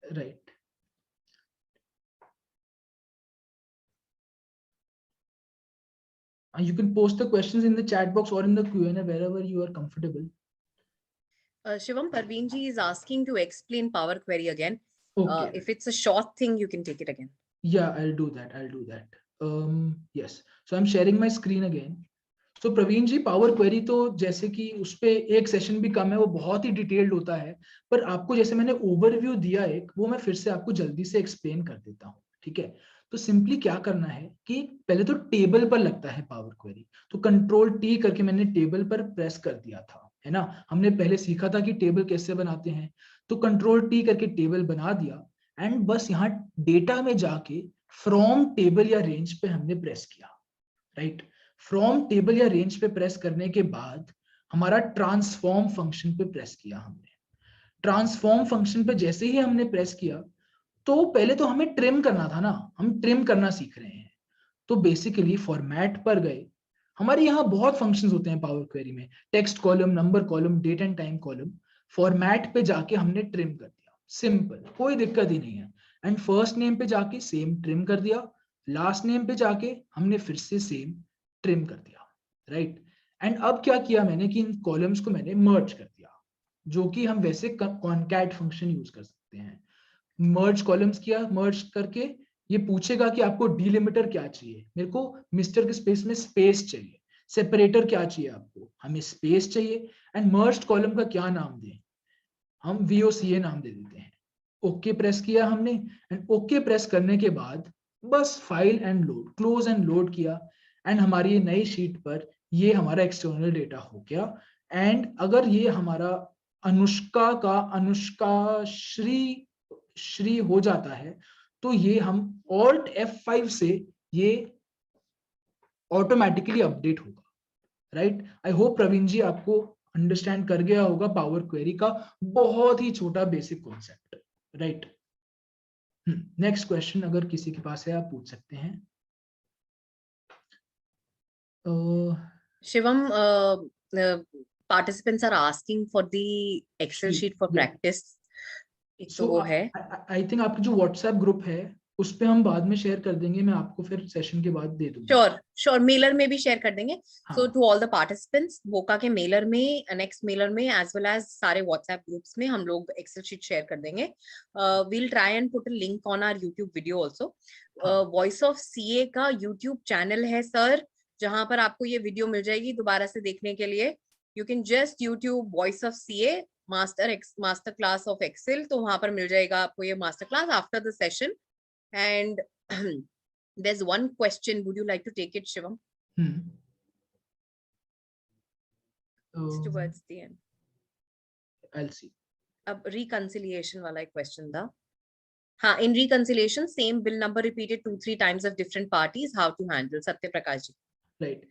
Right. You can post the questions in the chat box or in the Q&A, wherever you are comfortable. Shivam, Parveen ji is asking to explain Power Query again. Okay. If it's a short thing, you can take it again. Yeah, I'll do that. Yes. So I'm sharing my screen again. So Praveen ji, power query तो जैसे कि उस पे एक session भी कम है, वो बहुत ही डिटेल्ड होता है, पर आपको जैसे मैंने ओवरव्यू दिया एक, वो मैं फिर से आपको जल्दी से एक्सप्लेन कर देता हूँ, ठीक है। तो सिंपली क्या करना है कि पहले तो टेबल पर लगता है पावर क्वेरी, तो कंट्रोल टी करके मैंने टेबल पर प्रेस कर दिया था, है ना। हमने पहले सीखा था कि टेबल कैसे बनाते हैं, तो कंट्रोल टी करके टेबल बना दिया, एंड बस यहाँ डेटा में जाके फ्रॉम टेबल या रेंज पे हमने प्रेस किया, राइट। फ्रॉम टेबल या रेंज पे प्रेस करने के बाद हमारा ट्रांसफॉर्म फंक्शन पे प्रेस किया हमने। ट्रांसफॉर्म फंक्शन पे जैसे ही हमने प्रेस किया, तो पहले तो हमें ट्रिम करना था ना, हम ट्रिम करना सीख रहे हैं। तो बेसिकली फॉर्मेट पर गए, हमारे यहाँ बहुत फंक्शंस होते हैं पावर क्वेरी में, text column, number column, date and time column. Format पे जाके हमने ट्रिम कर दिया, सिंपल, कोई दिक्कत ही नहीं है। एंड फर्स्ट नेम पे जाके सेम ट्रिम कर दिया, लास्ट नेम पे जाके हमने फिर से सेम ट्रिम कर दिया, राइट। एंड अब क्या किया मैंने कि इन कॉलम्स को मैंने मर्ज कर दिया, जो कि हम वैसे कॉनकैट फंक्शन यूज कर सकते हैं। मर्ज कॉलम्स किया, मर्ज करके ये पूछेगा कि आपको डिलिमिटर क्या चाहिए, मेरे को मिस्टर के स्पेस में स्पेस चाहिए, सेपरेटर क्या चाहिए आपको, हमें स्पेस चाहिए, एंड मर्ज्ड कॉलम का क्या नाम दें, हम VOCA नाम दे देते हैं। ओके प्रेस किया हमने, एंड ओके प्रेस करने के बाद बस file and load, close and load किया, एंड हमारी ये नई शीट पर ये हमारा एक्सटर्नल डेटा हो गया। एंड अगर ये हमारा अनुष्का का अनुष्का श्री हो जाता है, तो ये हम Alt F5 से ये ऑटोमेटिकली अपडेट होगा, राइट। आई होप प्रवीण जी आपको अंडरस्टैंड कर गया होगा पावर क्वेरी का बहुत ही छोटा basic concept, right. Next question अगर किसी के पास है आप पूछ सकते हैं। Shivam, participants are asking for the Excel sheet for practice. एक तो वो है। आई थिंक आपकी जो व्हाट्सएप ग्रुप है उस पे हम बाद में शेयर कर देंगे, मैं आपको फिर सेशन के बाद दे दूंगा। श्योर मेलर में भी शेयर कर देंगे। हाँ. So to all the participants, वोका के मेलर में, नेक्स्ट मेलर में, एज वेल एज सारे व्हाट्सएप ग्रुप्स में हम लोग एक्सेल शीट शेयर कर देंगे। We'll try and put a link on our YouTube video also. Voice of CA का यूट्यूब चैनल है सर, जहां पर आपको ये वीडियो मिल जाएगी दोबारा से देखने के लिए। You can just YouTube voice of CA master class of Excel, तो वहां पर मिल जाएगा आपको ये master class after the session. And there's one question. Would you like to take it, Shivam? It's towards the end. I'll see. अब reconciliation वाला एक question था। हाँ, in reconciliation, same bill number repeated 2-3 times of different parties. How to handle? Satya Prakash ji. Right.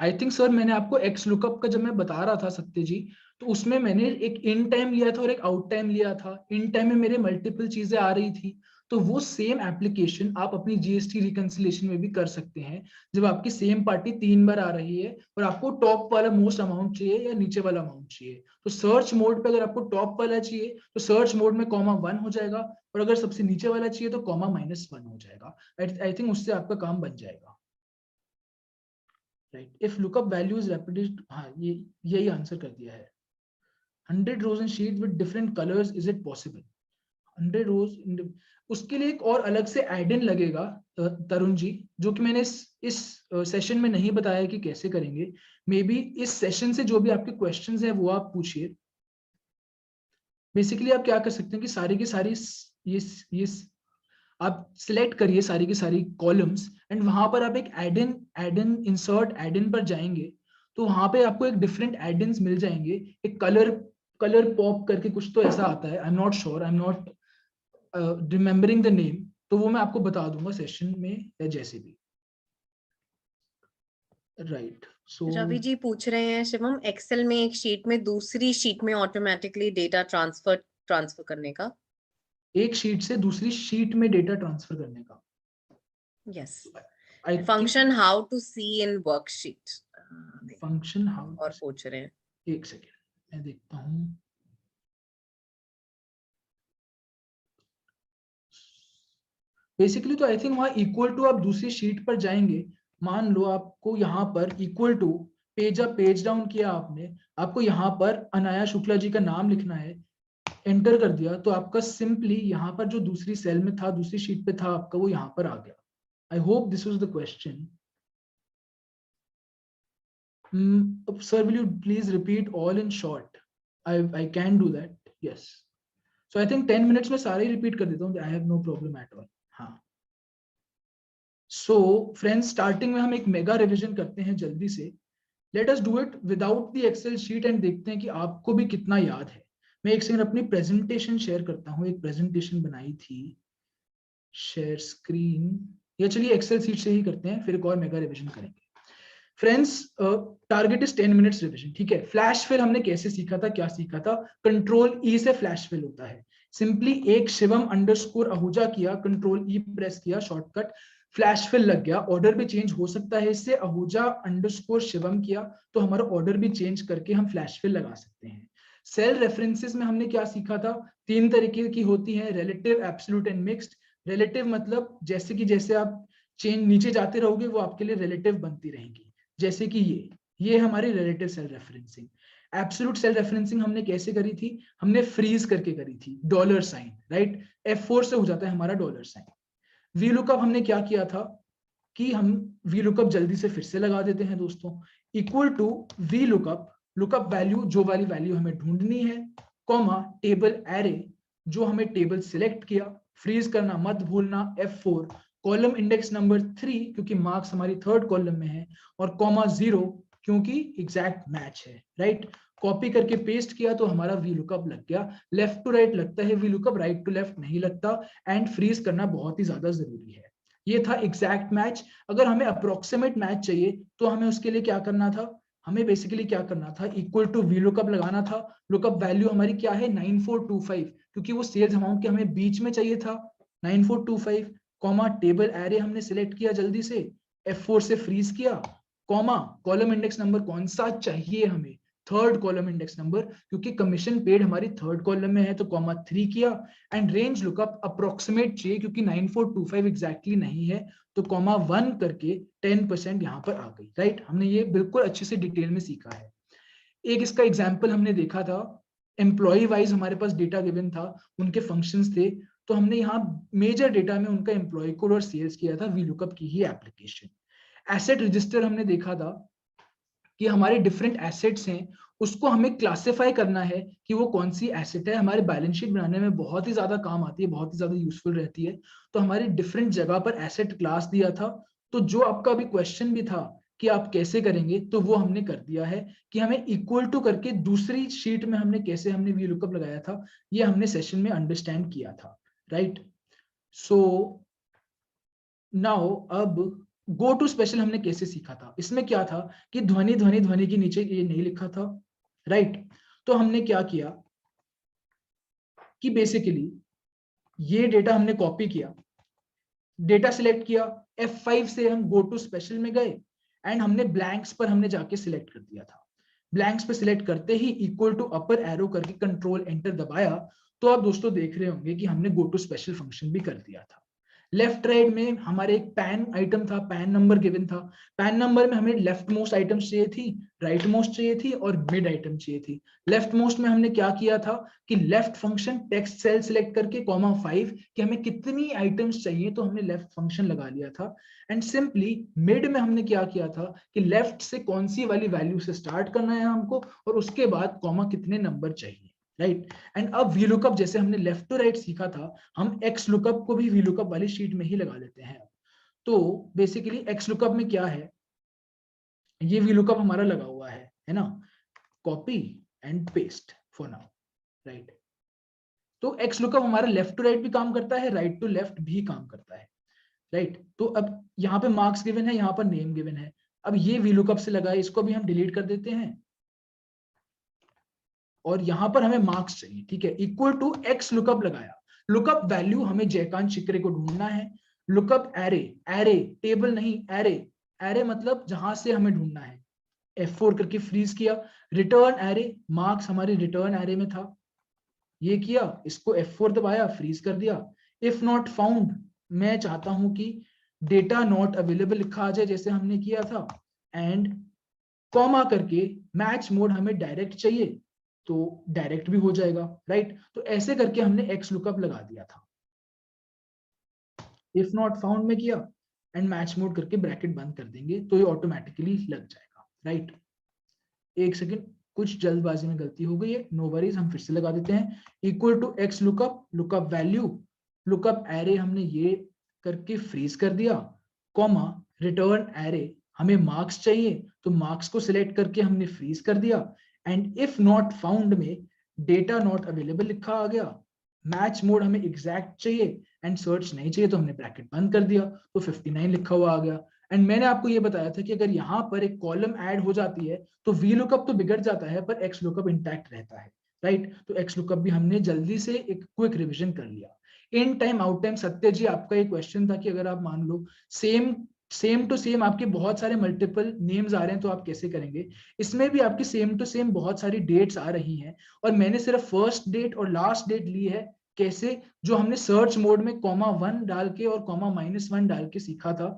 I think sir मैंने आपको X lookup का जब मैं बता रहा था सत्य जी, तो उसमें मैंने एक इन टाइम लिया था और एक आउट टाइम लिया था। इन टाइम में मेरे मल्टीपल चीजें आ रही थी, तो वो सेम एप्लीकेशन आप अपनी जीएसटी रिकंसिलिएशन में भी कर सकते हैं। जब आपकी सेम पार्टी 3 बार आ रही है और आपको टॉप वाला मोस्ट अमाउंट चाहिए या नीचे वाला अमाउंट चाहिए, तो सर्च मोड पे अगर आपको टॉप वाला चाहिए तो सर्च मोड में (1) हो जाएगा, और अगर सबसे नीचे वाला चाहिए तो (-1) हो जाएगा। आई थिंक उससे आपका काम बन जाएगा, right. If lookup value is repeated, हाँ ये यही आंसर कर दिया है। 100 rows in sheet with different colors, is it possible? 100 rows उसके लिए एक और अलग से एड इन लगेगा तरुण जी, जो कि मैंने इस सेशन में नहीं बताया कि कैसे करेंगे। मे बी इस सेशन से जो भी आपके क्वेश्चंस हैं वो आप पूछिए। बेसिकली आप क्या कर सकते हैं कि सारी की सारी ये आप सिलेक्ट करिए सारी की सारी कॉलम्स, एंड वहां पर आप एक एड इन इंसर्ट एड इन पर जाएंगे, तो वहां पे आपको एक डिफरेंट एड इन्स मिल जाएंगे। एक कलर पॉप करके कुछ तो ऐसा आता है, I am not sure, I am not remembering the name, तो वो मैं आपको बता दूंगा सेशन में या जैसे भी, राइट। सो रवि जी पूछ रहे हैं शिवम, एक्सेल में एक शीट में दूसरी शीट में ऑटोमेटिकली डेटा ट्रांसफर करने का, एक शीट से दूसरी शीट में डेटा ट्रांसफर करने का, yes. Function how to see in worksheet, function how, और पूछ रहे हैं। एक सेकेंड मैं देखता हूँ। बेसिकली तो आई थिंक वहां इक्वल टू आप दूसरी शीट पर जाएंगे, मान लो आपको यहाँ पर equal to page up page down किया आपने, आपको यहाँ पर अनाया शुक्ला जी का नाम लिखना है, एंटर कर दिया तो आपका सिंपली यहाँ पर जो दूसरी सेल में था, दूसरी शीट पे था आपका, वो यहाँ पर आ गया। आई hope this was the question. Sir, will you please repeat all in short? I can do that. Yes. So I think 10 minutes में सारे ही repeat कर देता हूँ. I have no problem at all. हाँ. So friends, starting में हम एक mega revision करते हैं जल्दी से. Let us do it without the Excel sheet and देखते हैं कि आपको भी कितना याद है. मैं एक सेकंड अपनी प्रेजेंटेशन शेयर करता हूँ. एक प्रेजेंटेशन बनाई थी. Share screen. या चलिए एक्सेल शीट से ही करते हैं, फिर एक और मेगा रिविजन करेंगे. Friends, target is 10 minutes revision. ठीक है. फ्लैश फिल हमने कैसे सीखा था, क्या सीखा था? कंट्रोल ई से फ्लैश फिल होता है. सिंपली एक शिवम अंडरस्कोर आहूजा किया, कंट्रोल ई प्रेस किया, शॉर्टकट, फ्लैश फिल लग गया. ऑर्डर भी चेंज हो सकता है इससे. आहूजा अंडरस्कोर शिवम किया तो हमारा ऑर्डर भी चेंज करके हम फ्लैश फिल लगा सकते हैं. सेल रेफरेंसेस में हमने क्या सीखा था? 3 तरीके की होती है, relative, absolute and mixed. Relative मतलब जैसे कि जैसे आप चेंज नीचे जाते रहोगे वो आपके लिए रिलेटिव बनती रहेंगी. जैसे कि ये हमारी relative cell referencing. Absolute cell referencing हमने कैसे करी थी? हमने फ्रीज करके करी थी, डॉलर साइन, राइट. F4 से हो जाता है हमारा डॉलर साइन. वी लुकअप हमने क्या किया था कि हम वी लुकअप जल्दी से फिर से लगा देते हैं दोस्तों. Equal to V lookup, lookup value जो वाली वैल्यू हमें ढूंढनी है, कॉमा टेबल एरे जो हमें टेबल सिलेक्ट किया, फ्रीज करना मत भूलना, F4, कॉलम इंडेक्स नंबर 3 क्योंकि मार्क्स हमारी थर्ड कॉलम में है, और कॉमा 0 क्योंकि एग्जैक्ट मैच है, राइट. कॉपी करके पेस्ट किया तो हमारा वी लुकअप लग गया. लेफ्ट टू राइट लगता है V lookup, right to left नहीं लगता. एंड फ्रीज करना बहुत ही ज्यादा जरूरी है. ये था एग्जैक्ट मैच. अगर हमें अप्रोक्सीमेट मैच चाहिए तो हमें उसके लिए क्या करना था? हमें बेसिकली क्या करना था? इक्वल टू वी लुकअप लगाना था. लुकअप वैल्यू हमारी क्या है? 9425, क्योंकि वो सेल्स अमाउंट के हमें बीच में चाहिए था. 9425, कॉमा टेबल एरे हमने सिलेक्ट किया जल्दी से, F4 से फ्रीज किया, कॉमा कॉलम इंडेक्स नंबर कौन सा चाहिए हमें? थर्ड कॉलम इंडेक्स नंबर, क्योंकि कमीशन पेड हमारी थर्ड कॉलम में है तो कॉमा 3 किया. एंड रेंज लुकअप अप्रोक्सीमेट चाहिए क्योंकि 9425 एग्जैक्टली नहीं है तो कॉमा 1 करके 10% यहाँ पर आ गई, राइट. हमने ये बिल्कुल अच्छे से डिटेल में सीखा है. एक इसका एग्जाम्पल हमने देखा था, एम्प्लॉय वाइज हमारे पास डेटा गिवन था, उनके फंक्शंस थे, तो हमने यहाँ मेजर डेटा में उनका एम्प्लॉय कोड और सेल्स किया था वी लुकअप की ही एप्लीकेशन. एसेट रजिस्टर हमने देखा था कि हमारे डिफरेंट एसेट्स हैं, उसको हमें क्लासिफाई करना है कि वो कौन सी एसेट है. हमारे बैलेंस शीट बनाने में बहुत ही ज्यादा काम आती है, बहुत ही ज्यादा यूजफुल रहती है. तो हमारे डिफरेंट जगह पर एसेट क्लास दिया था. तो जो आपका अभी क्वेश्चन भी था कि आप कैसे करेंगे, तो वो हमने कर दिया है कि हमें इक्वल टू करके दूसरी शीट में हमने कैसे हमने वी लुकअप लगाया था, ये हमने सेशन में अंडरस्टैंड किया था, राइट. सो नाउ अब गो टू स्पेशल हमने कैसे सीखा था. इसमें क्या था कि ध्वनि ध्वनि ध्वनि के नीचे ये नहीं लिखा था, राइट. तो हमने क्या किया कि बेसिकली ये डेटा हमने कॉपी किया, डेटा सिलेक्ट किया, F5 से हम गो टू स्पेशल में गए एंड हमने ब्लैंक्स पर हमने जाके सिलेक्ट कर दिया था. ब्लैंक्स पे सिलेक्ट करते ही इक्वल टू अपर एरो करके कंट्रोल एंटर दबाया तो आप दोस्तों देख रहे होंगे कि हमने गो टू स्पेशल फंक्शन भी कर दिया था. लेफ्ट राइट में हमारे एक पैन आइटम था, पैन नंबर गिवन था. पैन नंबर में हमें लेफ्ट मोस्ट आइटम चाहिए थी, राइट मोस्ट चाहिए थी और मिड आइटम चाहिए थी. लेफ्ट मोस्ट में हमने क्या किया था कि left function text cell select करके कॉमा 5 कि हमें कितनी आइटम्स चाहिए तो हमने लेफ्ट फंक्शन लगा लिया था. एंड सिंपली मिड में हमने क्या किया था कि लेफ्ट से कौन सी वाली वैल्यू से स्टार्ट करना है हमको और उसके बाद कॉमा कितने नंबर चाहिए, राइट. एंड अब वी लुकअप जैसे हमने लेफ्ट टू राइट सीखा था, हम एक्स लुकअप को भी वी लुकअप वाली शीट में ही लगा लेते हैं. तो बेसिकली एक्स लुकअप में क्या है, ये वी लुकअप हमारा लगा हुआ है ना. Copy and paste for now, right. तो एक्स लुकअप हमारा लेफ्ट टू राइट भी काम करता है, राइट टू लेफ्ट भी काम करता है, राइट. तो अब यहाँ पे मार्क्स गिवन है, यहाँ पर नेम गिवन है. अब ये वी लुकअप से लगा है, इसको भी हम डिलीट कर देते हैं और यहां पर हमें मार्क्स चाहिए, ठीक है. इक्वल टू एक्स लुकअप लगाया, लुकअप वैल्यू हमें जयकांत शिकरे को ढूंढना है. लुकअप एरे, एरे टेबल नहीं, एरे, एरे मतलब जहां से हमें ढूंढना है. F4 करके फ्रीज किया, रिटर्न एरे, मार्क्स हमारे रिटर्न एरे में था, ये किया, इसको F4 दबाया, फ्रीज कर दिया. इफ नॉट फाउंड, मैं चाहता हूं कि डेटा नॉट अवेलेबल लिखा आ जाए जैसे हमने किया था, एंड कॉमा करके मैच मोड हमें डायरेक्ट चाहिए तो डायरेक्ट भी हो जाएगा, राइट। तो ऐसे करके हमने एक्स लुकअप लगा दिया था, इफ नॉट फाउंड में किया एंड मैच मोड करके ब्रैकेट बंद कर देंगे तो ये ऑटोमेटिकली लग जाएगा, राइट। एक सेकेंड, कुछ जल्दबाजी में गलती हो गई है, नो वरीज, हम फिर से लगा देते हैं। Equal to X lookup, lookup value, lookup array हमने ये करके फ्रीज कर दिया, कॉमा रिटर्न एरे, हमें मार्क्स चाहिए तो मार्क्स को सिलेक्ट करके हमने फ्रीज कर दिया, एंड इफ नॉट फाउंड में डेटा नॉट अवेलेबल लिखा आ गया, मैच मोड हमें एग्जैक्ट चाहिए एंड सर्च नहीं चाहिए तो हमने ब्रैकेट बंद कर दिया तो 59 लिखा हुआ आ गया। एंड मैंने आपको ये बताया था कि अगर यहाँ पर एक कॉलम ऐड हो जाती है तो वी लुकअप तो बिगड़ जाता है पर एक्स लुकअप इंटैक्ट रहता है, राइट। तो एक्स लुकअप भी हमने जल्दी से एक क्विक रिवीजन कर लिया। इन टाइम आउट टाइम, सत्य जी आपका एक क्वेश्चन था कि अगर आप मान लो सेम टू सेम आपके बहुत सारे मल्टीपल नेम्स आ रहे हैं तो आप कैसे करेंगे। इसमें भी आपकी सेम टू सेम बहुत सारी डेट्स आ रही हैं और मैंने सिर्फ फर्स्ट डेट और लास्ट डेट ली है। कैसे? जो हमने सर्च मोड में कॉमा 1 डाल के और कॉमा-1 डाल के सीखा था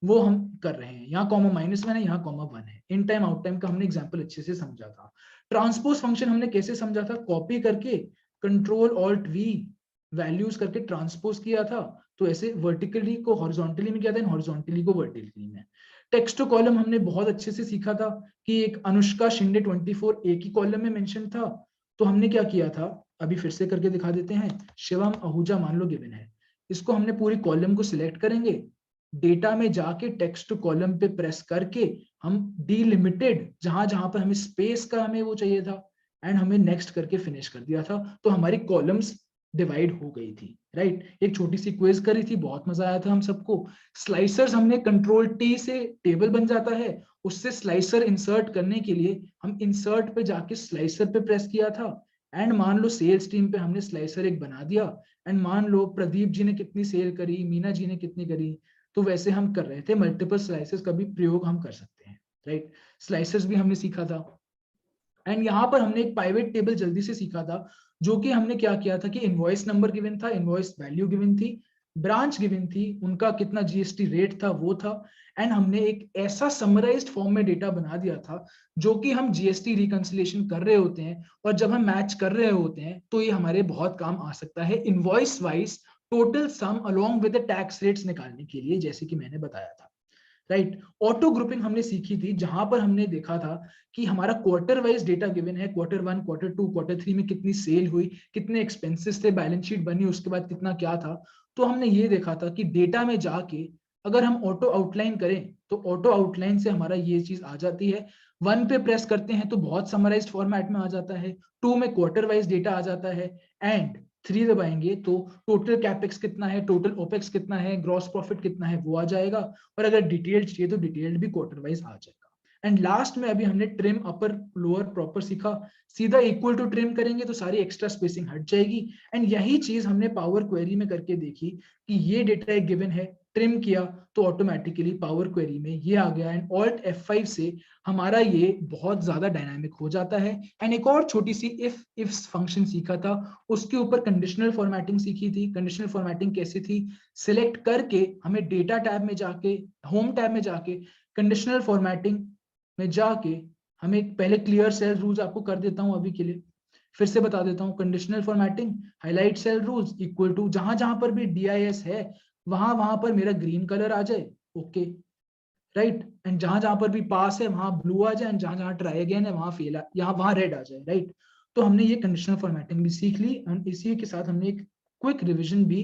वो हम कर रहे हैं। यहाँ कॉमा-1 है, यहाँ कॉमा 1 है। इन टाइम आउट टाइम का हमने एग्जांपल अच्छे से समझा था। ट्रांसपोज फंक्शन हमने कैसे समझा था? कॉपी करके कंट्रोल ऑल्ट वी वैल्यूज करके ट्रांसपोज किया था, तो ऐसे वर्टिकली को हॉरिजॉन्टली में किया था, हॉरिजॉन्टली को वर्टिकली में। टेक्स्ट टू कॉलम हमने बहुत अच्छे से सीखा था कि एक अनुष्का शिंदे 24 एक ही कॉलम में मेंशन था, तो हमने क्या किया था, अभी फिर से करके दिखा देते हैं। शिवम आहूजा मान लो गिवन है, इसको हमने पूरी कॉलम को सिलेक्ट करेंगे, डेटा में जाके टेक्स्ट टू कॉलम पे प्रेस करके हम डीलिमिटेड जहां जहां पर हमें स्पेस का हमें वो चाहिए था एंड हमें नेक्स्ट करके फिनिश कर दिया था, तो हमारी कॉलम्स डिवाइड हो गई थी, राइट। एक छोटी सी क्विज करी थी, बहुत मजा आया था हम सबको। स्लाइसर्स हमने कंट्रोल टी से टेबल बन जाता है, उससे स्लाइसर इंसर्ट करने के लिए हम इंसर्ट पे जाके स्लाइसर पे प्रेस किया था एंड मान लो सेल्स टीम पे हमने स्लाइसर एक बना दिया एंड मान लो प्रदीप जी ने कितनी सेल करी, मीना जी ने कितनी करी, तो वैसे हम कर रहे थे। मल्टीपल स्लाइसेस का भी प्रयोग हम कर सकते हैं, राइट। स्लाइसेस भी हमने सीखा था एंड यहाँ पर हमने एक पाइवेट टेबल जल्दी से सीखा था, जो कि हमने क्या किया था कि इनवॉइस नंबर गिवन था, इनवॉइस वैल्यू गिवन थी, ब्रांच गिवन थी, उनका कितना जीएसटी रेट था वो था, एंड हमने एक ऐसा समराइज्ड फॉर्म में डेटा बना दिया था जो कि हम जीएसटी रिकंसिलिएशन कर रहे होते हैं और जब हम मैच कर रहे होते हैं तो ये हमारे बहुत काम आ सकता है invoice wise total sum along with the tax rates निकालने के लिए, जैसे कि मैंने बताया था, राइट। ऑटो ग्रुपिंग हमने सीखी थी, जहां पर हमने देखा था कि हमारा क्वार्टर वाइज डेटा गिवन है, Q1, Q2, Q3 में कितनी सेल हुई, कितने एक्सपेंसेस थे, बैलेंस शीट बनी, उसके बाद कितना क्या था। तो हमने ये देखा था कि डेटा में जाके अगर हम ऑटो आउटलाइन करें तो ऑटो आउटलाइन से हमारा ये चीज आ जाती है। 1 पे प्रेस करते हैं तो बहुत समराइज्ड फॉर्मेट में आ जाता है, 2 में क्वार्टर वाइज डेटा आ जाता है, एंड 3 दबाएंगे तो टोटल कैपेक्स कितना है, टोटल ओपेक्स कितना है, ग्रॉस प्रॉफिट कितना है वो आ जाएगा, और अगर डिटेल्ड चाहिए तो डिटेल्ड भी क्वार्टर वाइज आ जाएगा। एंड लास्ट में अभी हमने ट्रिम अपर लोअर प्रॉपर सीखा, सीधा इक्वल टू ट्रिम करेंगे तो सारी एक्स्ट्रा स्पेसिंग हट जाएगी। एंड यही चीज हमने पावर क्वेरी में करके देखी कि ये डेटा एक गिवन है, ट्रिम किया तो ऑटोमेटिकली पावर क्वेरी में ये आ गया, एंड ऑल्ट F5 से हमारा ये बहुत ज्यादा डायनामिक हो जाता है। एंड एक और छोटी सी इफ फंक्शन सीखा था, उसके ऊपर कंडीशनल फॉर्मेटिंग सीखी थी। कंडीशनल फॉर्मेटिंग कैसी थी? सिलेक्ट करके हमें डेटा टैब में जाके, होम टैब में जाके, कंडीशनल फॉर्मेटिंग में जाके हमें पहले क्लियर सेल रूल्स आपको कर देता हूं अभी के लिए, फिर से बता देता हूं। Conditional formatting, highlight cell rules equal to जहां जहां पर भी DIS है वहां वहां पर मेरा ग्रीन कलर आ जाए, ओके, राइट। एंड जहां जहां पर भी पास है वहां ब्लू आ जाए, एंड जहां जहां ट्राई अगेन है वहां फेल, यहाँ वहां रेड आ जाए, राइट। तो हमने ये कंडीशनल फॉर्मेटिंग भी सीख ली एंड इसी के साथ हमने एक क्विक रिविजन भी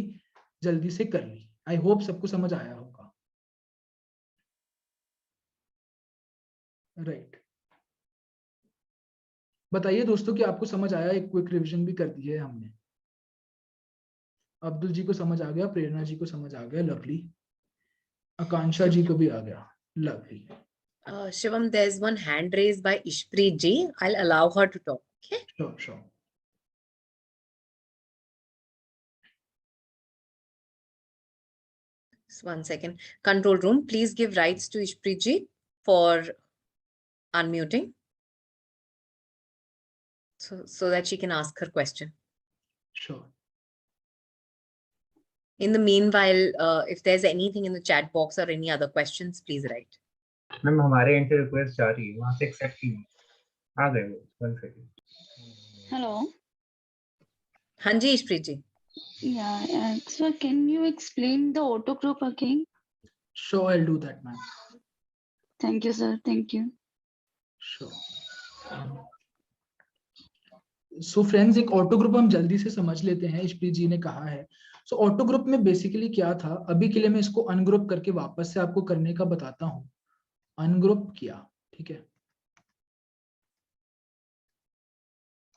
जल्दी से कर ली। आई होप सबको समझ आया होगा, राइट। बताइए दोस्तों कि आपको समझ आया? एक क्विक रिवीजन भी कर दी है हमने। अब्दुल जी को समझ आ गया, प्रेरणा जी को समझ आ गया, लवली। आकांक्षा जी को भी आ गया, lovely. Shivam, there's one hand raised by Ishpreet ji. I'll allow her to talk. Okay. Sure sure. So 1 second. Control room, please give rights to Ishpreet ji for unmuting, so that she can ask her question. Sure. In the meanwhile, if there's anything in the chat box or any other questions, please write. Ma'am हमारे and से request जा रही है, वहाँ से accept ही आ गए वो। 1 second. Hello. हाँ जी ईशप्रीत जी। Yeah. So can you explain the auto group again? Sure, I'll do that, ma'am. Thank you, sir. Thank you. Sure. So friends, एक ऑटो ग्रुप हम जल्दी से समझ लेते हैं, ईशप्रीत जी ने कहा है। सो ऑटो ग्रुप में बेसिकली क्या था, अभी के लिए मैं इसको अनग्रुप करके वापस से आपको करने का बताता हूँ। अनग्रुप किया, ठीक है,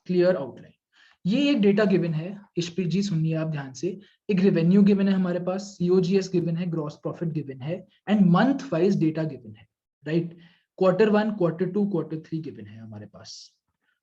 क्लियर आउटलाइन। ये एक डेटा गिवन है, ईशप्रीत जी सुनिए आप ध्यान से। एक रेवेन्यू गिवन है हमारे पास, सीओजीएस गिवन है, ग्रॉस प्रॉफिट गिवन है, and month wise data given है, राइट। Q1, Q2, Q3 गिवन है हमारे पास।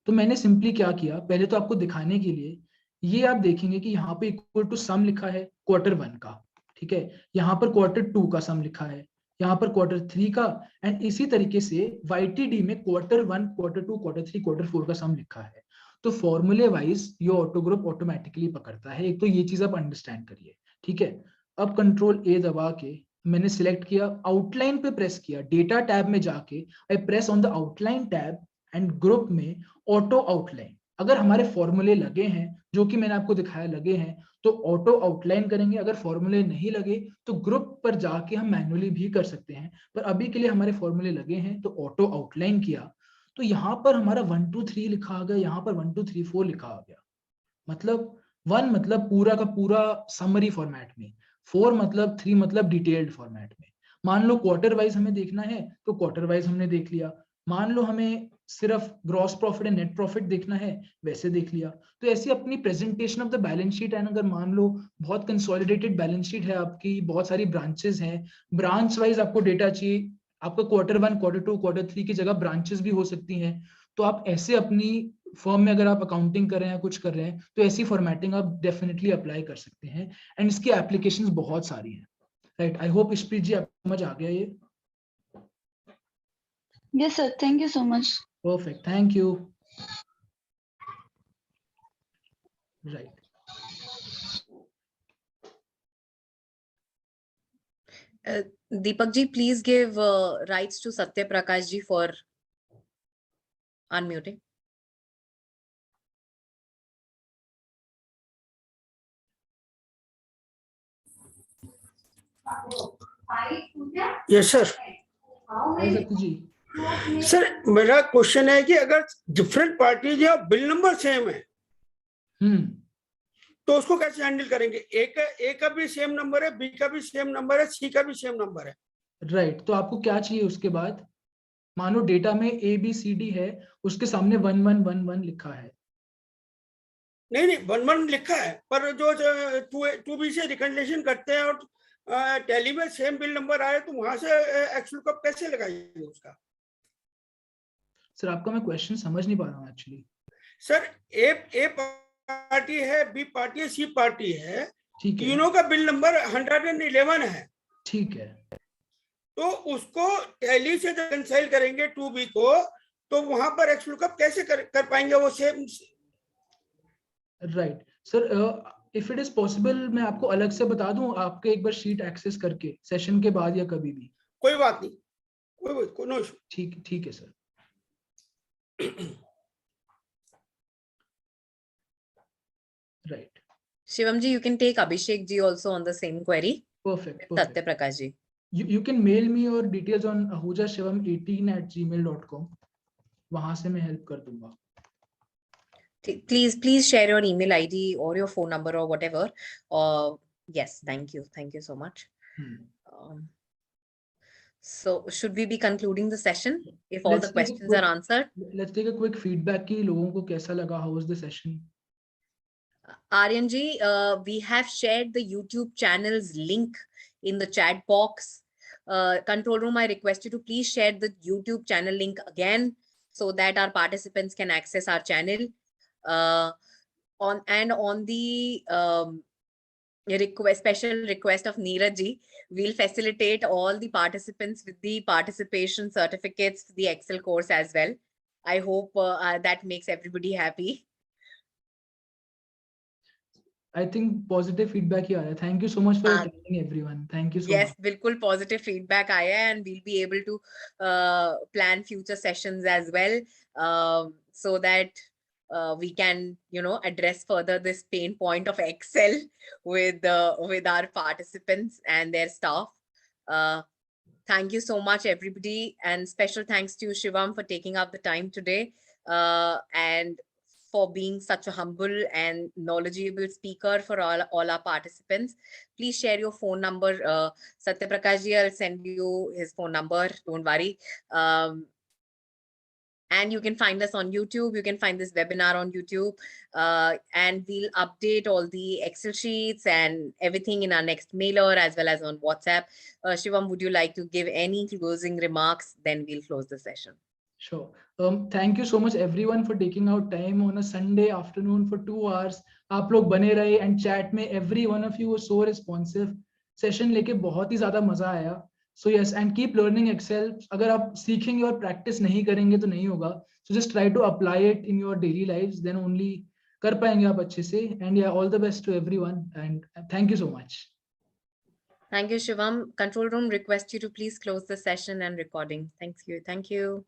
तो मैंने सिंपली क्या किया, पहले तो आपको दिखाने के लिए, ये आप देखेंगे कि यहाँ पे इक्वल टू सम लिखा है Q1 का, ठीक है, यहाँ पर Q2 का सम लिखा है, यहाँ पर Q3 का, एंड इसी तरीके से YTD में Q1, Q2, Q3, Q4 का सम लिखा है। तो फॉर्मूले वाइज ये ऑटो ग्रुप ऑटोमेटिकली पकड़ता है। एक तो ये चीज आप अंडरस्टैंड करिए, ठीक है। अब कंट्रोल ए दबा के मैंने सिलेक्ट किया, आउटलाइन पे प्रेस किया, डेटा टैब में जाके आई press on the outline tab and group में ऑटो आउटलाइन। अगर हमारे फॉर्मूले लगे हैं, जो कि मैंने आपको दिखाया लगे हैं, तो ऑटो आउटलाइन करेंगे। अगर फॉर्मूले नहीं लगे तो ग्रुप पर जाके हम मैन्युअली भी कर सकते हैं, पर अभी के लिए हमारे फॉर्मूले लगे हैं तो ऑटो आउटलाइन किया। तो यहाँ पर हमारा 1 2 3 लिखा आ गया, यहाँ पर 1 2 3 4 लिखा आ गया। मतलब 1 मतलब पूरा का पूरा समरी फॉर्मेट में, 4 मतलब 3 मतलब डिटेल्ड फॉर्मेट में। मान लो क्वार्टर वाइज हमें देखना है तो क्वार्टर वाइज हमने देख लिया। मान लो हमें सिर्फ gross profit and net profit देखना है, वैसे देख लिया। तो ऐसी अपनी presentation of the balance sheet है। अगर मान लो बहुत कंसोलिडेटेड बैलेंस शीट है आपकी, बहुत सारी ब्रांचेस हैं, ब्रांच वाइज आपको डेटा चाहिए, आपका Q1, Q2, Q3 की जगह ब्रांचेस भी हो सकती हैं, तो आप ऐसे अपनी फर्म में अगर आप अकाउंटिंग कर रहे हैं, कुछ कर रहे हैं, तो ऐसी फॉर्मेटिंग आप डेफिनेटली अप्लाई कर सकते हैं। एंड इसकी एप्लीकेशंस बहुत सारी हैं, राइट। आई होप ईशप्रीत जी आप समझ आ गया ये। Yes, sir. Thank you so much. Perfect, thank you. Right, Deepak ji, please give rights to Satya Prakash ji for unmuting. Yes sir. सत्य जी। सर मेरा क्वेश्चन है कि अगर डिफरेंट पार्टीज या बिल नंबर सेम है तो उसको कैसे हैंडल करेंगे? ए का भी सेम नंबर है, बी का भी सेम नंबर है, सी का भी सेम नंबर है, राइट। तो आपको क्या चाहिए उसके बाद? मानो डेटा में ABCD है, उसके सामने 1 1 1 1 लिखा है। नहीं 1 1 लिखा है, पर जो 2B से रिकंडीशन करते हैं और टैली में सेम बिल नंबर आए तो वहां से एक्चुअल कब कैसे लगाएंगे उसका? सर आपका मैं क्वेश्चन समझ नहीं पा रहा हूँ एक्चुअली। सर ए पार्टी है, बी पार्टी है, सी पार्टी है, ठीक है, तीनों का बिल नंबर 111 है, ठीक है। तो उसको टैली से रिकंसाइल करेंगे 2B को, तो वहां पर एक्चुअल कब कैसे कर पाएंगे वो same? Right sir, if it is possible मैं आपको अलग से बता दूं, आपके एक बार शीट एक्सेस करके सेशन के बाद या कभी भी। कोई बात नहीं, कोई नो इशू। ठीक, ठीक है sir. Right, Shivam ji, you can take Abhishek ji also on the same query. Perfect, Satya perfect. Prakash ji. You can mail me your details on ahujashivam18@gmail.com, वहां से मैं हेल्प कर दूंगा। Please share your email ID or your phone number or whatever. Yes, thank you so much. So should we be concluding the session if all the questions are answered? Let's take a quick feedback कि लोगों को कैसा लगा, how was the session? Aryan ji, we have shared the YouTube channel's link in the chat box. Control room, I request you to please share the YouTube channel link again so that our participants can access our channel. On the special request of Neeraj ji, we'll facilitate all the participants with the participation certificates for the Excel course as well. I hope that makes everybody happy. I think positive feedback ही आ रहा है. Thank you so much for हाँ. attending everyone. Thank you so Yes, much. बिल्कुल positive feedback आया है, and we'll be able to plan future sessions as well, so that we can, you know, address further this pain point of Excel with our participants and their staff. Thank you so much, everybody, and special thanks to Shivam for taking up the time today, and for being such a humble and knowledgeable speaker for all our participants. Please share your phone number. Satya Prakash ji, I'll send you his phone number. Don't worry. And you can find us on YouTube. You can find this webinar on YouTube. And we'll update all the Excel sheets and everything in our next mailer as well as on WhatsApp. Shivam, would you like to give any closing remarks? Then we'll close the session. Sure. Thank you so much everyone for taking out time on a Sunday afternoon for 2 hours. आप लोग बने रहे and chat में every one of you was so responsive. Session लेके बहुत ही ज़्यादा मजा आया. So yes, and keep learning Excel. अगर आप सीखेंगे और practice नहीं करेंगे तो नहीं होगा. So just try to apply it in your daily lives. Then only कर पाएंगे आप अच्छे से. And yeah, all the best to everyone. And thank you so much. Thank you, Shivam. Control room requests you to please close the session and recording. Thank you. Thank you.